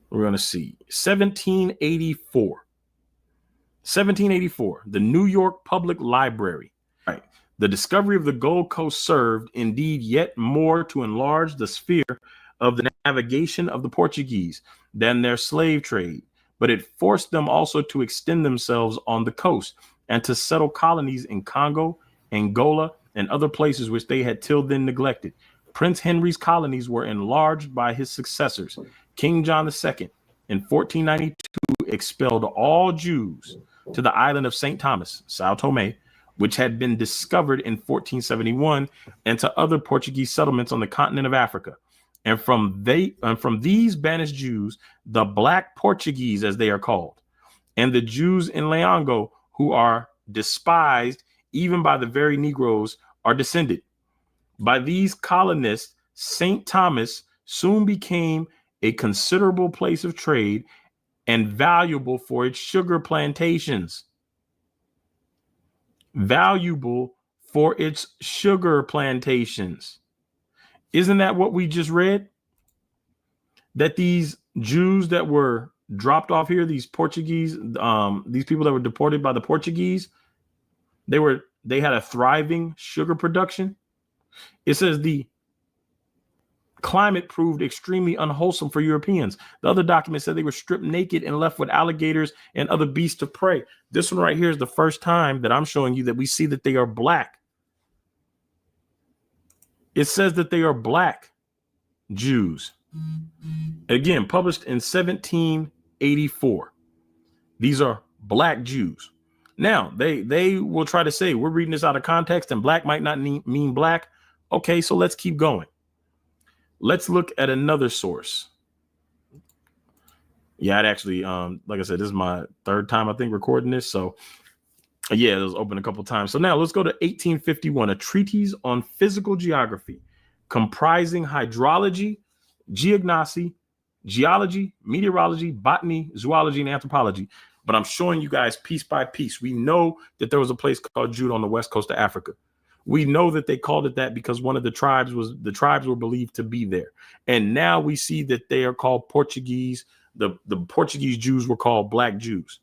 We're going to see 1784. 1784, the New York Public Library. Right. The discovery of the Gold Coast served indeed yet more to enlarge the sphere of the navigation of the Portuguese than their slave trade, but it forced them also to extend themselves on the coast and to settle colonies in Congo, Angola, and other places which they had till then neglected. Prince Henry's colonies were enlarged by his successors. King John II in 1492 expelled all Jews to the island of St. Thomas, Sao Tome, which had been discovered in 1471, and to other Portuguese settlements on the continent of Africa. And from these banished Jews, the Black Portuguese, as they are called, and the Jews in Leongo, who are despised even by the very Negroes, are descended. By these colonists, St. Thomas soon became a considerable place of trade and valuable for its sugar plantations. Valuable for its sugar plantations. Isn't that what we just read? That these Jews that were dropped off here, these Portuguese, these people that were deported by the Portuguese, they had a thriving sugar production. It says the climate proved extremely unwholesome for Europeans. The other document said they were stripped naked and left with alligators and other beasts of prey. This one right here is the first time that I'm showing you that we see that they are black. It says that they are black Jews. Again, published in 1784. These are black Jews. Now, they will try to say we're reading this out of context and black might not mean black. Okay, so let's keep going. Let's look at another source. Yeah, it actually, like I said, this is my third time, I think, recording this. So, yeah, it was open a couple times. So now let's go to 1851, a treatise on physical geography comprising hydrology, geognosy, geology, meteorology, botany, zoology, and anthropology. But I'm showing you guys piece by piece. We know that there was a place called Judah on the west coast of Africa. We know that they called it that because one of the tribes were believed to be there. And now we see that they are called Portuguese. The Portuguese Jews were called black Jews.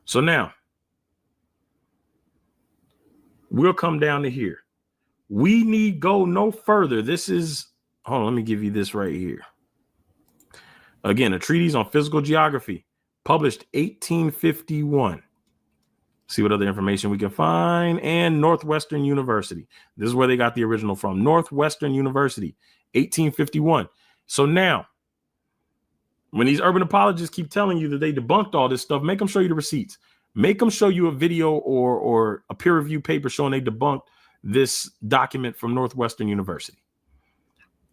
So now we'll come down to here. We need go no further. This is, hold on, let me give you this right here. Again, a treatise on physical geography, published 1851. See what other information we can find. And Northwestern University. This is where they got the original from. Northwestern University, 1851. So now, when these urban apologists keep telling you that they debunked all this stuff, make them show you the receipts. Make them show you a video or a peer review paper showing they debunked this document from Northwestern University.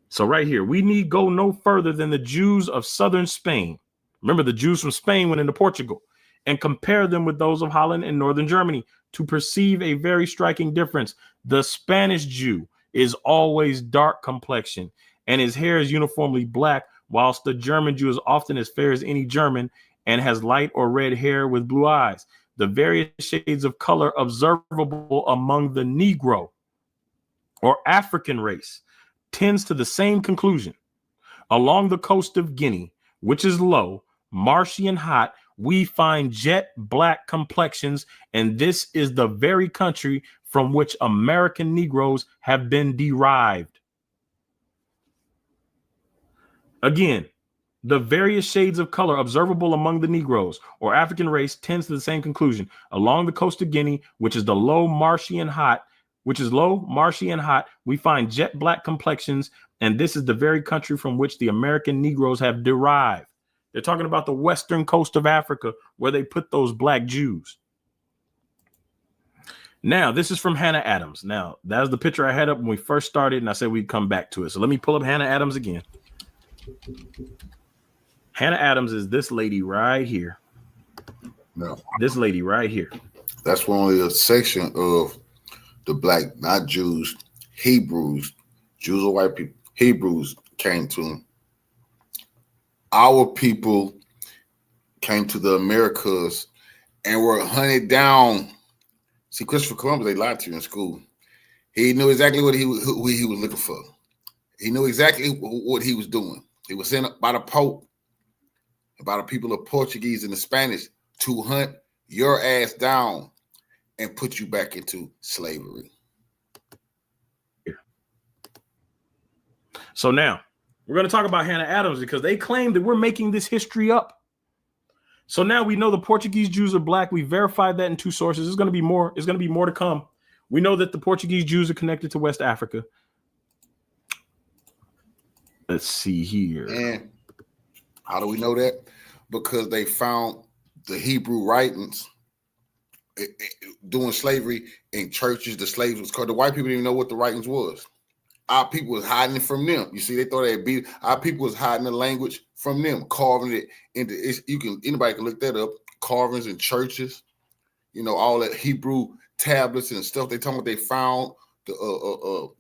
So right here, we need go no further than the Jews of southern Spain. Remember, the Jews from Spain went into Portugal, and compare them with those of Holland and northern Germany to perceive a very striking difference. The Spanish Jew is always dark complexion and his hair is uniformly black, whilst the German Jew is often as fair as any German and has light or red hair with blue eyes. The various shades of color observable among the Negro or African race tends to the same conclusion. Along the coast of Guinea, which is low, marshy, and hot, we find jet black complexions, and this is the very country from which American Negroes have been derived. Again, the various shades of color observable among the Negroes or African race tends to the same conclusion. Along the coast of Guinea, which is low, marshy, and hot, we find jet black complexions, and this is the very country from which the American Negroes have derived. They're talking about the western coast of Africa where they put those black Jews. Now, this is from Hannah Adams. Now, that was the picture I had up when we first started, and I said we'd come back to it. So let me pull up Hannah Adams again. Hannah Adams is this lady right here. No, This lady right here. that's only a section of the black, not Jews, Hebrews, Jews or white people. Hebrews came to them. Our people came to the Americas and were hunted down. See, Christopher Columbus, they lied to you in school. He knew exactly what who he was looking for. He knew exactly what he was doing. He was sent by the Pope, by the people of Portuguese and the Spanish to hunt your ass down and put you back into slavery. So now we're going to talk about Hannah Adams because they claim that we're making this history up. So now we know the Portuguese Jews are black. We verified that in 2 sources. There's going to be more. There's going to be more to come. We know that the Portuguese Jews are connected to West Africa. Let's see here. And how do we know that? Because they found the Hebrew writings doing slavery in churches. The slaves was called. The white people didn't even know what the writings was. Our people was hiding it from them. You see, they thought they'd be. Our people was hiding the language from them, carving it into. Anybody can look that up. Carvings in churches, all that Hebrew tablets and stuff. They talking about they found the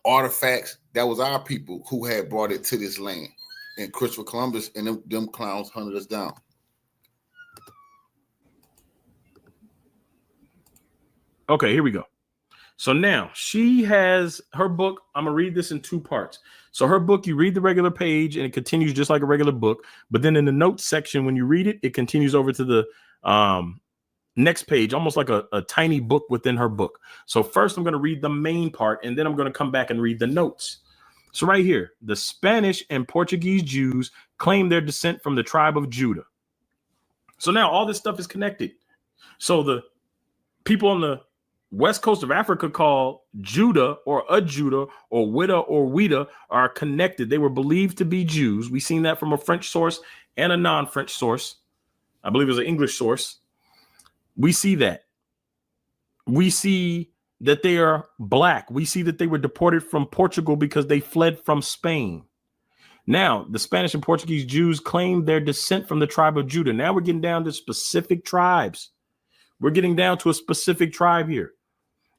artifacts. That was our people who had brought it to this land. And Christopher Columbus and them clowns hunted us down. Okay, here we go. So now she has her book. I'm going to read this in 2 parts. So her book, you read the regular page and it continues just like a regular book. But then in the notes section, when you read it, it continues over to the next page, almost like a tiny book within her book. So first I'm going to read the main part and then I'm going to come back and read the notes. So right here, the Spanish and Portuguese Jews claim their descent from the tribe of Judah. So now all this stuff is connected. So the people on the west coast of Africa called Judah or a Judah or Wida or Wida are connected. They were believed to be Jews. We've seen that from a French source and a non-French source. I believe it was an English source. We see that. We see that they are black. We see that they were deported from Portugal because they fled from Spain. Now, the Spanish and Portuguese Jews claim their descent from the tribe of Judah. Now we're getting down to specific tribes. We're getting down to a specific tribe here.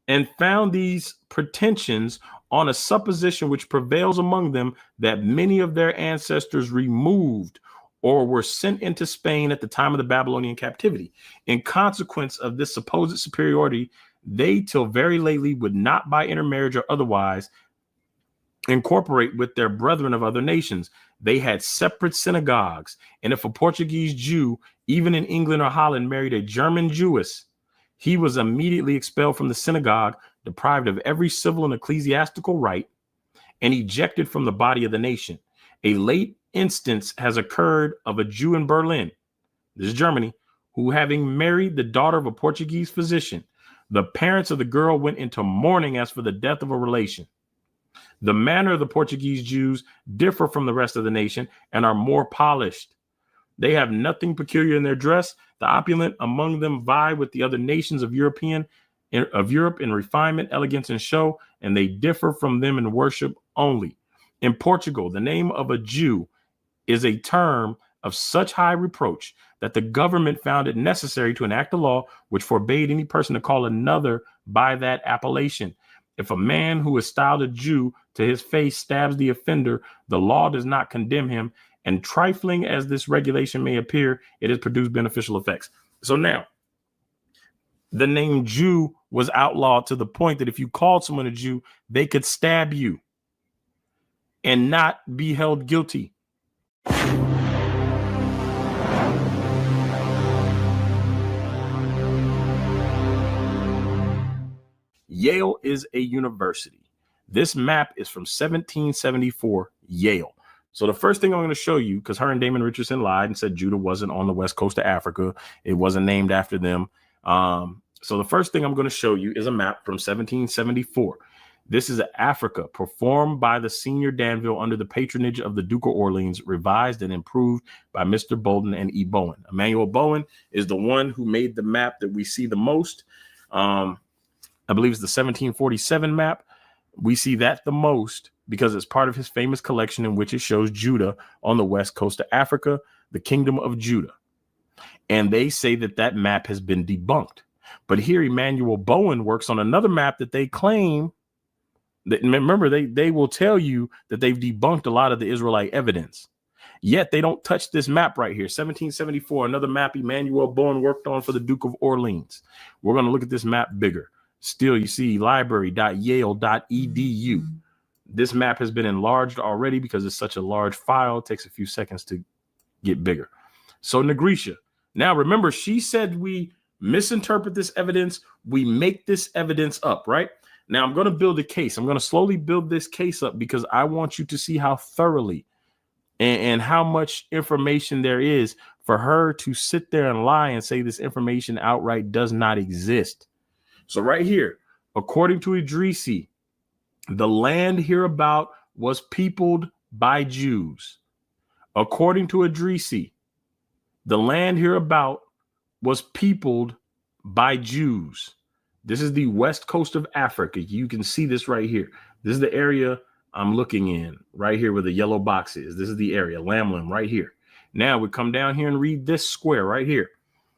And found these pretensions on a supposition which prevails among them that many of their ancestors removed or were sent into Spain at the time of the Babylonian captivity. In consequence of this supposed superiority, they till very lately would not by intermarriage or otherwise incorporate with their brethren of other nations. They had separate synagogues. And if a Portuguese Jew, even in England or Holland, married a German Jewess, he was immediately expelled from the synagogue, deprived of every civil and ecclesiastical right, and ejected from the body of the nation. A late instance has occurred of a Jew in Berlin, this is Germany, who having married the daughter of a Portuguese physician, the parents of the girl went into mourning as for the death of a relation. The manner of the Portuguese Jews differ from the rest of the nation and are more polished. They have nothing peculiar in their dress. The opulent among them vie with the other nations of Europe in refinement, elegance, and show, and they differ from them in worship only. In Portugal, the name of a Jew is a term of such high reproach that the government found it necessary to enact a law which forbade any person to call another by that appellation. If a man who is styled a Jew to his face stabs the offender, the law does not condemn him. And trifling as this regulation may appear, it has produced beneficial effects. So now, the name Jew was outlawed to the point that if you called someone a Jew, they could stab you and not be held guilty. Yale is a university. This map is from 1774, Yale. So the first thing I'm going to show you, because her and Damon Richardson lied and said Judah wasn't on the west coast of Africa. It wasn't named after them. So the first thing I'm going to show you is a map from 1774. This is Africa, performed by the senior Danville under the patronage of the Duke of Orleans, revised and improved by Mr. Bolden and E. Bowen. Emmanuel Bowen is the one who made the map that we see the most. I believe it's the 1747 map. We see that the most because it's part of his famous collection in which it shows Judah on the west coast of Africa, the kingdom of Judah. And they say that that map has been debunked. But here Emmanuel Bowen works on another map that they claim that, remember, they will tell you that they've debunked a lot of the Israelite evidence. Yet they don't touch this map right here. 1774, another map Emmanuel Bowen worked on for the Duke of Orleans. We're going to look at this map bigger. Still, you see library.yale.edu. This map has been enlarged already because it's such a large file. It takes a few seconds to get bigger. So Negricia. Now, remember, she said we misinterpret this evidence. We make this evidence up, right? Now, I'm going to build a case. I'm going to slowly build this case up because I want you to see how thoroughly and how much information there is for her to sit there and lie and say this information outright does not exist. So right here, according to Idrisi, the land hereabout was peopled by Jews. According to Idrisi, the land hereabout was peopled by Jews. This is the west coast of Africa. You can see this right here. This is the area I'm looking in right here where the yellow box is. This is the area, Lamlin, right here. Now we come down here and read this square right here. It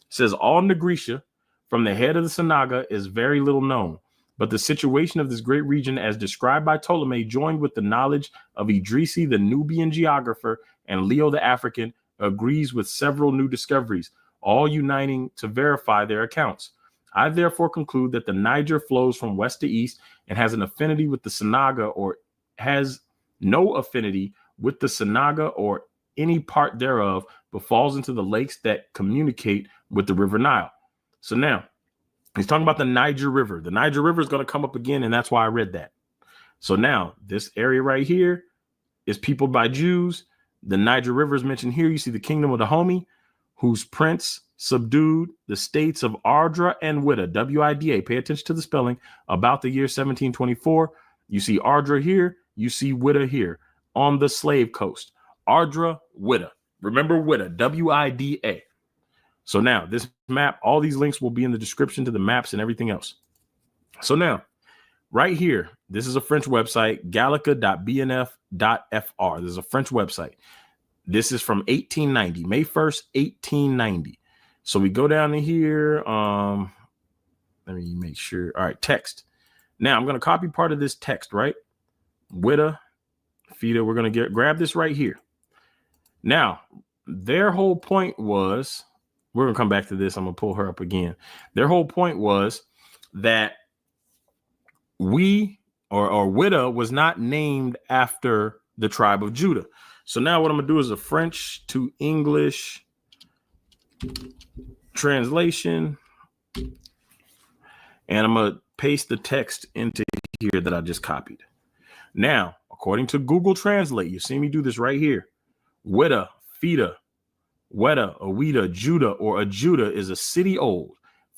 says all Negricia from the head of the Sanaga is very little known, but the situation of this great region as described by Ptolemy joined with the knowledge of Idrisi, the Nubian geographer, and Leo the African agrees with several new discoveries, all uniting to verify their accounts. I therefore conclude that the Niger flows from west to east and has an affinity with the Sanaga or has no affinity with the Sanaga or any part thereof, but falls into the lakes that communicate with the river Nile. So now he's talking about the Niger River. The Niger River is going to come up again, and that's why I read that. So now this area right here is peopled by Jews. The Niger River is mentioned here. You see the kingdom of Dahomey, whose prince subdued the states of Ardra and Wida, W-I-D-A. Pay attention to the spelling, about the year 1724. You see Ardra here. You see Wida here on the slave coast. Ardra, Wida. Remember Wida, W-I-D-A. So now this map, all these links will be in the description to the maps and everything else. So now, right here, this is a French website, gallica.bnf.fr. This is a French website. This is from 1890, May 1st, 1890. So we go down to here. Let me make sure. All right, text. Now I'm going to copy part of this text, right? Wida, Fida, we're going to grab this right here. Now, their whole point was, we're going to come back to this. I'm going to pull her up again. Their whole point was that we or Wida was not named after the tribe of Judah. So now what I'm going to do is a French to English translation. And I'm going to paste the text into here that I just copied. Now, according to Google Translate, you see me do this right here. Wida, Fida, Weda, Awida, Judah, or a Judah is a city old,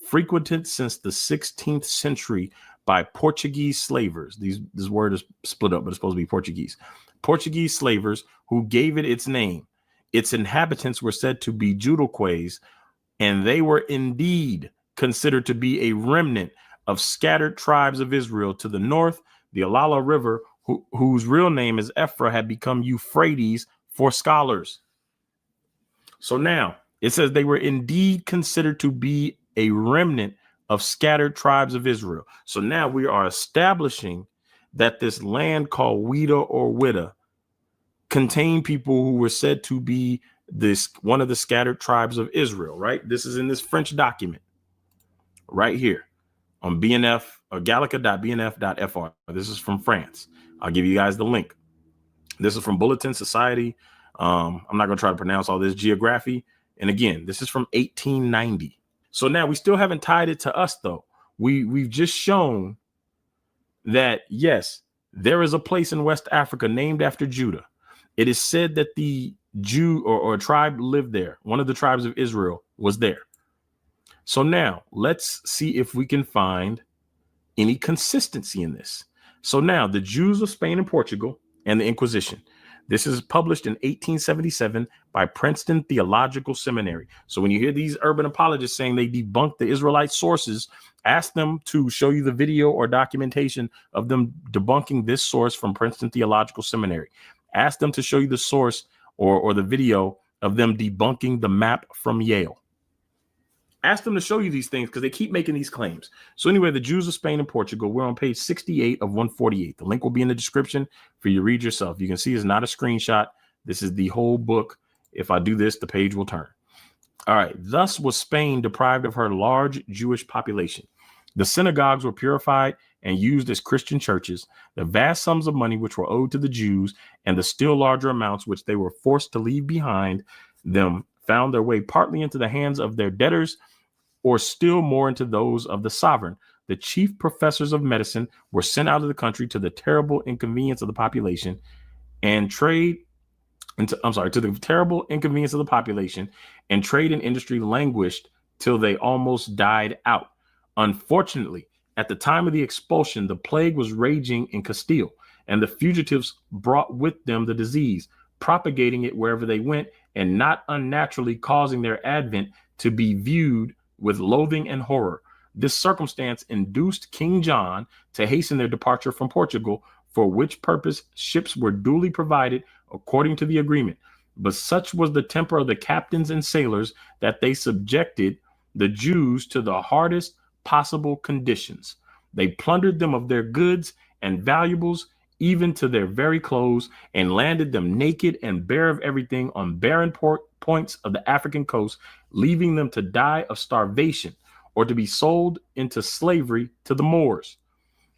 frequented since the 16th century by Portuguese slavers. This word is split up, but it's supposed to be Portuguese. Portuguese slavers who gave it its name. Its inhabitants were said to be Judoquays, and they were indeed considered to be a remnant of scattered tribes of Israel to the north. The Alala River, whose real name is Ephra, had become Euphrates for scholars. So now it says they were indeed considered to be a remnant of scattered tribes of Israel. So now we are establishing that this land called Wida or Wida contained people who were said to be one of the scattered tribes of Israel, right? This is in this French document right here on BNF or gallica.bnf.fr. This is from France. I'll give you guys the link. This is from Bulletin Society. I'm not going to try to pronounce all this geography. And again, this is from 1890. So now we still haven't tied it to us, though. We've just shown that, yes, there is a place in West Africa named after Judah. It is said that the Jew or tribe lived there. One of the tribes of Israel was there. So now let's see if we can find any consistency in this. So now the Jews of Spain and Portugal and the Inquisition. This is published in 1877 by Princeton Theological Seminary. So when you hear these urban apologists saying they debunk the Israelite sources Ask them to show you the video or documentation of them debunking this source from Princeton Theological Seminary. Ask them to show you the source or the video of them debunking the map from Yale. Ask them to show you these things because they keep making these claims. So anyway, the Jews of Spain and Portugal, we're on page 68 of 148. The link will be in the description for you to read yourself. You can see it's not a screenshot. This is the whole book. If I do this, the page will turn. All right. Thus was Spain deprived of her large Jewish population. The synagogues were purified and used as Christian churches. The vast sums of money which were owed to the Jews and the still larger amounts which they were forced to leave behind them found their way partly into the hands of their debtors or still more into those of the sovereign. The chief professors of medicine were sent out of the country to the terrible inconvenience of the population and trade to the terrible inconvenience of the population, and trade and industry languished till they almost died out. Unfortunately, at the time of the expulsion, the plague was raging in Castile, and the fugitives brought with them the disease, propagating it wherever they went, and not unnaturally causing their advent to be viewed with loathing and horror. This circumstance induced King John to hasten their departure from Portugal, for which purpose ships were duly provided according to the agreement. But such was the temper of the captains and sailors that they subjected the Jews to the hardest possible conditions. They plundered them of their goods and valuables, even to their very clothes, and landed them naked and bare of everything on barren points of the African coast, leaving them to die of starvation or to be sold into slavery to the Moors.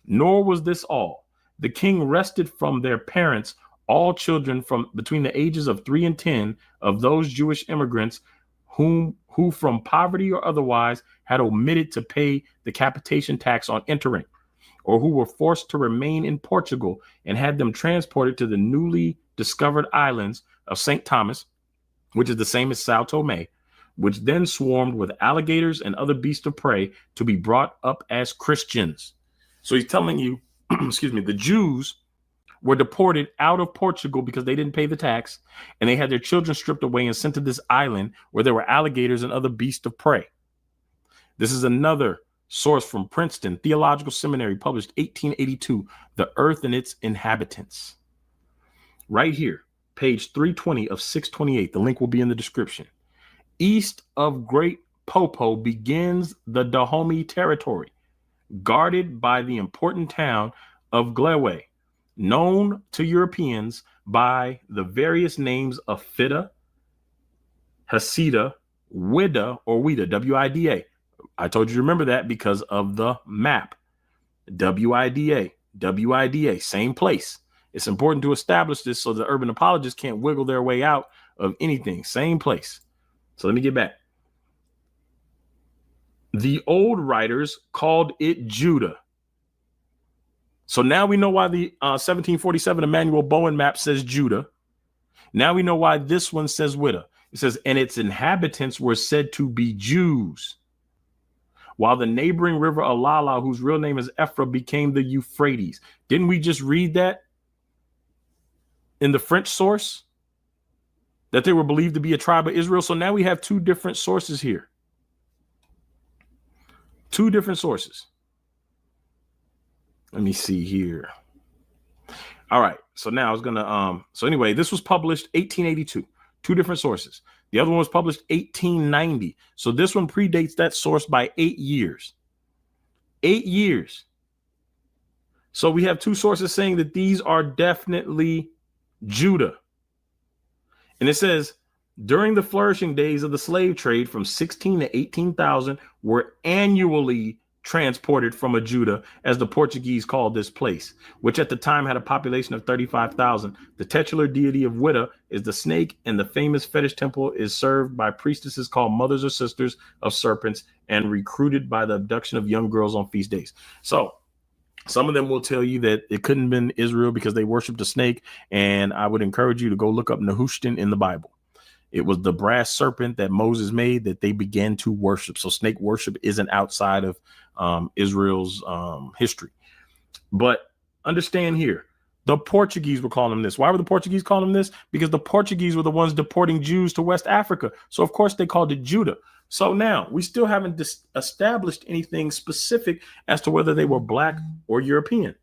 Nor was this all. The king wrested from their parents all children from between the ages of 3 and 10 of those Jewish immigrants who from poverty or otherwise had omitted to pay the capitation tax on entering, or who were forced to remain in Portugal, and had them transported to the newly discovered islands of St. Thomas, which is the same as Sao Tome, which then swarmed with alligators and other beasts of prey to be brought up as Christians. So he's telling you, the Jews were deported out of Portugal because they didn't pay the tax, and they had their children stripped away and sent to this island where there were alligators and other beasts of prey. This is another source from Princeton Theological Seminary, published 1882, The Earth and Its Inhabitants. Right here, page 320 of 628. The link will be in the description. East of Great Popo begins the Dahomey territory, guarded by the important town of Glewe, known to Europeans by the various names of Fida, Hasida, Wida, or Wida, W-I-D-A. I told you to remember that because of the map. W-I-D-A, W-I-D-A, same place. It's important to establish this so the urban apologists can't wiggle their way out of anything. Same place. So let me get back. The old writers called it Judah. So now we know why the 1747 Emmanuel Bowen map says Judah. Now we know why this one says Widda. It says, and its inhabitants were said to be Jews, while the neighboring river Alala, whose real name is Ephra, became the Euphrates. Didn't we just read that in the French source? That they were believed to be a tribe of Israel. So now we have two different sources here. Two different sources. Let me see here. All right. So now I was going to, so anyway, this was published 1882, two different sources. The other one was published 1890. So this one predates that source by 8 years. 8 years. So we have two sources saying that these are definitely Judah. And it says, during the flourishing days of the slave trade from 16 to 18,000 were annually transported from a Judah, as the Portuguese called this place, which at the time had a population of 35,000. The titular deity of Widda is the snake, and the famous fetish temple is served by priestesses called mothers or sisters of serpents and recruited by the abduction of young girls on feast days. So some of them will tell you that it couldn't have been Israel because they worshiped a snake. And I would encourage you to go look up Nehushtan in the Bible. It was the brass serpent that Moses made that they began to worship. So snake worship isn't outside of Israel's history. But understand here, the Portuguese were calling them this. Why were the Portuguese calling them this? Because the Portuguese were the ones deporting Jews to West Africa. So, of course, they called it Judah. So now we still haven't established anything specific as to whether they were black or European.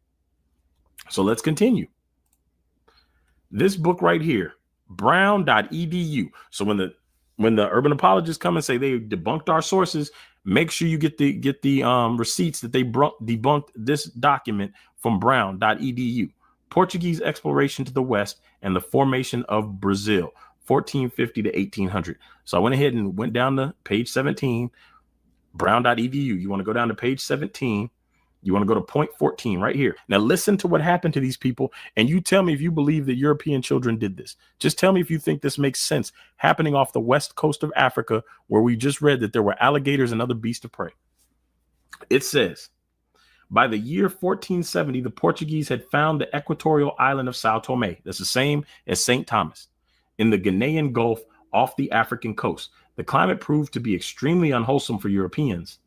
So let's continue. This book right here, brown.edu. So when the urban apologists come and say they debunked our sources, make sure you get the receipts that they debunked this document from brown.edu. Portuguese exploration to the west and the formation of Brazil, 1450 to 1800. So I went ahead and went down to page 17, brown.edu. You want to go down to page 17. You want to go to point 14 right here. Now listen to what happened to these people, and you tell me if you believe that European children did this. Just tell me if you think this makes sense happening off the west coast of Africa, where we just read that there were alligators and other beasts of prey. It says, by the year 1470, the Portuguese had found the equatorial island of Sao Tome. That's the same as St. Thomas in the Ghanaian Gulf off the African coast. The climate proved to be extremely unwholesome for Europeans.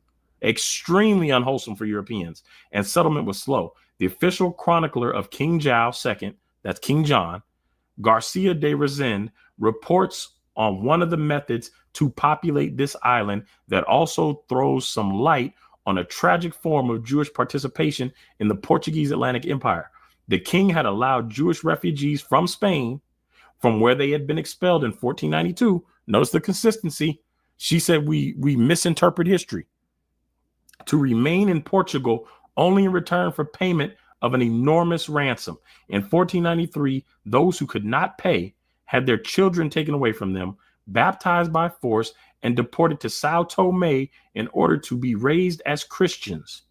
Extremely unwholesome for Europeans, and settlement was slow. The official chronicler of King Jao II, that's King John, Garcia de Rezende, reports on one of the methods to populate this island that also throws some light on a tragic form of Jewish participation in the Portuguese Atlantic Empire. The king had allowed Jewish refugees from Spain, from where they had been expelled in 1492. Notice the consistency. She said we misinterpret history. To remain in Portugal only in return for payment of an enormous ransom. In 1493, those who could not pay had their children taken away from them, baptized by force, and deported to Sao Tome in order to be raised as Christians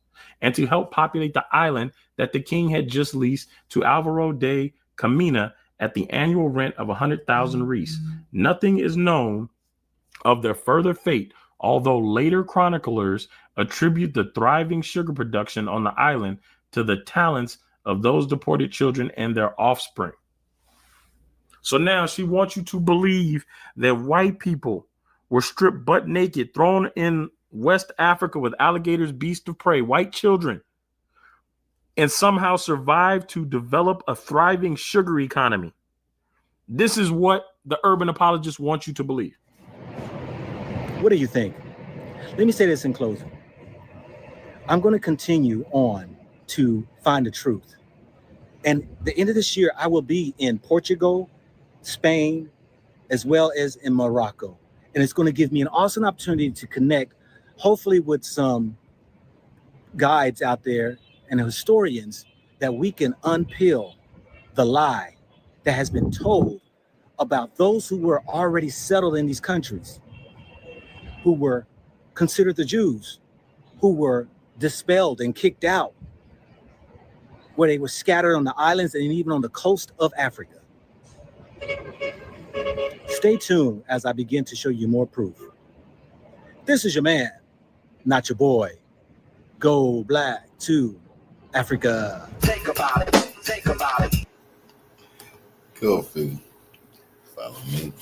and to help populate the island that the king had just leased to Alvaro de Camina at the annual rent of 100,000 reis. Nothing is known of their further fate, although later chroniclers attribute the thriving sugar production on the island to the talents of those deported children and their offspring. So now she wants you to believe that white people were stripped butt naked, thrown in West Africa with alligators, beasts of prey, white children, and somehow survived to develop a thriving sugar economy. This is what the urban apologists want you to believe. What do you think? Let me say this in closing. I'm going to continue on to find the truth. And the end of this year, I will be in Portugal, Spain, as well as in Morocco. And it's going to give me an awesome opportunity to connect, hopefully with some guides out there and historians, that we can unpeel the lie that has been told about those who were already settled in these countries, who were considered the Jews, who were dispelled and kicked out, where they were scattered on the islands and even on the coast of Africa. Stay tuned as I begin to show you more proof. This is your man, not your boy. Go black to Africa. Think about it. Think about it. Cool, Phil. Follow me.